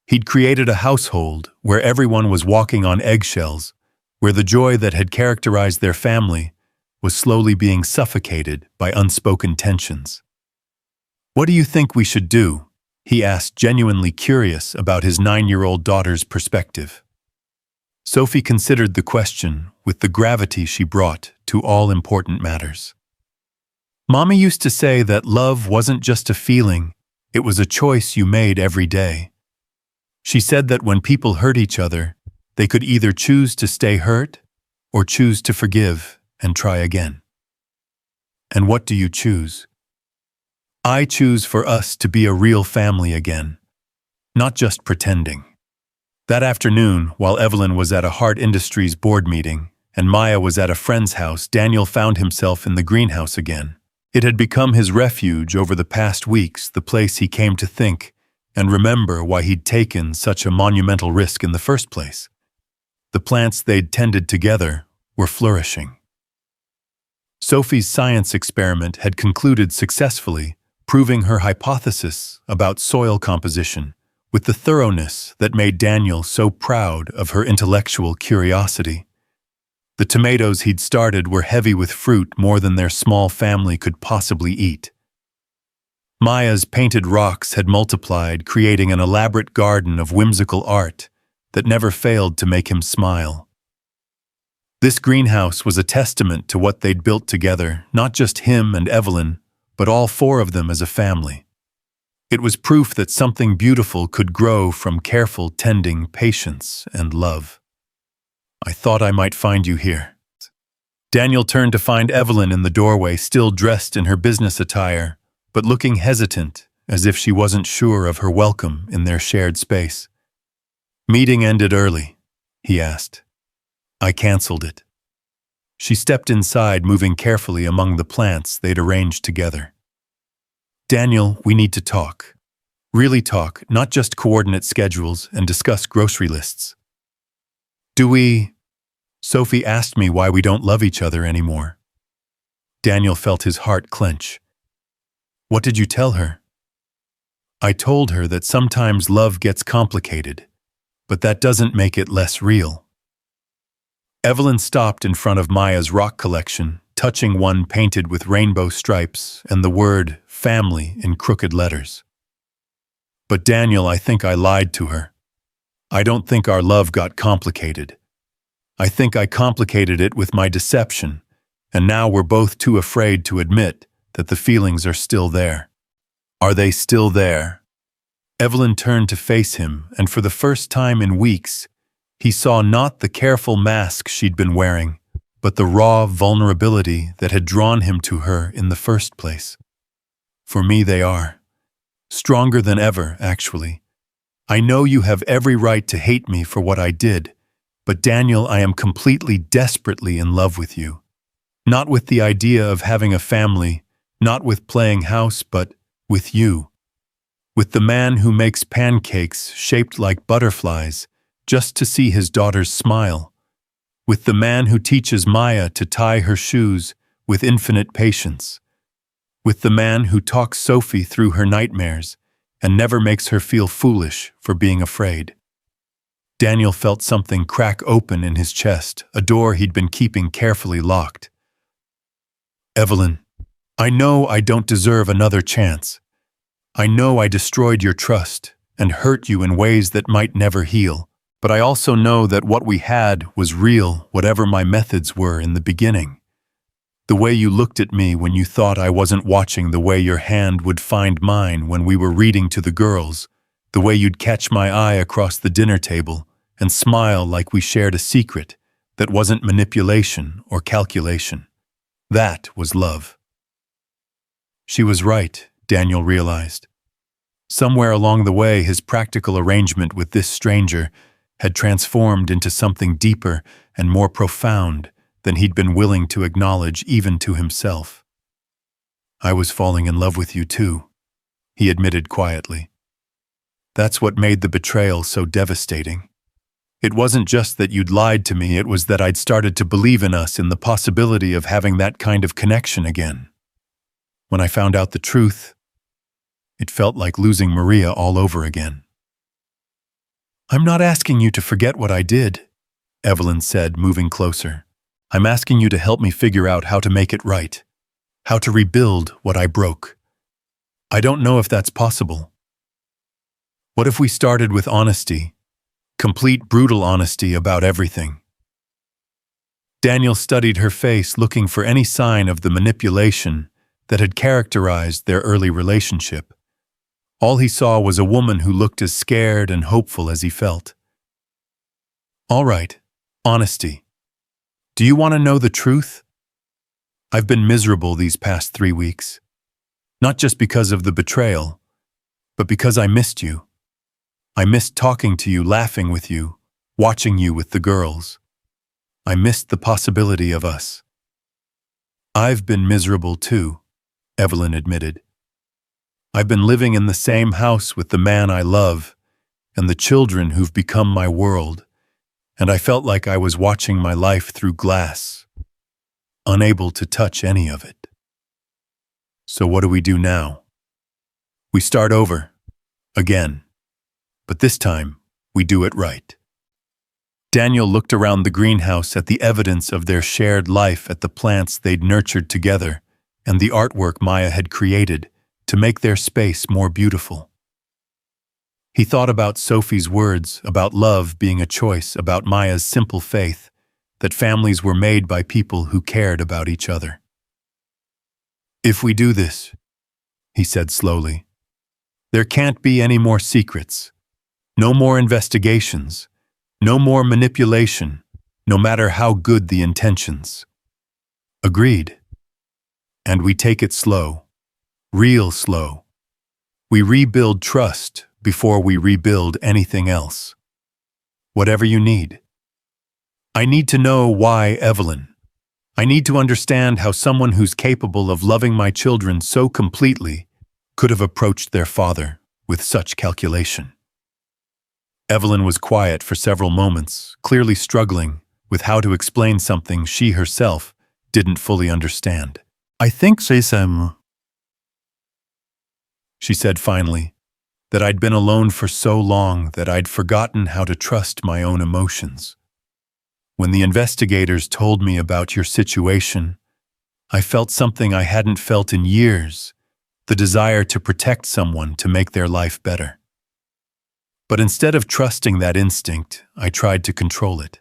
he'd created a household where everyone was walking on eggshells, where the joy that had characterized their family was slowly being suffocated by unspoken tensions. What do you think we should do? He asked, genuinely curious about his 9-year-old daughter's perspective. Sophie considered the question with the gravity she brought to all important matters. Mommy used to say that love wasn't just a feeling, it was a choice you made every day. She said that when people hurt each other, they could either choose to stay hurt or choose to forgive and try again. And what do you choose? I choose for us to be a real family again, not just pretending. That afternoon, while Evelyn was at a Hart Industries board meeting and Maya was at a friend's house, Daniel found himself in the greenhouse again. It had become his refuge over the past weeks, the place he came to think and remember why he'd taken such a monumental risk in the first place. The plants they'd tended together were flourishing. Sophie's science experiment had concluded successfully, proving her hypothesis about soil composition with the thoroughness that made Daniel so proud of her intellectual curiosity. The tomatoes he'd started were heavy with fruit more than their small family could possibly eat. Maya's painted rocks had multiplied, creating an elaborate garden of whimsical art that never failed to make him smile. This greenhouse was a testament to what they'd built together, not just him and Evelyn, but all 4 of them as a family. It was proof that something beautiful could grow from careful tending, patience, and love. I thought I might find you here. Daniel turned to find Evelyn in the doorway, still dressed in her business attire, but looking hesitant, as if she wasn't sure of her welcome in their shared space. Meeting ended early, he asked. I canceled it. She stepped inside, moving carefully among the plants they'd arranged together. Daniel, we need to talk. Really talk, not just coordinate schedules and discuss grocery lists. Do we? Sophie asked me why we don't love each other anymore. Daniel felt his heart clench. What did you tell her? I told her that sometimes love gets complicated, but that doesn't make it less real. Evelyn stopped in front of Maya's rock collection, touching one painted with rainbow stripes and the word family in crooked letters. But Daniel, I think I lied to her. I don't think our love got complicated. I think I complicated it with my deception, and now we're both too afraid to admit that the feelings are still there. Are they still there? Evelyn turned to face him, and for the first time in weeks, he saw not the careful mask she'd been wearing, but the raw vulnerability that had drawn him to her in the first place. For me, they are. Stronger than ever, actually. I know you have every right to hate me for what I did, but Daniel, I am completely, desperately in love with you. Not with the idea of having a family, not with playing house, but with you. With the man who makes pancakes shaped like butterflies just to see his daughters smile. With the man who teaches Maya to tie her shoes with infinite patience. With the man who talks Sophie through her nightmares and never makes her feel foolish for being afraid. Daniel felt something crack open in his chest, a door he'd been keeping carefully locked. Evelyn, I know I don't deserve another chance. I know I destroyed your trust and hurt you in ways that might never heal, but I also know that what we had was real, whatever my methods were in the beginning. The way you looked at me when you thought I wasn't watching, the way your hand would find mine when we were reading to the girls, the way you'd catch my eye across the dinner table and smile like we shared a secret that wasn't manipulation or calculation. That was love. She was right, Daniel realized. Somewhere along the way, his practical arrangement with this stranger had transformed into something deeper and more profound than he'd been willing to acknowledge even to himself. I was falling in love with you too, he admitted quietly. That's what made the betrayal so devastating. It wasn't just that you'd lied to me, it was that I'd started to believe in us, in the possibility of having that kind of connection again. When I found out the truth, it felt like losing Maria all over again. I'm not asking you to forget what I did, Evelyn said, moving closer. I'm asking you to help me figure out how to make it right, how to rebuild what I broke. I don't know if that's possible. What if we started with honesty, complete brutal honesty about everything? Daniel studied her face, looking for any sign of the manipulation that had characterized their early relationship. All he saw was a woman who looked as scared and hopeful as he felt. All right, honesty. Do you want to know the truth? I've been miserable these past 3 weeks. Not just because of the betrayal, but because I missed you. I missed talking to you, laughing with you, watching you with the girls. I missed the possibility of us. I've been miserable too, Evelyn admitted. I've been living in the same house with the man I love and the children who've become my world, and I felt like I was watching my life through glass, unable to touch any of it. So what do we do now? We start over, again, but this time we do it right. Daniel looked around the greenhouse at the evidence of their shared life, at the plants they'd nurtured together and the artwork Maya had created to make their space more beautiful. He thought about Sophie's words about love being a choice, about Maya's simple faith that families were made by people who cared about each other. If we do this, he said slowly, there can't be any more secrets, no more investigations, no more manipulation, no matter how good the intentions. Agreed. And we take it slow. Real slow. We rebuild trust before we rebuild anything else. Whatever you need. I need to know why, Evelyn. I need to understand how someone who's capable of loving my children so completely could have approached their father with such calculation. Evelyn was quiet for several moments, clearly struggling with how to explain something she herself didn't fully understand. I think, she said finally, that I'd been alone for so long that I'd forgotten how to trust my own emotions. When the investigators told me about your situation, I felt something I hadn't felt in years, the desire to protect someone, to make their life better. But instead of trusting that instinct, I tried to control it.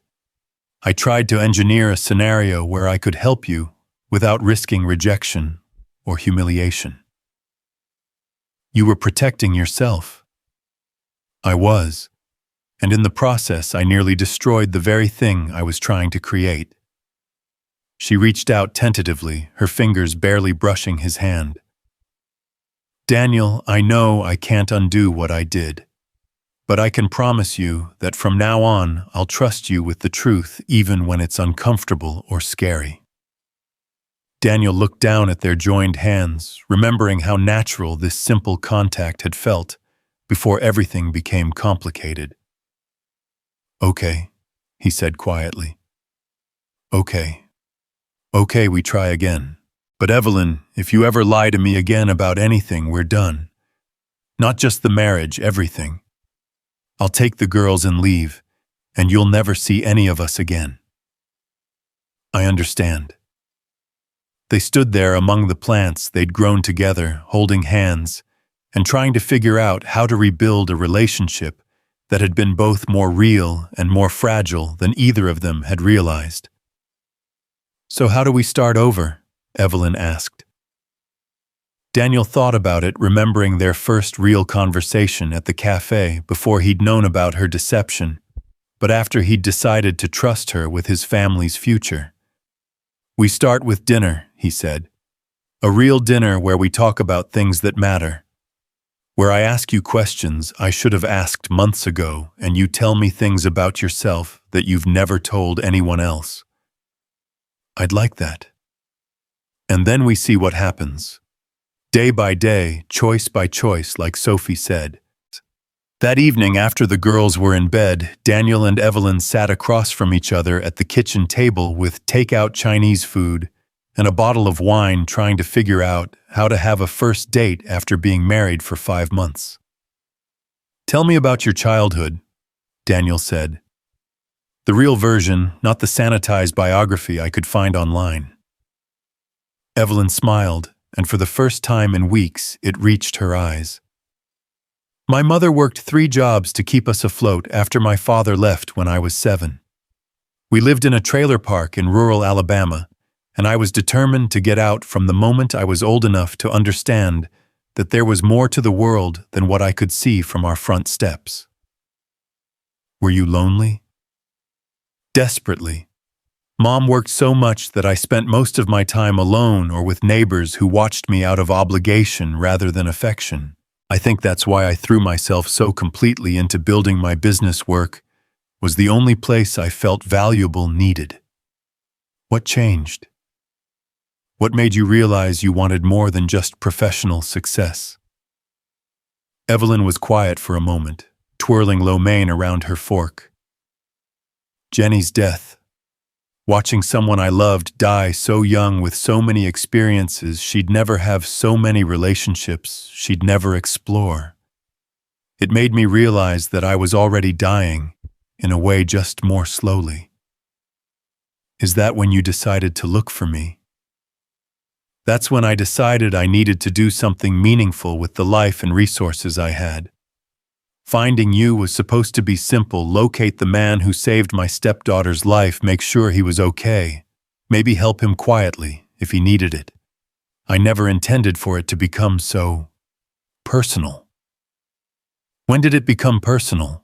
I tried to engineer a scenario where I could help you without risking rejection or humiliation. You were protecting yourself. I was, and in the process I nearly destroyed the very thing I was trying to create. She reached out tentatively, her fingers barely brushing his hand. Daniel, I know I can't undo what I did, but I can promise you that from now on I'll trust you with the truth even when it's uncomfortable or scary. Daniel looked down at their joined hands, remembering how natural this simple contact had felt before everything became complicated. Okay, he said quietly. Okay. Okay, we try again. But Evelyn, if you ever lie to me again about anything, we're done. Not just the marriage, everything. I'll take the girls and leave, and you'll never see any of us again. I understand. They stood there among the plants they'd grown together, holding hands, and trying to figure out how to rebuild a relationship that had been both more real and more fragile than either of them had realized. So how do we start over? Evelyn asked. Daniel thought about it, remembering their first real conversation at the café before he'd known about her deception, but after he'd decided to trust her with his family's future. We start with dinner, he said. A real dinner where we talk about things that matter. Where I ask you questions I should have asked months ago, and you tell me things about yourself that you've never told anyone else. I'd like that. And then we see what happens. Day by day, choice by choice, like Sophie said. That evening, after the girls were in bed, Daniel and Evelyn sat across from each other at the kitchen table with takeout Chinese food and a bottle of wine, trying to figure out how to have a first date after being married for 5 months. "Tell me about your childhood," Daniel said. "The real version, not the sanitized biography I could find online." Evelyn smiled, and for the first time in weeks, it reached her eyes. "My mother worked 3 jobs to keep us afloat after my father left when I was 7. We lived in a trailer park in rural Alabama, and I was determined to get out from the moment I was old enough to understand that there was more to the world than what I could see from our front steps." "Were you lonely?" "Desperately. Mom worked so much that I spent most of my time alone or with neighbors who watched me out of obligation rather than affection. I think that's why I threw myself so completely into building my business work. Was the only place I felt valuable, needed." "What changed? What made you realize you wanted more than just professional success?" Evelyn was quiet for a moment, twirling lo mein around her fork. "Jenny's death. Watching someone I loved die so young with so many experiences she'd never have, so many relationships she'd never explore. It made me realize that I was already dying, in a way, just more slowly." "Is that when you decided to look for me?" "That's when I decided I needed to do something meaningful with the life and resources I had. Finding you was supposed to be simple: locate the man who saved my stepdaughter's life, make sure he was okay, maybe help him quietly if he needed it. I never intended for it to become so personal." "When did it become personal?"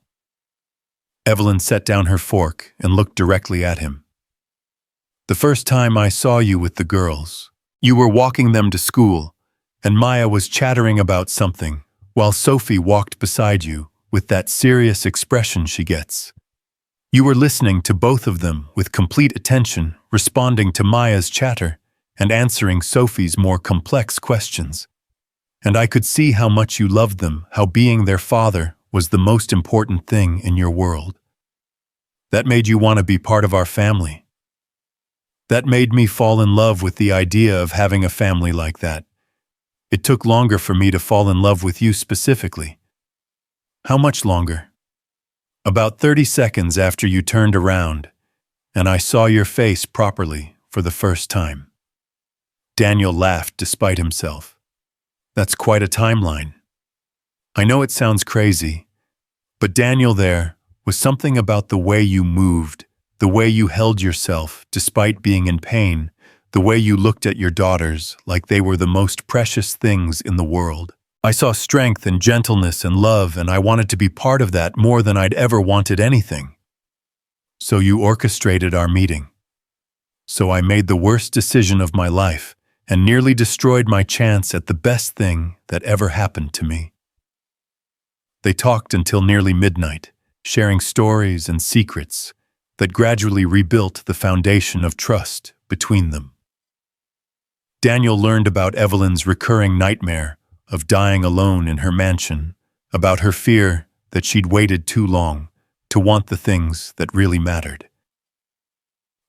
Evelyn set down her fork and looked directly at him. "The first time I saw you with the girls. You were walking them to school, and Maya was chattering about something, while Sophie walked beside you with that serious expression she gets. You were listening to both of them with complete attention, responding to Maya's chatter and answering Sophie's more complex questions. And I could see how much you loved them, how being their father was the most important thing in your world. That made you want to be part of our family. That made me fall in love with the idea of having a family like that. It took longer for me to fall in love with you specifically." "How much longer?" "About 30 seconds after you turned around, and I saw your face properly for the first time." Daniel laughed despite himself. "That's quite a timeline. I know it sounds crazy, but Daniel, there was something about the way you moved, the way you held yourself despite being in pain, the way you looked at your daughters like they were the most precious things in the world. I saw strength and gentleness and love, and I wanted to be part of that more than I'd ever wanted anything. So you orchestrated our meeting. So I made the worst decision of my life and nearly destroyed my chance at the best thing that ever happened to me." They talked until nearly midnight, sharing stories and secrets that gradually rebuilt the foundation of trust between them. Daniel learned about Evelyn's recurring nightmare of dying alone in her mansion, about her fear that she'd waited too long to want the things that really mattered.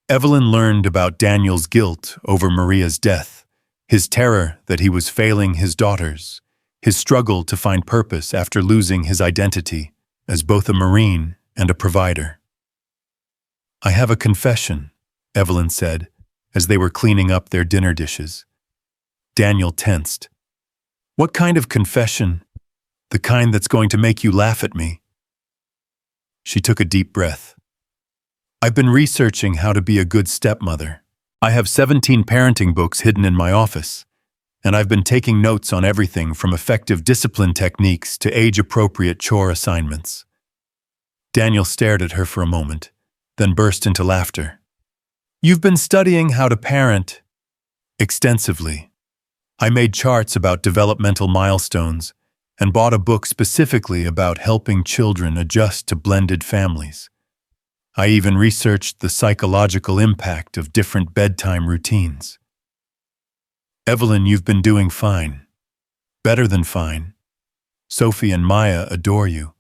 Evelyn learned about Daniel's guilt over Maria's death, his terror that he was failing his daughters, his struggle to find purpose after losing his identity as both a Marine and a provider. "I have a confession," Evelyn said, as they were cleaning up their dinner dishes. Daniel tensed. "What kind of confession? The kind that's going to make you laugh at me?" She took a deep breath. "I've been researching how to be a good stepmother. I have 17 parenting books hidden in my office, and I've been taking notes on everything from effective discipline techniques to age-appropriate chore assignments." Daniel stared at her for a moment, then burst into laughter. You've been studying how to parent extensively. I made charts about developmental milestones and bought a book specifically about helping children adjust to blended families. I even researched the psychological impact of different bedtime routines. Evelyn, you've been doing fine. Better than fine. Sophie and Maya adore you.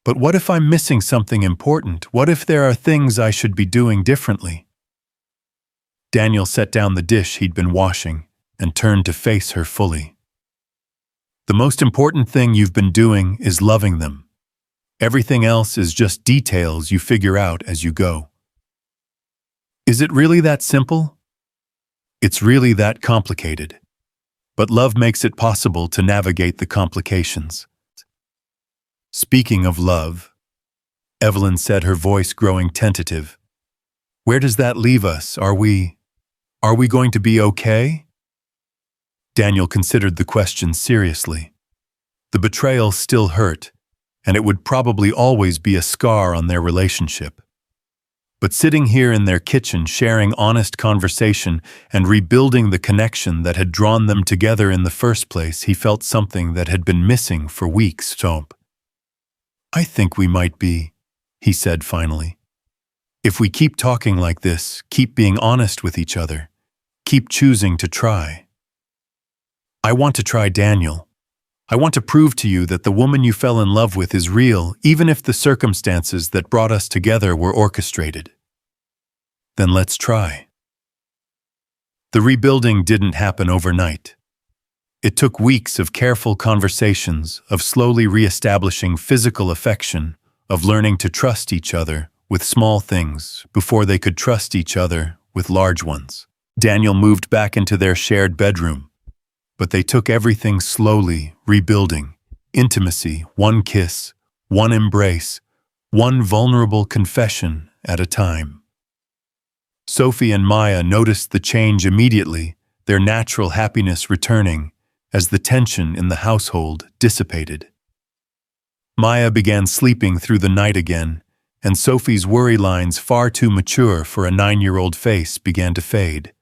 But what if I'm missing something important? What if there are things I should be doing differently? Daniel set down the dish he'd been washing and turned to face her fully. The most important thing you've been doing is loving them. Everything else is just details you figure out as you go. Is it really that simple? It's really that complicated. But love makes it possible to navigate the complications. Speaking of love, Evelyn said, her voice growing tentative. Where does that leave us? Are we going to be okay? Daniel considered the question seriously. The betrayal still hurt, and it would probably always be a scar on their relationship. But sitting here in their kitchen, sharing honest conversation and rebuilding the connection that had drawn them together in the first place, he felt something that had been missing for weeks. I think we might be, he said finally. If we keep talking like this, keep being honest with each other, keep choosing to try. I want to try, Daniel. I want to prove to you that the woman you fell in love with is real, even if the circumstances that brought us together were orchestrated. Then let's try. The rebuilding didn't happen overnight. It took weeks of careful conversations, of slowly reestablishing physical affection, of learning to trust each other with small things before they could trust each other with large ones. Daniel moved back into their shared bedroom, but they took everything slowly, rebuilding. Intimacy, one kiss, one embrace, one vulnerable confession at a time. Sophie and Maya noticed the change immediately, their natural happiness returning as the tension in the household dissipated. Maya began sleeping through the night again, and Sophie's worry lines, far too mature for a 9-year-old face, began to fade.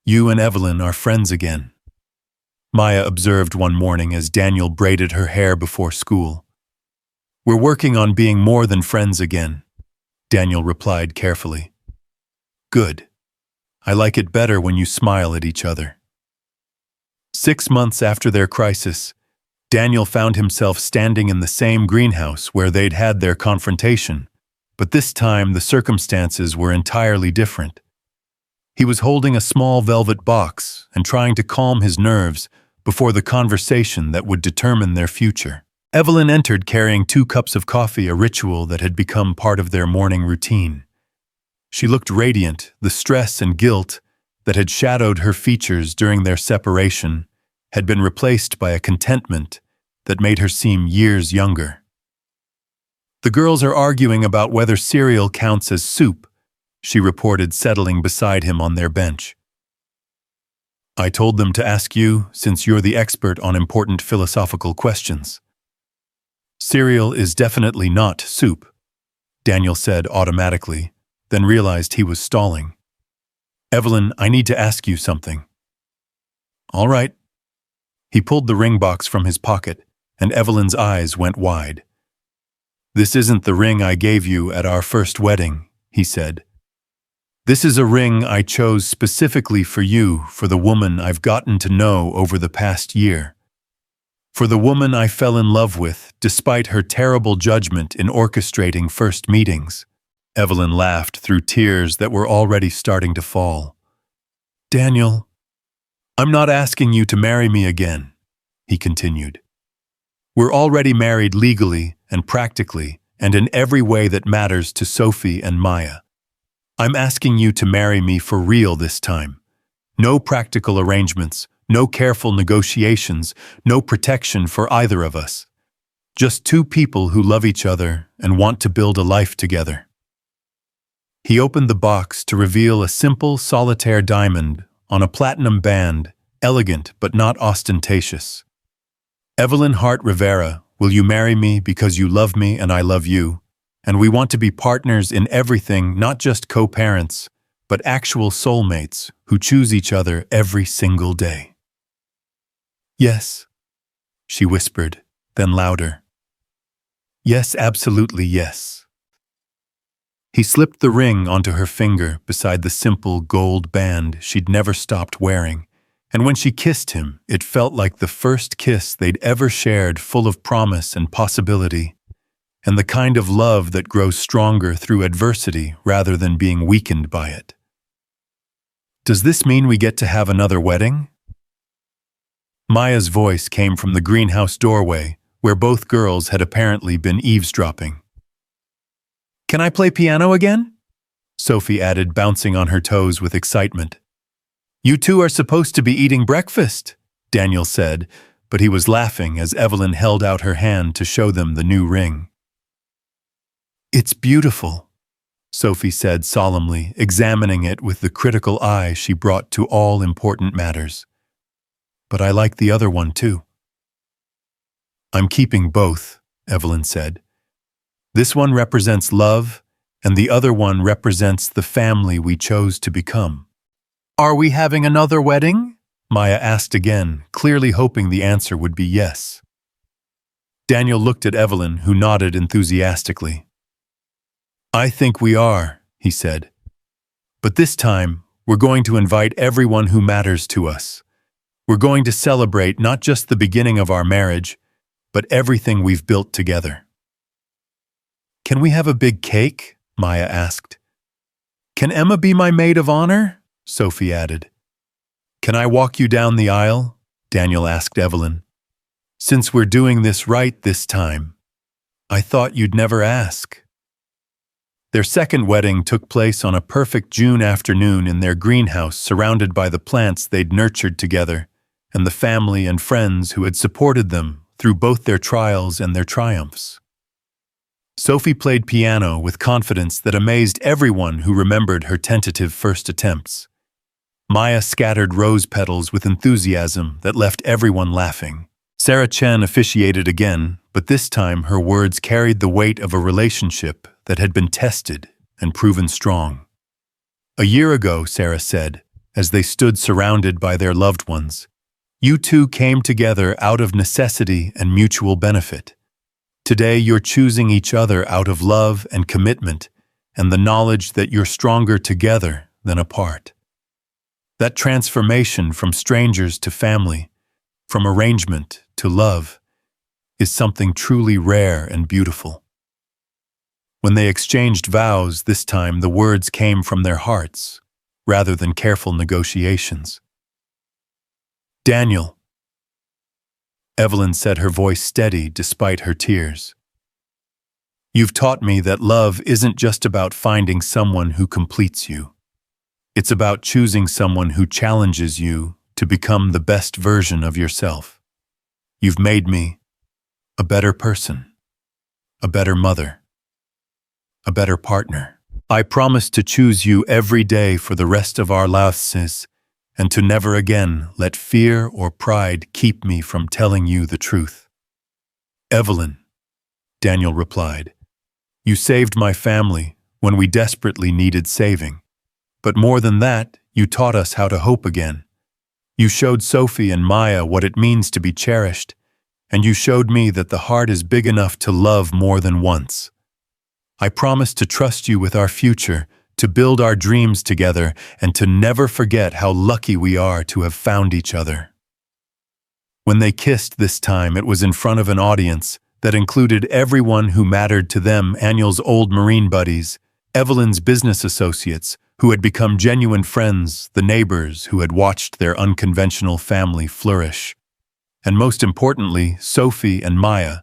You and Evelyn are friends again, Maya observed one morning as Daniel braided her hair before school. We're working on being more than friends again, Daniel replied carefully. Good. I like it better when you smile at each other. 6 months after their crisis, Daniel found himself standing in the same greenhouse where they'd had their confrontation, but this time the circumstances were entirely different. He was holding a small velvet box and trying to calm his nerves before the conversation that would determine their future. Evelyn entered carrying 2 cups of coffee, a ritual that had become part of their morning routine. She looked radiant. The stress and guilt that had shadowed her features during their separation had been replaced by a contentment that made her seem years younger. The girls are arguing about whether cereal counts as soup, she reported, settling beside him on their bench. I told them to ask you, since you're the expert on important philosophical questions. Cereal is definitely not soup, Daniel said automatically, then realized he was stalling. Evelyn, I need to ask you something. All right. He pulled the ring box from his pocket, and Evelyn's eyes went wide. This isn't the ring I gave you at our first wedding, he said. This is a ring I chose specifically for you, for the woman I've gotten to know over the past year. For the woman I fell in love with, despite her terrible judgment in orchestrating first meetings. Evelyn laughed through tears that were already starting to fall. Daniel, I'm not asking you to marry me again, he continued. We're already married legally and practically, and in every way that matters to Sophie and Maya. I'm asking you to marry me for real this time. No practical arrangements, no careful negotiations, no protection for either of us. Just 2 people who love each other and want to build a life together. He opened the box to reveal a simple solitaire diamond on a platinum band, elegant but not ostentatious. Evelyn Hart Rivera, will you marry me because you love me and I love you? and we want to be partners in everything, not just co-parents, but actual soulmates who choose each other every single day." "Yes," she whispered, then louder. "Yes, absolutely yes." He slipped the ring onto her finger beside the simple gold band she'd never stopped wearing, and when she kissed him, it felt like the first kiss they'd ever shared, full of promise and possibility, and the kind of love that grows stronger through adversity rather than being weakened by it. "Does this mean we get to have another wedding?" Maya's voice came from the greenhouse doorway, where both girls had apparently been eavesdropping. "Can I play piano again?" Sophie added, bouncing on her toes with excitement. "You two are supposed to be eating breakfast," Daniel said, but he was laughing as Evelyn held out her hand to show them the new ring. "It's beautiful," Sophie said solemnly, examining it with the critical eye she brought to all important matters. "But I like the other one too." "I'm keeping both," Evelyn said. "This one represents love, and the other one represents the family we chose to become." "Are we having another wedding?" Maya asked again, clearly hoping the answer would be yes. Daniel looked at Evelyn, who nodded enthusiastically. "I think we are," he said. "But this time, we're going to invite everyone who matters to us. We're going to celebrate not just the beginning of our marriage, but everything we've built together." "Can we have a big cake?" Maya asked. "Can Emma be my maid of honor?" Sophie added. "Can I walk you down the aisle?" Daniel asked Evelyn. "Since we're doing this right this time, I thought you'd never ask." Their second wedding took place on a perfect June afternoon in their greenhouse, surrounded by the plants they'd nurtured together and the family and friends who had supported them through both their trials and their triumphs. Sophie played piano with confidence that amazed everyone who remembered her tentative first attempts. Maya scattered rose petals with enthusiasm that left everyone laughing. Sarah Chen officiated again, but this time her words carried the weight of a relationship that had been tested and proven strong. "A year ago," Sarah said, as they stood surrounded by their loved ones, "you two came together out of necessity and mutual benefit. Today you're choosing each other out of love and commitment and the knowledge that you're stronger together than apart." That transformation from strangers to family, from arrangement to love, is something truly rare and beautiful. When they exchanged vows this time, the words came from their hearts, rather than careful negotiations. "Daniel," Evelyn said, her voice steady despite her tears, "you've taught me that love isn't just about finding someone who completes you. It's about choosing someone who challenges you to become the best version of yourself. You've made me a better person, a better mother, a better partner. I promise to choose you every day for the rest of our lives, and to never again let fear or pride keep me from telling you the truth." "Evelyn," Daniel replied, "you saved my family when we desperately needed saving. But more than that, you taught us how to hope again. You showed Sophie and Maya what it means to be cherished, and you showed me that the heart is big enough to love more than once. I promise to trust you with our future, to build our dreams together, and to never forget how lucky we are to have found each other." When they kissed this time, it was in front of an audience that included everyone who mattered to them: Daniel's old Marine buddies, Evelyn's business associates, who had become genuine friends, the neighbors who had watched their unconventional family flourish, and most importantly, Sophie and Maya,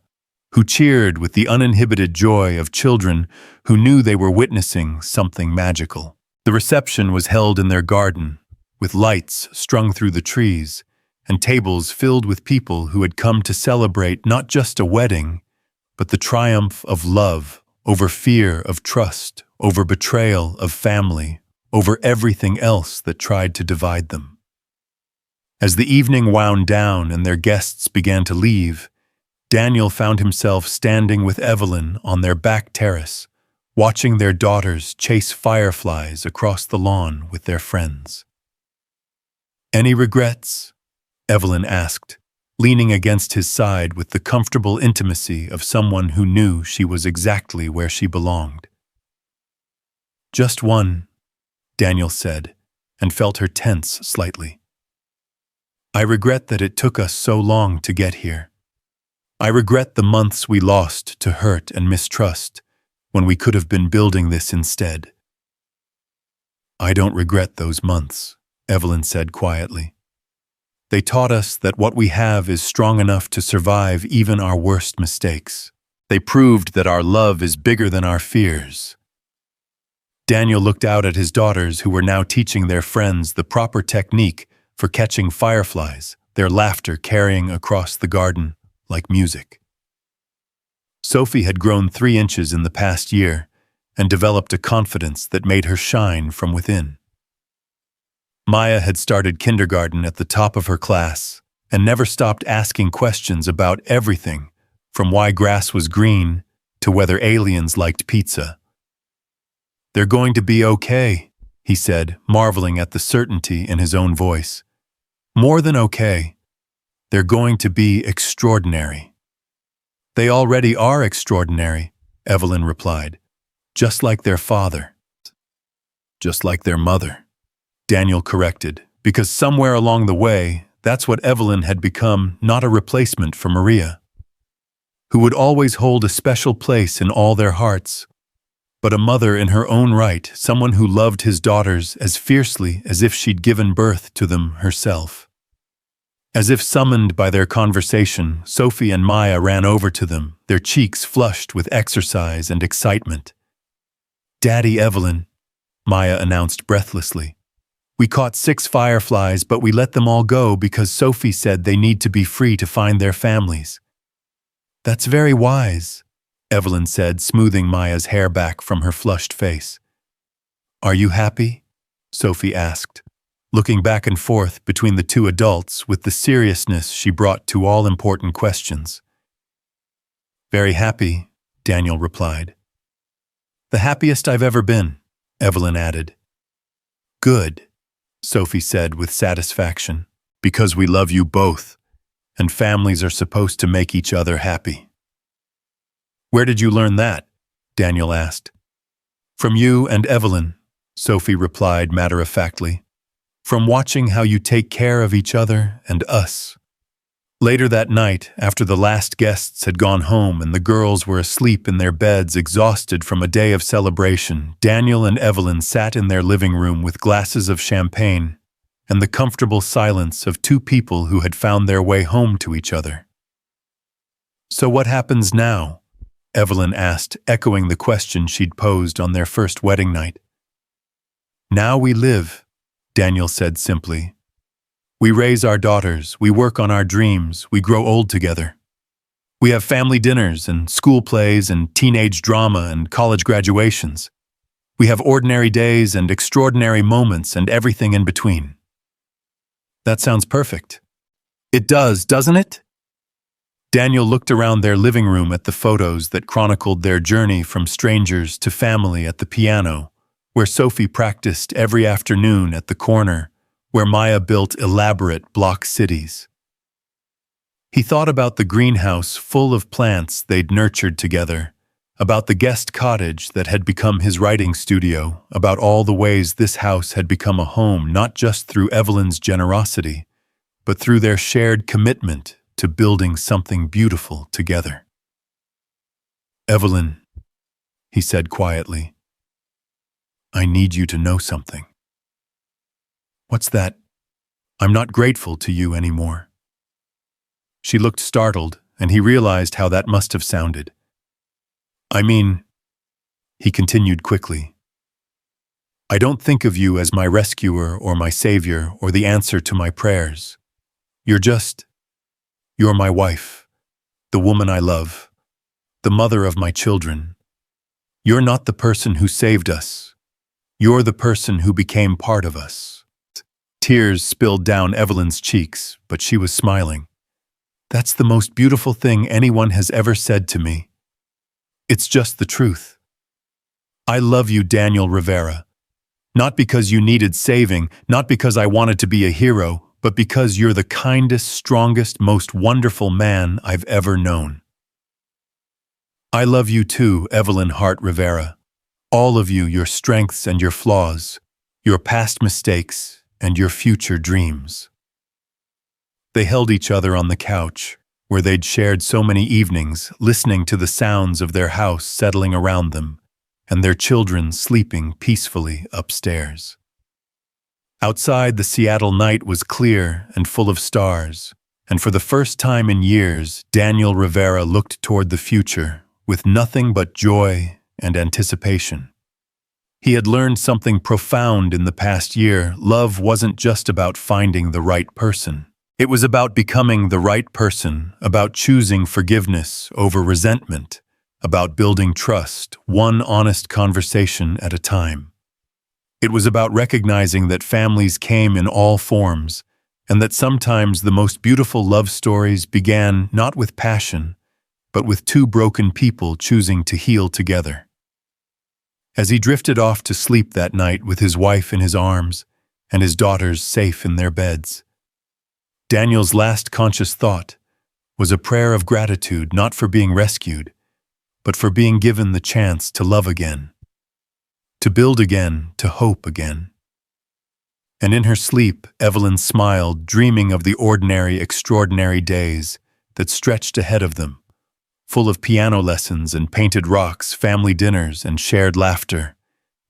who cheered with the uninhibited joy of children who knew they were witnessing something magical. The reception was held in their garden, with lights strung through the trees, and tables filled with people who had come to celebrate not just a wedding, but the triumph of love over fear of trust, over betrayal of family, over everything else that tried to divide them. As the evening wound down and their guests began to leave, Daniel found himself standing with Evelyn on their back terrace, watching their daughters chase fireflies across the lawn with their friends. "Any regrets?" Evelyn asked, leaning against his side with the comfortable intimacy of someone who knew she was exactly where she belonged. "Just one," Daniel said, and felt her tense slightly. "I regret that it took us so long to get here. I regret the months we lost to hurt and mistrust, when we could have been building this instead." "I don't regret those months," Evelyn said quietly. "They taught us that what we have is strong enough to survive even our worst mistakes. They proved that our love is bigger than our fears." Daniel looked out at his daughters, who were now teaching their friends the proper technique for catching fireflies, their laughter carrying across the garden like music. Sophie had grown 3 inches in the past year and developed a confidence that made her shine from within. Maya had started kindergarten at the top of her class and never stopped asking questions about everything, from why grass was green to whether aliens liked pizza. "They're going to be okay," he said, marveling at the certainty in his own voice. "More than okay. They're going to be extraordinary." "They already are extraordinary," Evelyn replied. "Just like their father." "Just like their mother," Daniel corrected, because somewhere along the way, that's what Evelyn had become, not a replacement for Maria, who would always hold a special place in all their hearts, but a mother in her own right, someone who loved his daughters as fiercely as if she'd given birth to them herself. As if summoned by their conversation, Sophie and Maya ran over to them, their cheeks flushed with exercise and excitement. "Daddy, Evelyn," Maya announced breathlessly. "We caught 6 fireflies, but we let them all go because Sophie said they need to be free to find their families." "That's very wise," Evelyn said, smoothing Maya's hair back from her flushed face. "Are you happy?" Sophie asked, looking back and forth between the 2 adults with the seriousness she brought to all important questions. "Very happy," Daniel replied. "The happiest I've ever been," Evelyn added. "Good," Sophie said with satisfaction, "because we love you both, and families are supposed to make each other happy." "Where did you learn that?" Daniel asked. "From you and Evelyn," Sophie replied matter-of-factly. "From watching how you take care of each other and us." Later that night, after the last guests had gone home and the girls were asleep in their beds exhausted from a day of celebration, Daniel and Evelyn sat in their living room with glasses of champagne and the comfortable silence of 2 people who had found their way home to each other. "So what happens now?" Evelyn asked, echoing the question she'd posed on their first wedding night. "Now we live," Daniel said simply. "We raise our daughters, we work on our dreams, we grow old together. We have family dinners and school plays and teenage drama and college graduations. We have ordinary days and extraordinary moments and everything in between." "That sounds perfect." "It does, doesn't it?" Daniel looked around their living room at the photos that chronicled their journey from strangers to family at the piano, where Sophie practiced every afternoon at the corner, where Maya built elaborate block cities. He thought about the greenhouse full of plants they'd nurtured together, about the guest cottage that had become his writing studio, about all the ways this house had become a home not just through Evelyn's generosity, but through their shared commitment to building something beautiful together. "Evelyn," he said quietly, "I need you to know something." "What's that?" "I'm not grateful to you anymore." She looked startled, and he realized how that must have sounded. "I mean," he continued quickly, "I don't think of you as my rescuer or my savior or the answer to my prayers. You're my wife, the woman I love, the mother of my children. You're not the person who saved us. You're the person who became part of us." Tears spilled down Evelyn's cheeks, but she was smiling. That's the most beautiful thing anyone has ever said to me. It's just the truth. I love you, Daniel Rivera. Not because you needed saving, not because I wanted to be a hero, but because you're the kindest, strongest, most wonderful man I've ever known. I love you too, Evelyn Hart Rivera. All of you, your strengths and your flaws, your past mistakes and your future dreams. They held each other on the couch, where they'd shared so many evenings, listening to the sounds of their house settling around them, and their children sleeping peacefully upstairs. Outside, the Seattle night was clear and full of stars, and for the first time in years, Daniel Rivera looked toward the future with nothing but joy and anticipation. He had learned something profound in the past year. Love wasn't just about finding the right person. It was about becoming the right person, about choosing forgiveness over resentment, about building trust, one honest conversation at a time. It was about recognizing that families came in all forms, and that sometimes the most beautiful love stories began not with passion, but with two broken people choosing to heal together. As he drifted off to sleep that night with his wife in his arms and his daughters safe in their beds, Daniel's last conscious thought was a prayer of gratitude, not for being rescued, but for being given the chance to love again, to build again, to hope again. And in her sleep, Evelyn smiled, dreaming of the ordinary, extraordinary days that stretched ahead of them, full of piano lessons and painted rocks, family dinners and shared laughter,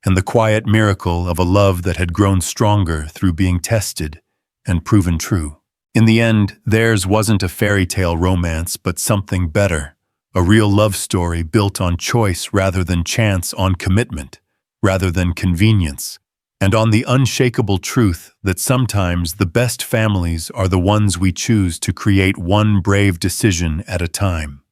and the quiet miracle of a love that had grown stronger through being tested and proven true. In the end, theirs wasn't a fairy tale romance, but something better, a real love story built on choice rather than chance, on commitment rather than convenience, and on the unshakable truth that sometimes the best families are the ones we choose to create, one brave decision at a time.